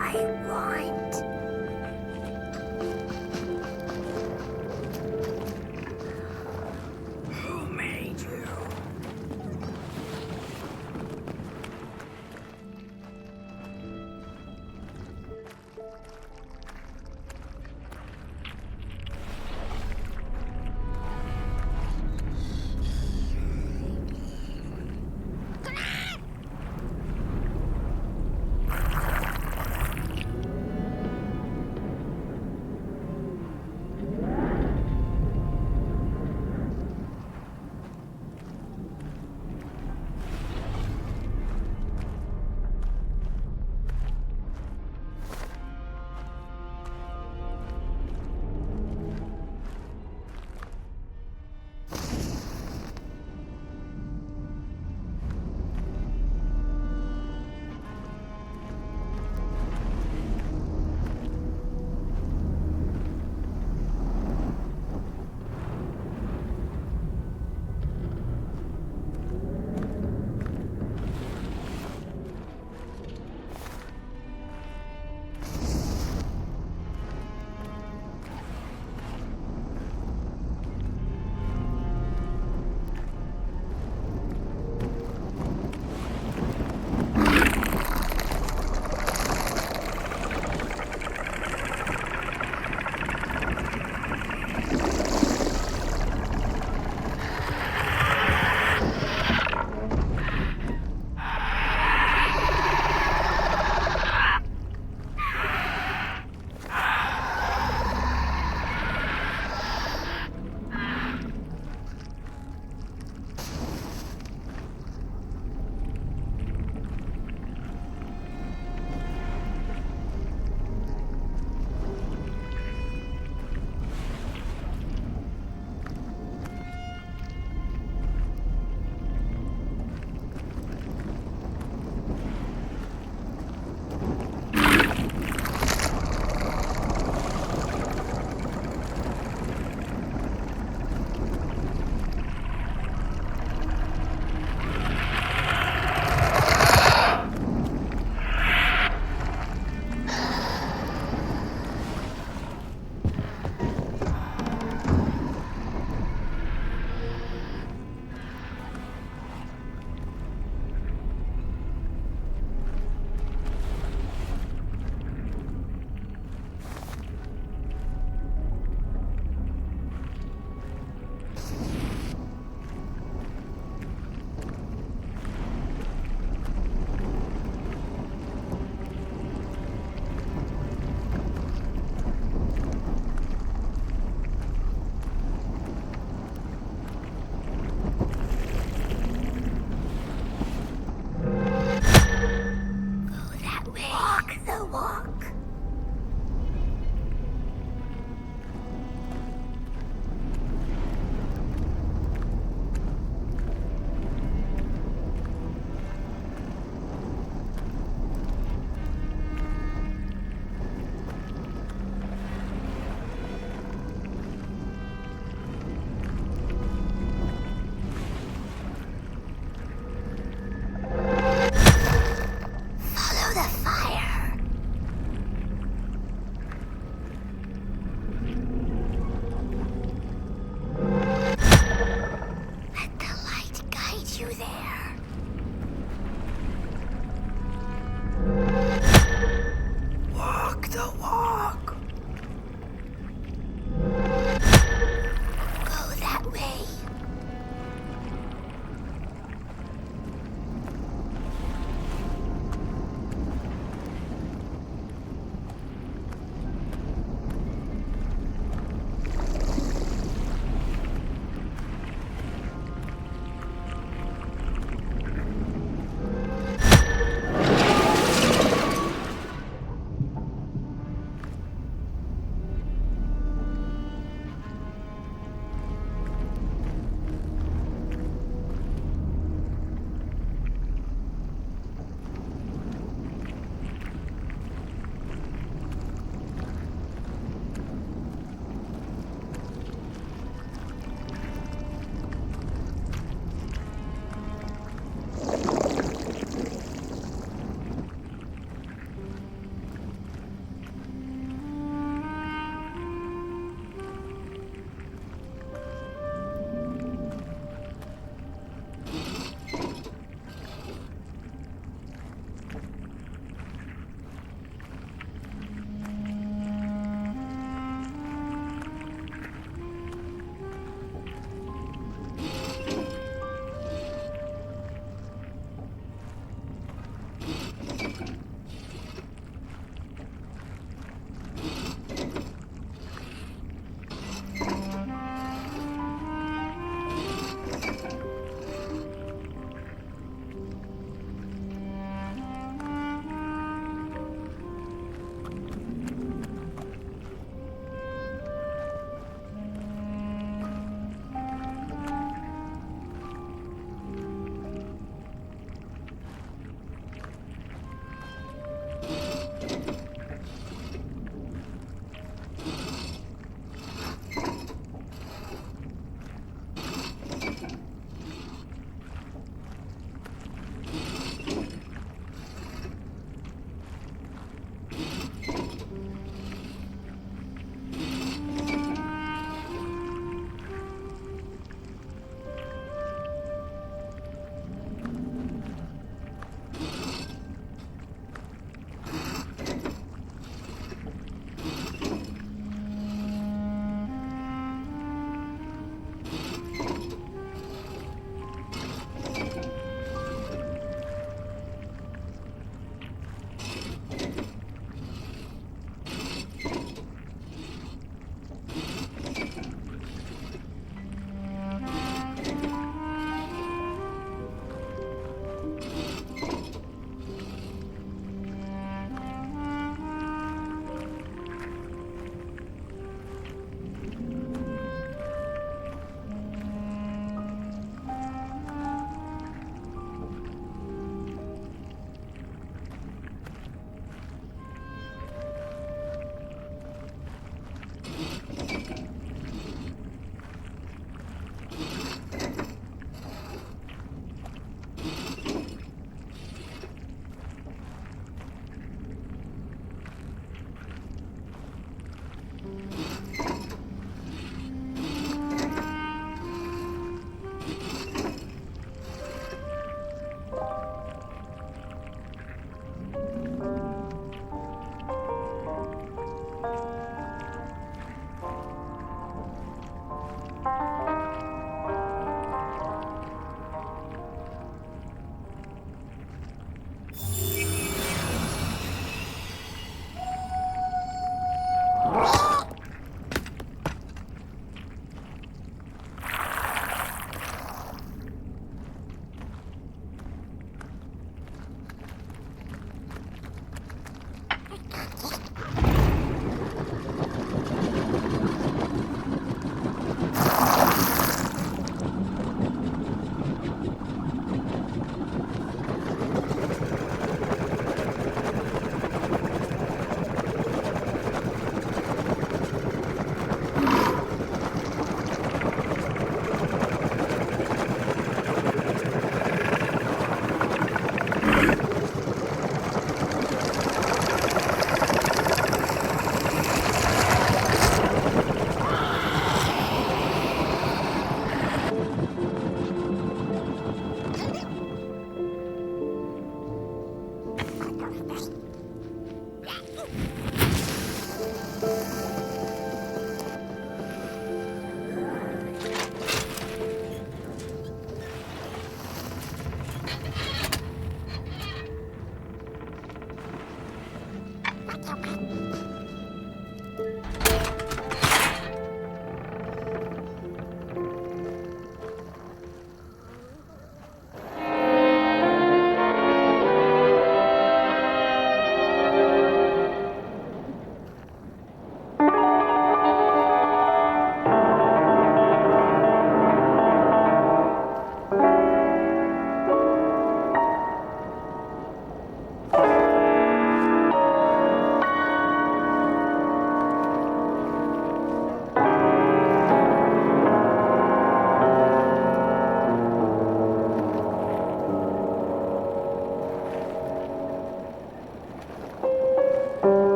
I want. Who made you?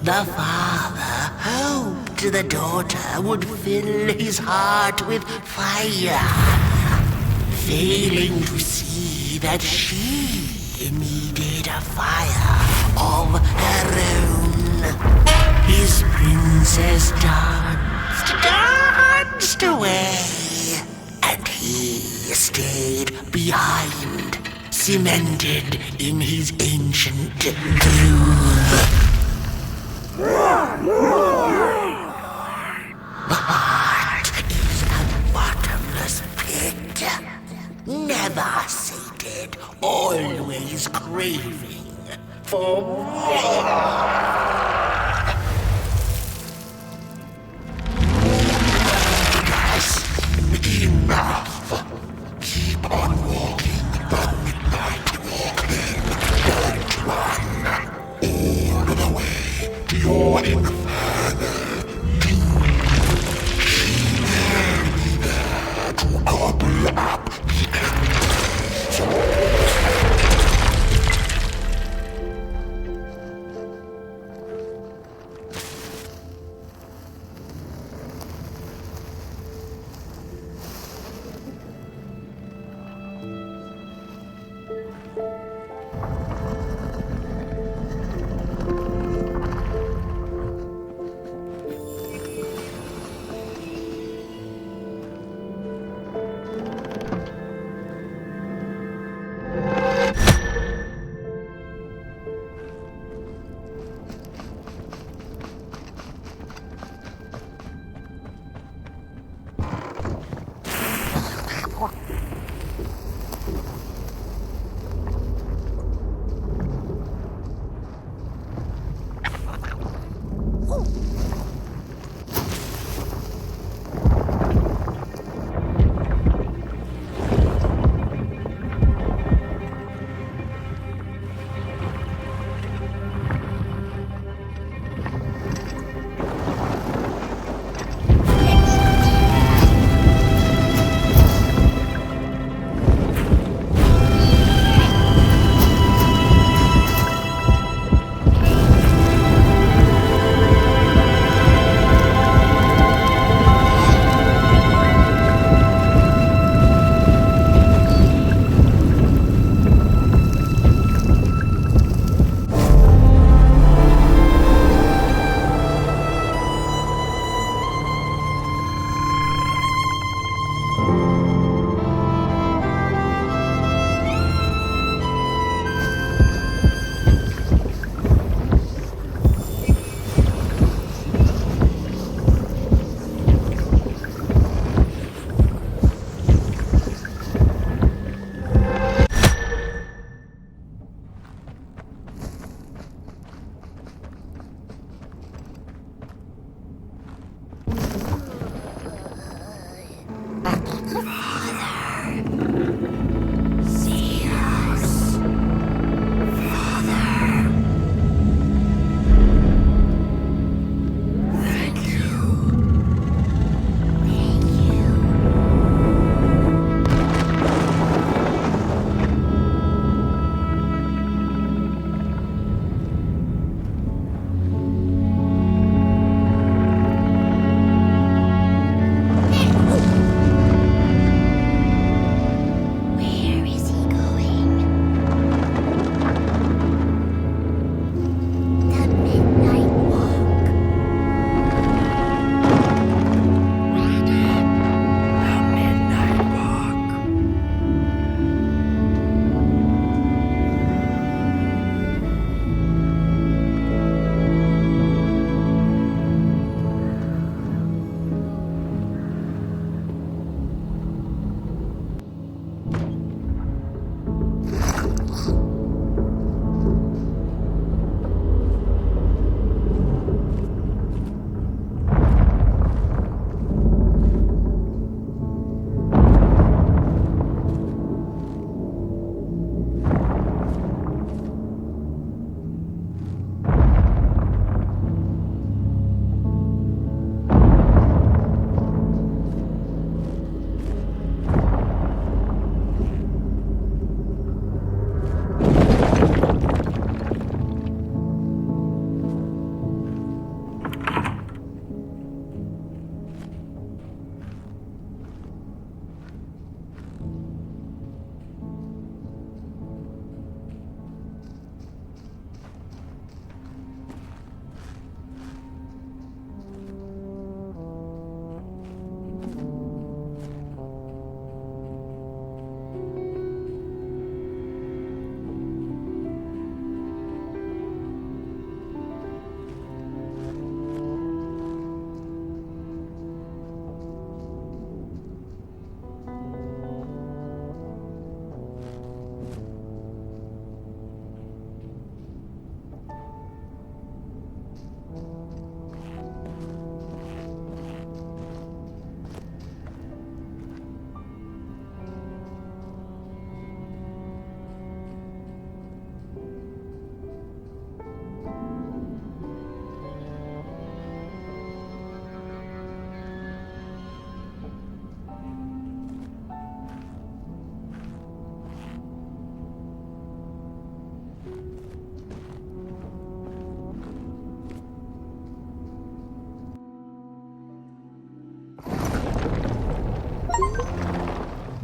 The father hoped the daughter would fill his heart with fire, failing to see that she needed a fire of her own. His princess danced away, and he stayed behind, cemented in his ancient truth. The heart is a bottomless pit, never sated, always craving for more. Enough! Keep on walking the midnight walking. Don't run all the way to your inferno. She will be there to gobble up the embers.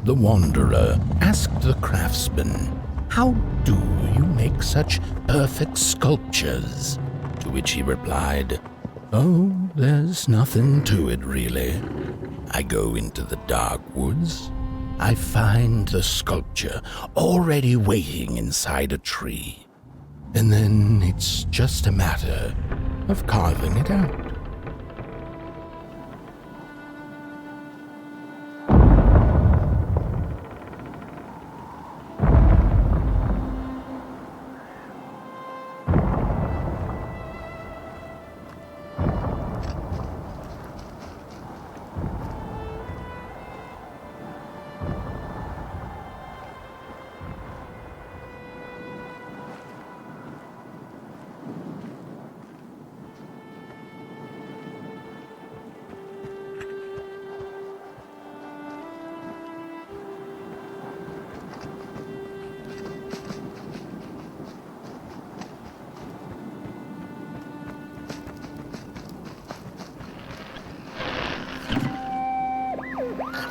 The wanderer asked the craftsman, "How do you make such perfect sculptures?" To which he replied, "Oh, there's nothing to it really. I go into the dark woods. I find the sculpture already waiting inside a tree. And then it's just a matter of carving it out."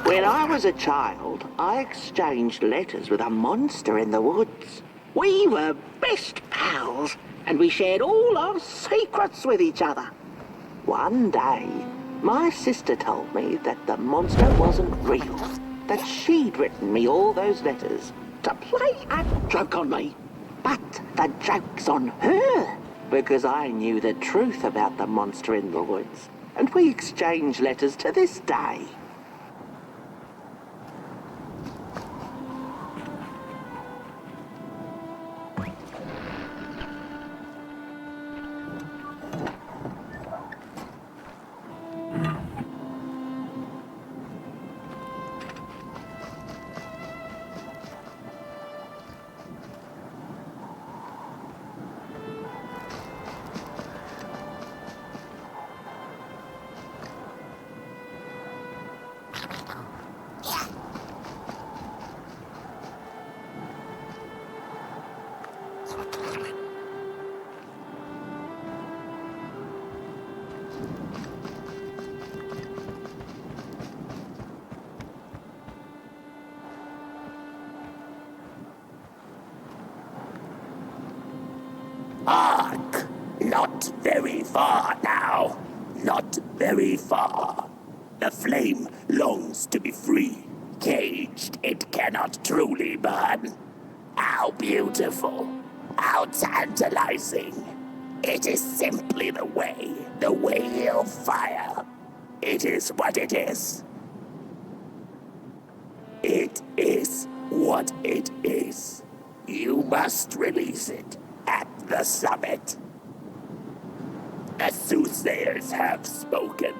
When I was a child, I exchanged letters with a monster in the woods. We were best pals, and we shared all our secrets with each other. One day, my sister told me that the monster wasn't real, that she'd written me all those letters to play a joke on me. But the joke's on her, because I knew the truth about the monster in the woods, and we exchange letters to this day. Hark! Not very far now. Not very far. The flame longs to be free. Caged, it cannot truly burn. How beautiful. How tantalizing. It is simply the way of fire. It is what it is. It is what it is. You must release it at the summit. The soothsayers have spoken.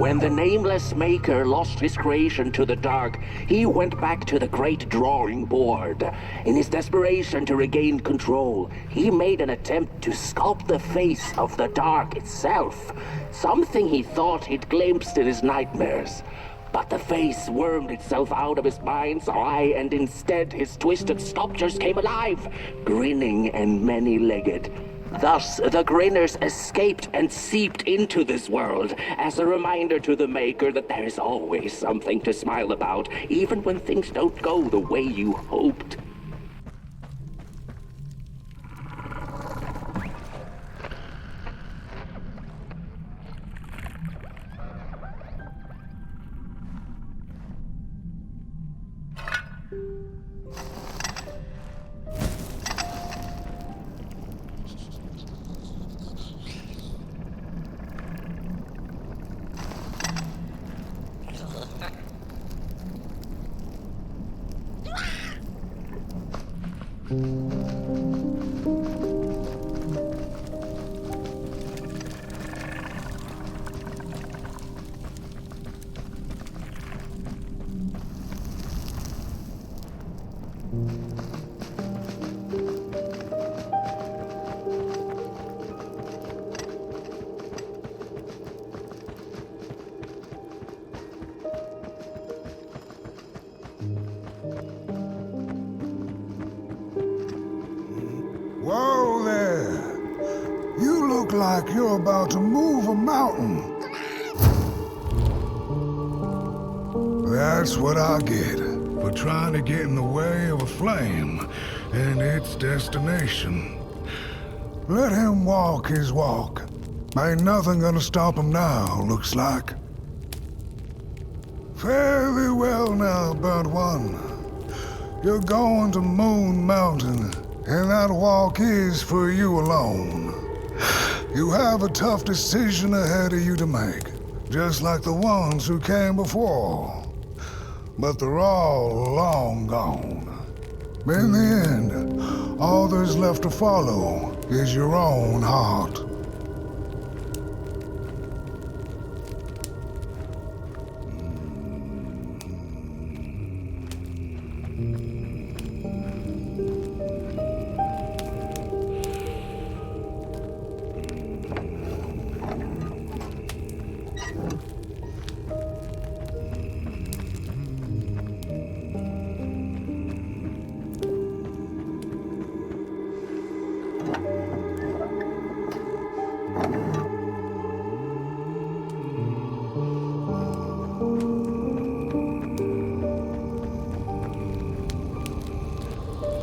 When the nameless maker lost his creation to the dark, he went back to the great drawing board. In his desperation to regain control, he made an attempt to sculpt the face of the dark itself, something he thought he'd glimpsed in his nightmares. But the face wormed itself out of his mind's eye, and instead his twisted sculptures came alive, grinning and many-legged. Thus, the grinners escaped and seeped into this world as a reminder to the maker that there is always something to smile about, even when things don't go the way you hoped. Whoa there! You look like you're about to move a mountain. That's what I get for trying to get in the way of a flame and its destination. Let him walk his walk. Ain't nothing gonna stop him now, looks like. Fare thee well now, Burnt One. You're going to Moon Mountain, and that walk is for you alone. You have a tough decision ahead of you to make, just like the ones who came before. But they're all long gone. In the end, all there's left to follow is your own heart.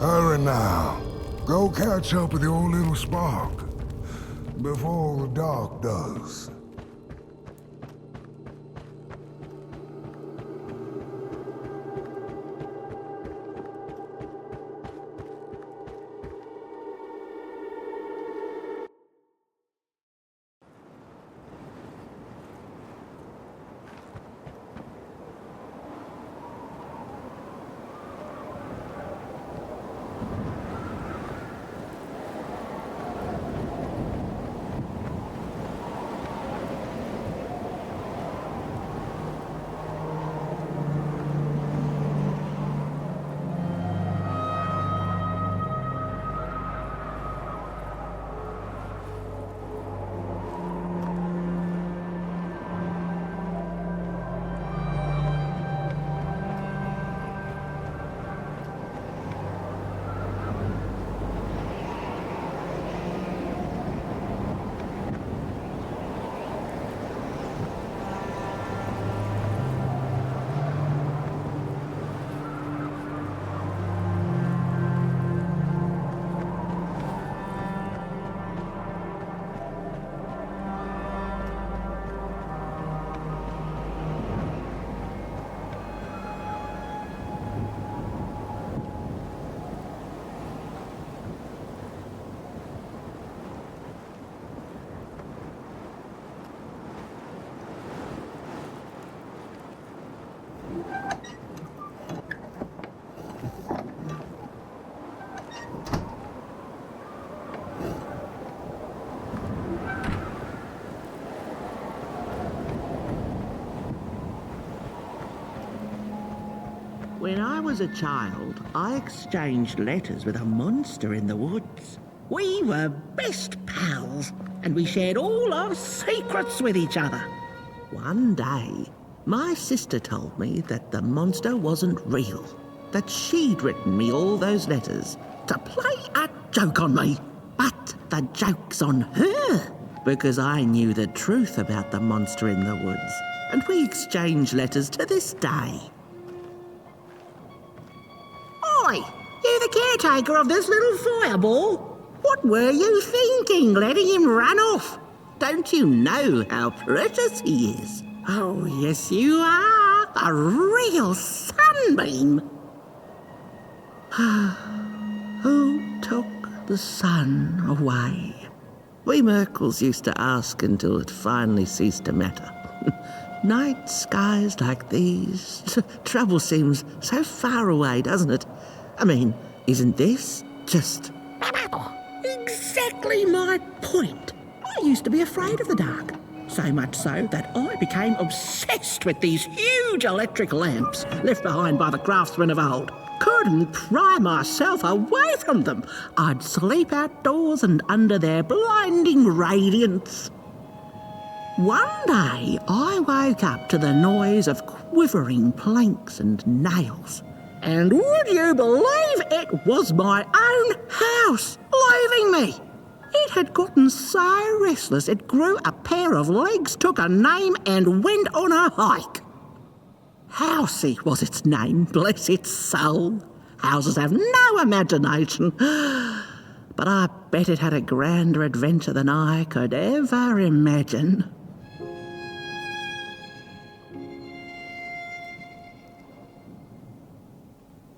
Hurry now. Go catch up with your little spark before the dark does. When I was a child, I exchanged letters with a monster in the woods. We were best pals, and we shared all our secrets with each other. One day, my sister told me that the monster wasn't real, that she'd written me all those letters to play a joke on me. But the joke's on her, because I knew the truth about the monster in the woods, and we exchange letters to this day. Oi, you the caretaker of this little fireball? What were you thinking, letting him run off? Don't you know how precious he is? Oh, yes, you are. A real sunbeam. Who took the sun away? We Merkles used to ask until it finally ceased to matter. Night skies like these, trouble seems so far away, doesn't it? I mean, isn't this just exactly my point? I used to be afraid of the dark. So much so that I became obsessed with these huge electric lamps left behind by the craftsmen of old. Couldn't pry myself away from them. I'd sleep outdoors and under their blinding radiance. One day, I woke up to the noise of quivering planks and nails. And would you believe it was my own house leaving me? It had gotten so restless it grew a pair of legs, took a name and went on a hike. Housey was its name, bless its soul. Houses have no imagination. But I bet it had a grander adventure than I could ever imagine.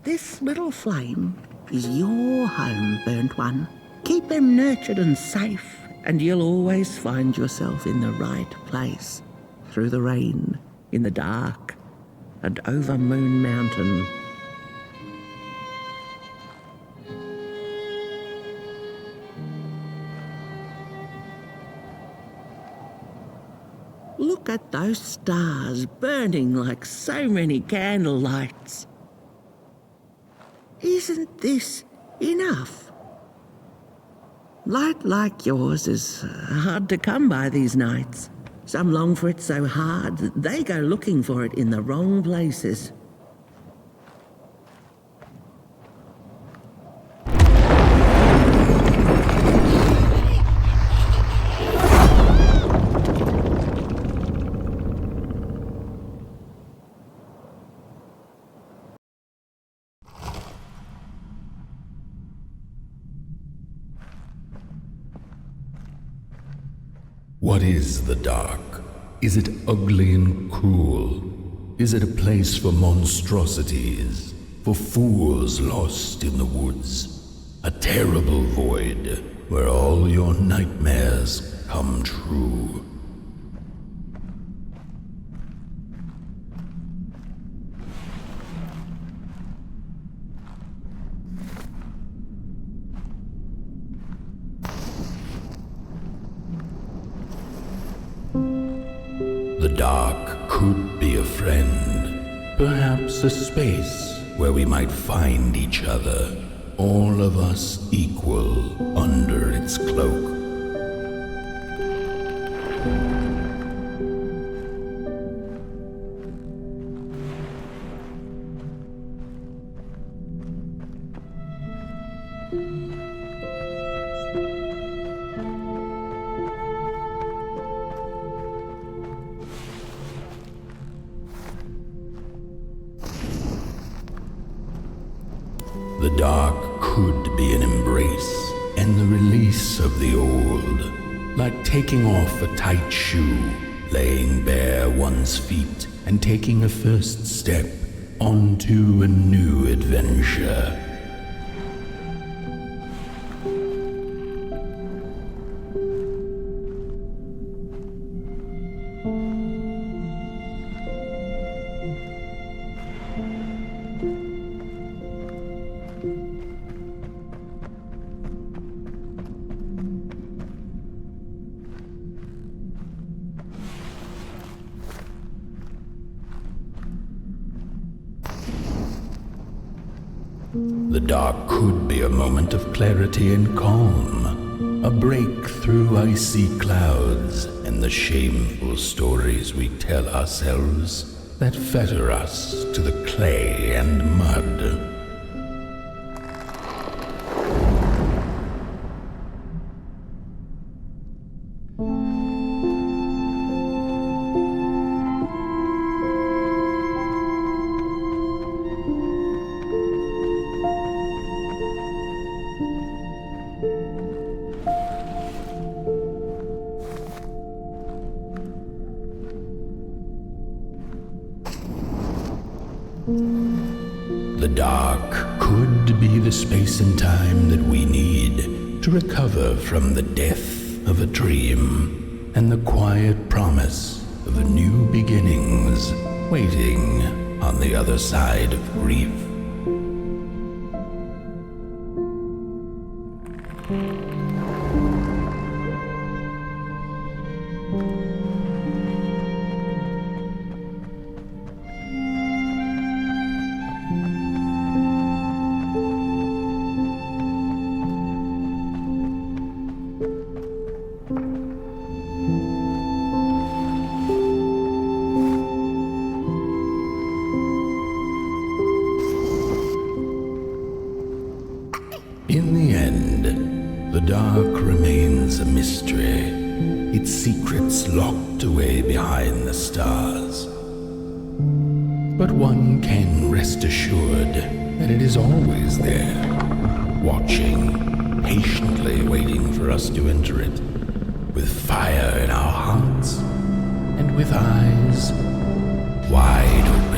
This little flame is your home, Burnt One. Keep them nurtured and safe, and you'll always find yourself in the right place. Through the rain, in the dark, and over Moon Mountain. Look at those stars burning like so many candle lights. Isn't this enough? Light like yours is hard to come by these nights. Some long for it so hard that they go looking for it in the wrong places. What is the dark? Is it ugly and cruel? Is it a place for monstrosities, for fools lost in the woods? A terrible void where all your nightmares come true. The dark could be a friend, perhaps a space where we might find each other, all of us equal under its cloak. The dark could be an embrace and the release of the old, like taking off a tight shoe, laying bare one's feet, and taking a first step onto a new adventure. The dark could be a moment of clarity and calm, a break through icy clouds and the shameful stories we tell ourselves that fetter us to the clay and mud. The dark could be the space and time that we need to recover from the death of a dream and the quiet promise of new beginnings waiting on the other side of grief. In the end, the dark remains a mystery, its secrets locked away behind the stars. But one can rest assured that it is always there, watching, patiently waiting for us to enter it, with fire in our hearts and with eyes wide open.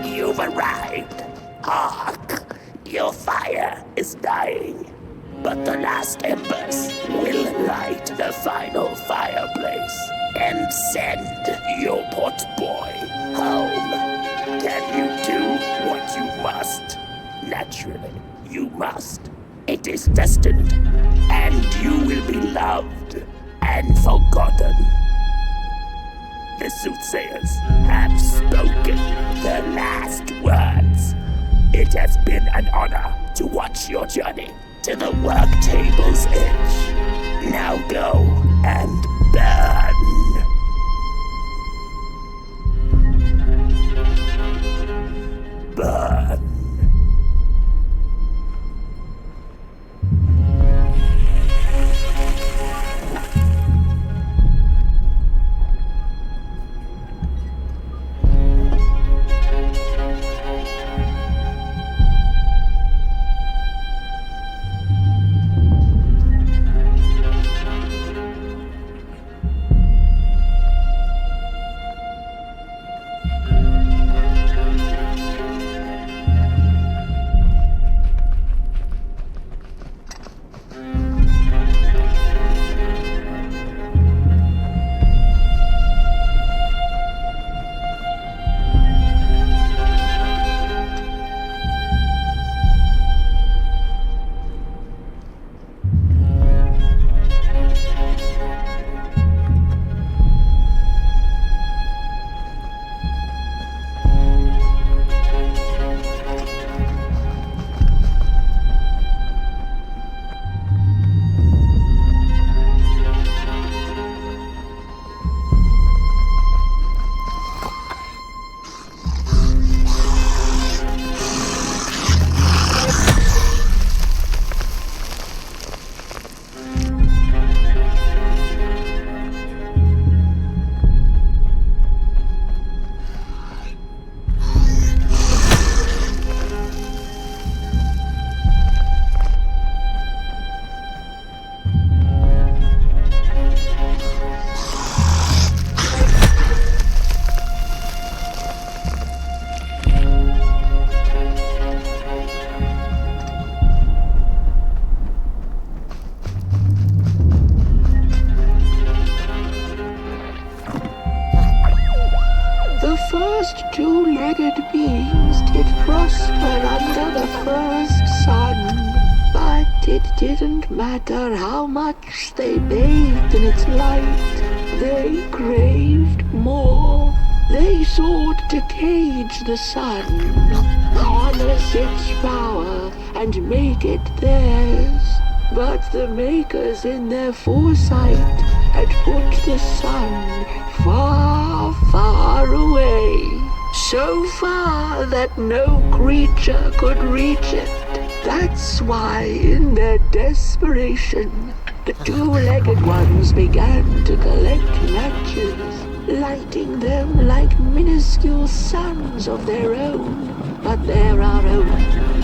You've arrived. Hark! Your fire is dying, but the last embers will light the final fireplace and send your potboy home. Can you do what you must? Naturally, you must. It is destined, and you will be loved and forgotten. The soothsayers have spoken the last words. It has been an honor to watch your journey to the work table's edge. Now go and burn. Burn. first two-legged beings did prosper under the first sun. But it didn't matter how much they bathed in its light. They craved more. They sought to cage the sun, harness its power, and make it theirs. But the makers in their foresight had put the sun far, far away. so far that no creature could reach it. That's why, in their desperation, the two-legged ones began to collect matches, lighting them like minuscule suns of their own. But they're our own.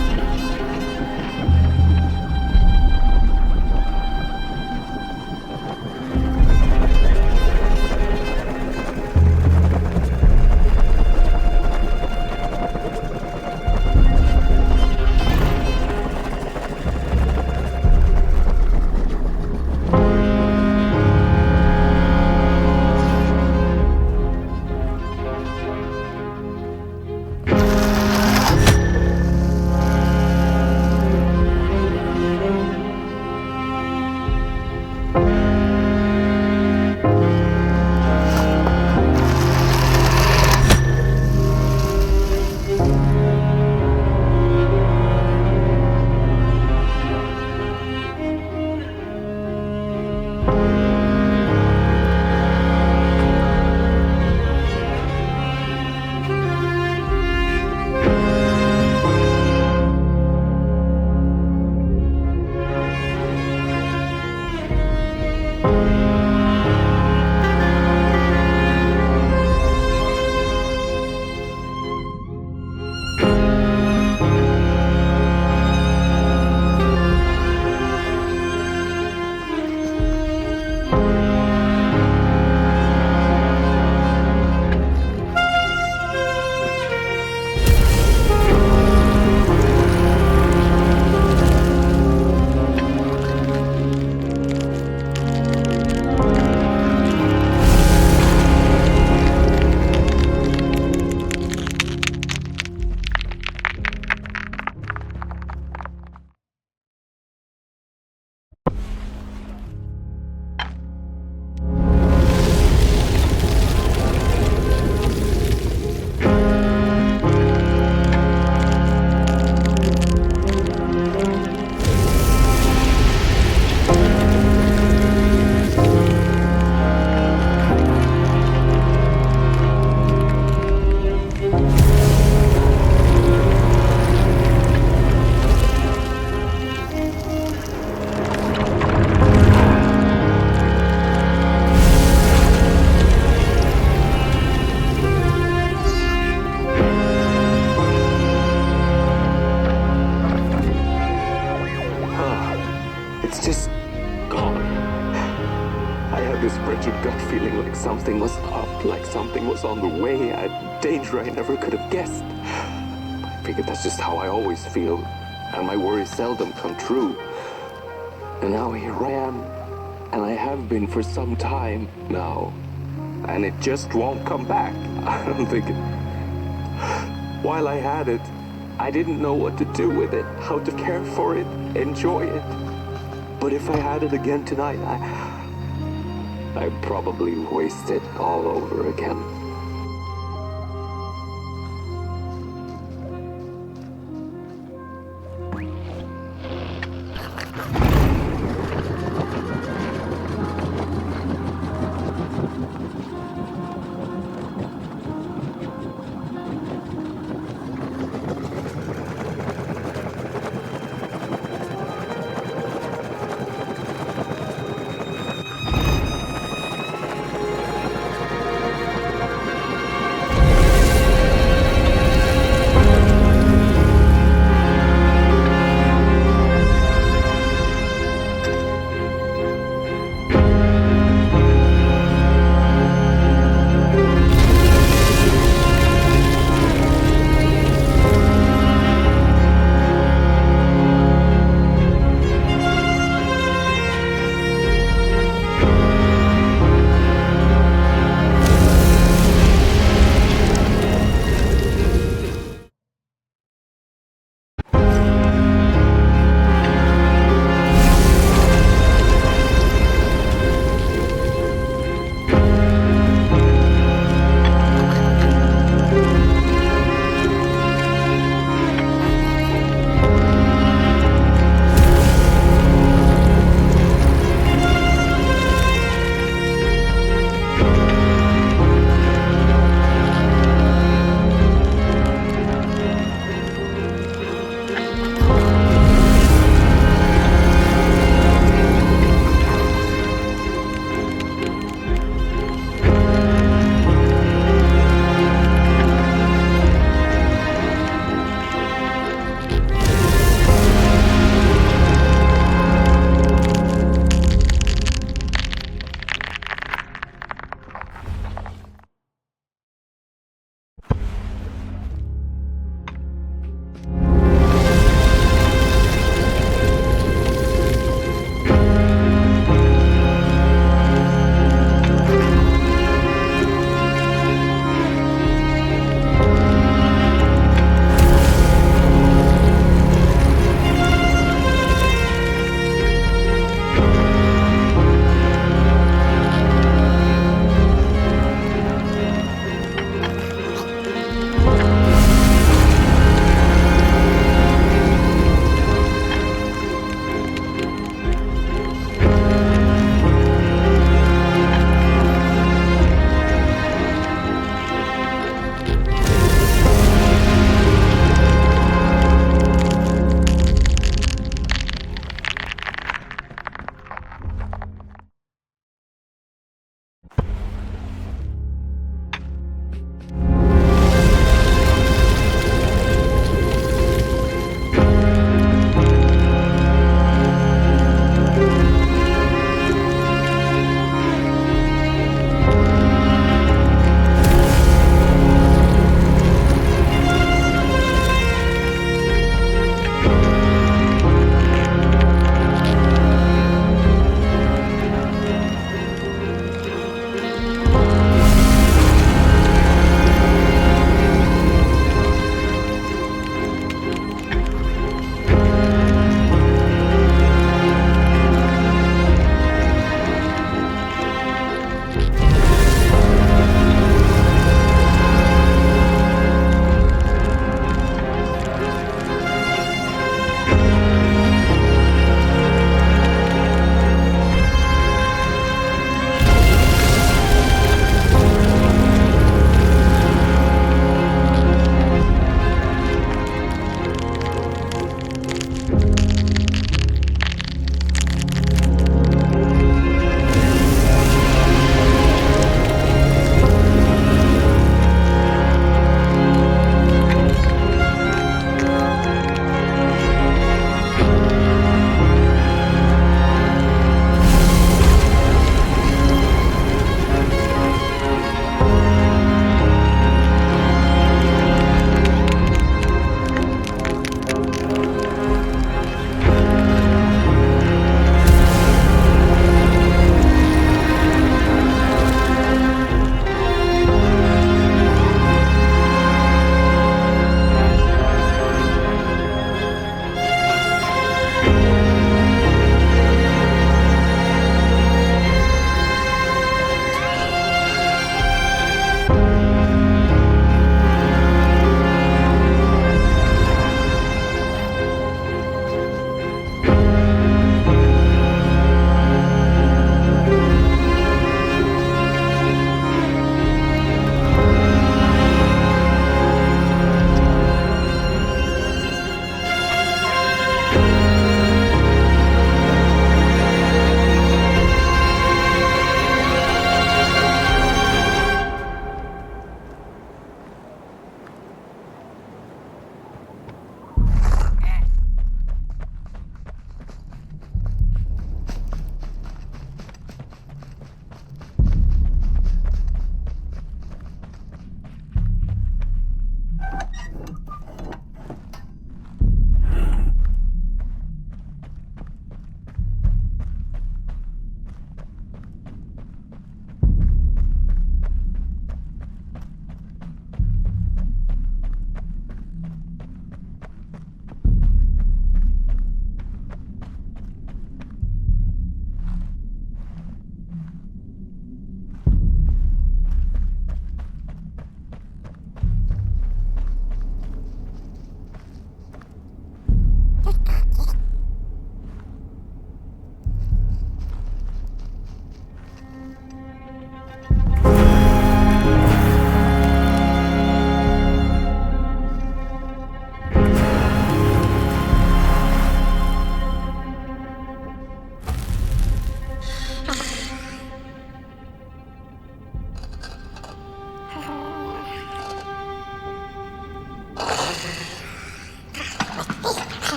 It's just gone. I had this wretched gut feeling like something was up, like something was on the way, a danger I never could have guessed. I figured that's just how I always feel, and my worries seldom come true. And now here I am, and I have been for some time now, and it just won't come back. I'm thinking, while I had it, I didn't know what to do with it, how to care for it, enjoy it. But if I had it again tonight, I'd probably waste it all over again.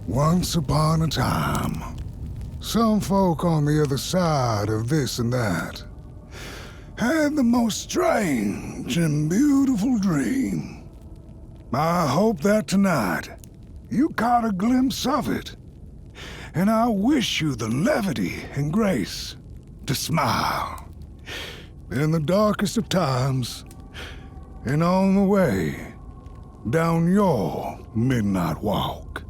Once upon a time, some folk on the other side of this and that had the most strange and beautiful dream. I hope that tonight you caught a glimpse of it, and I wish you the levity and grace to smile in the darkest of times and on the way down your midnight walk.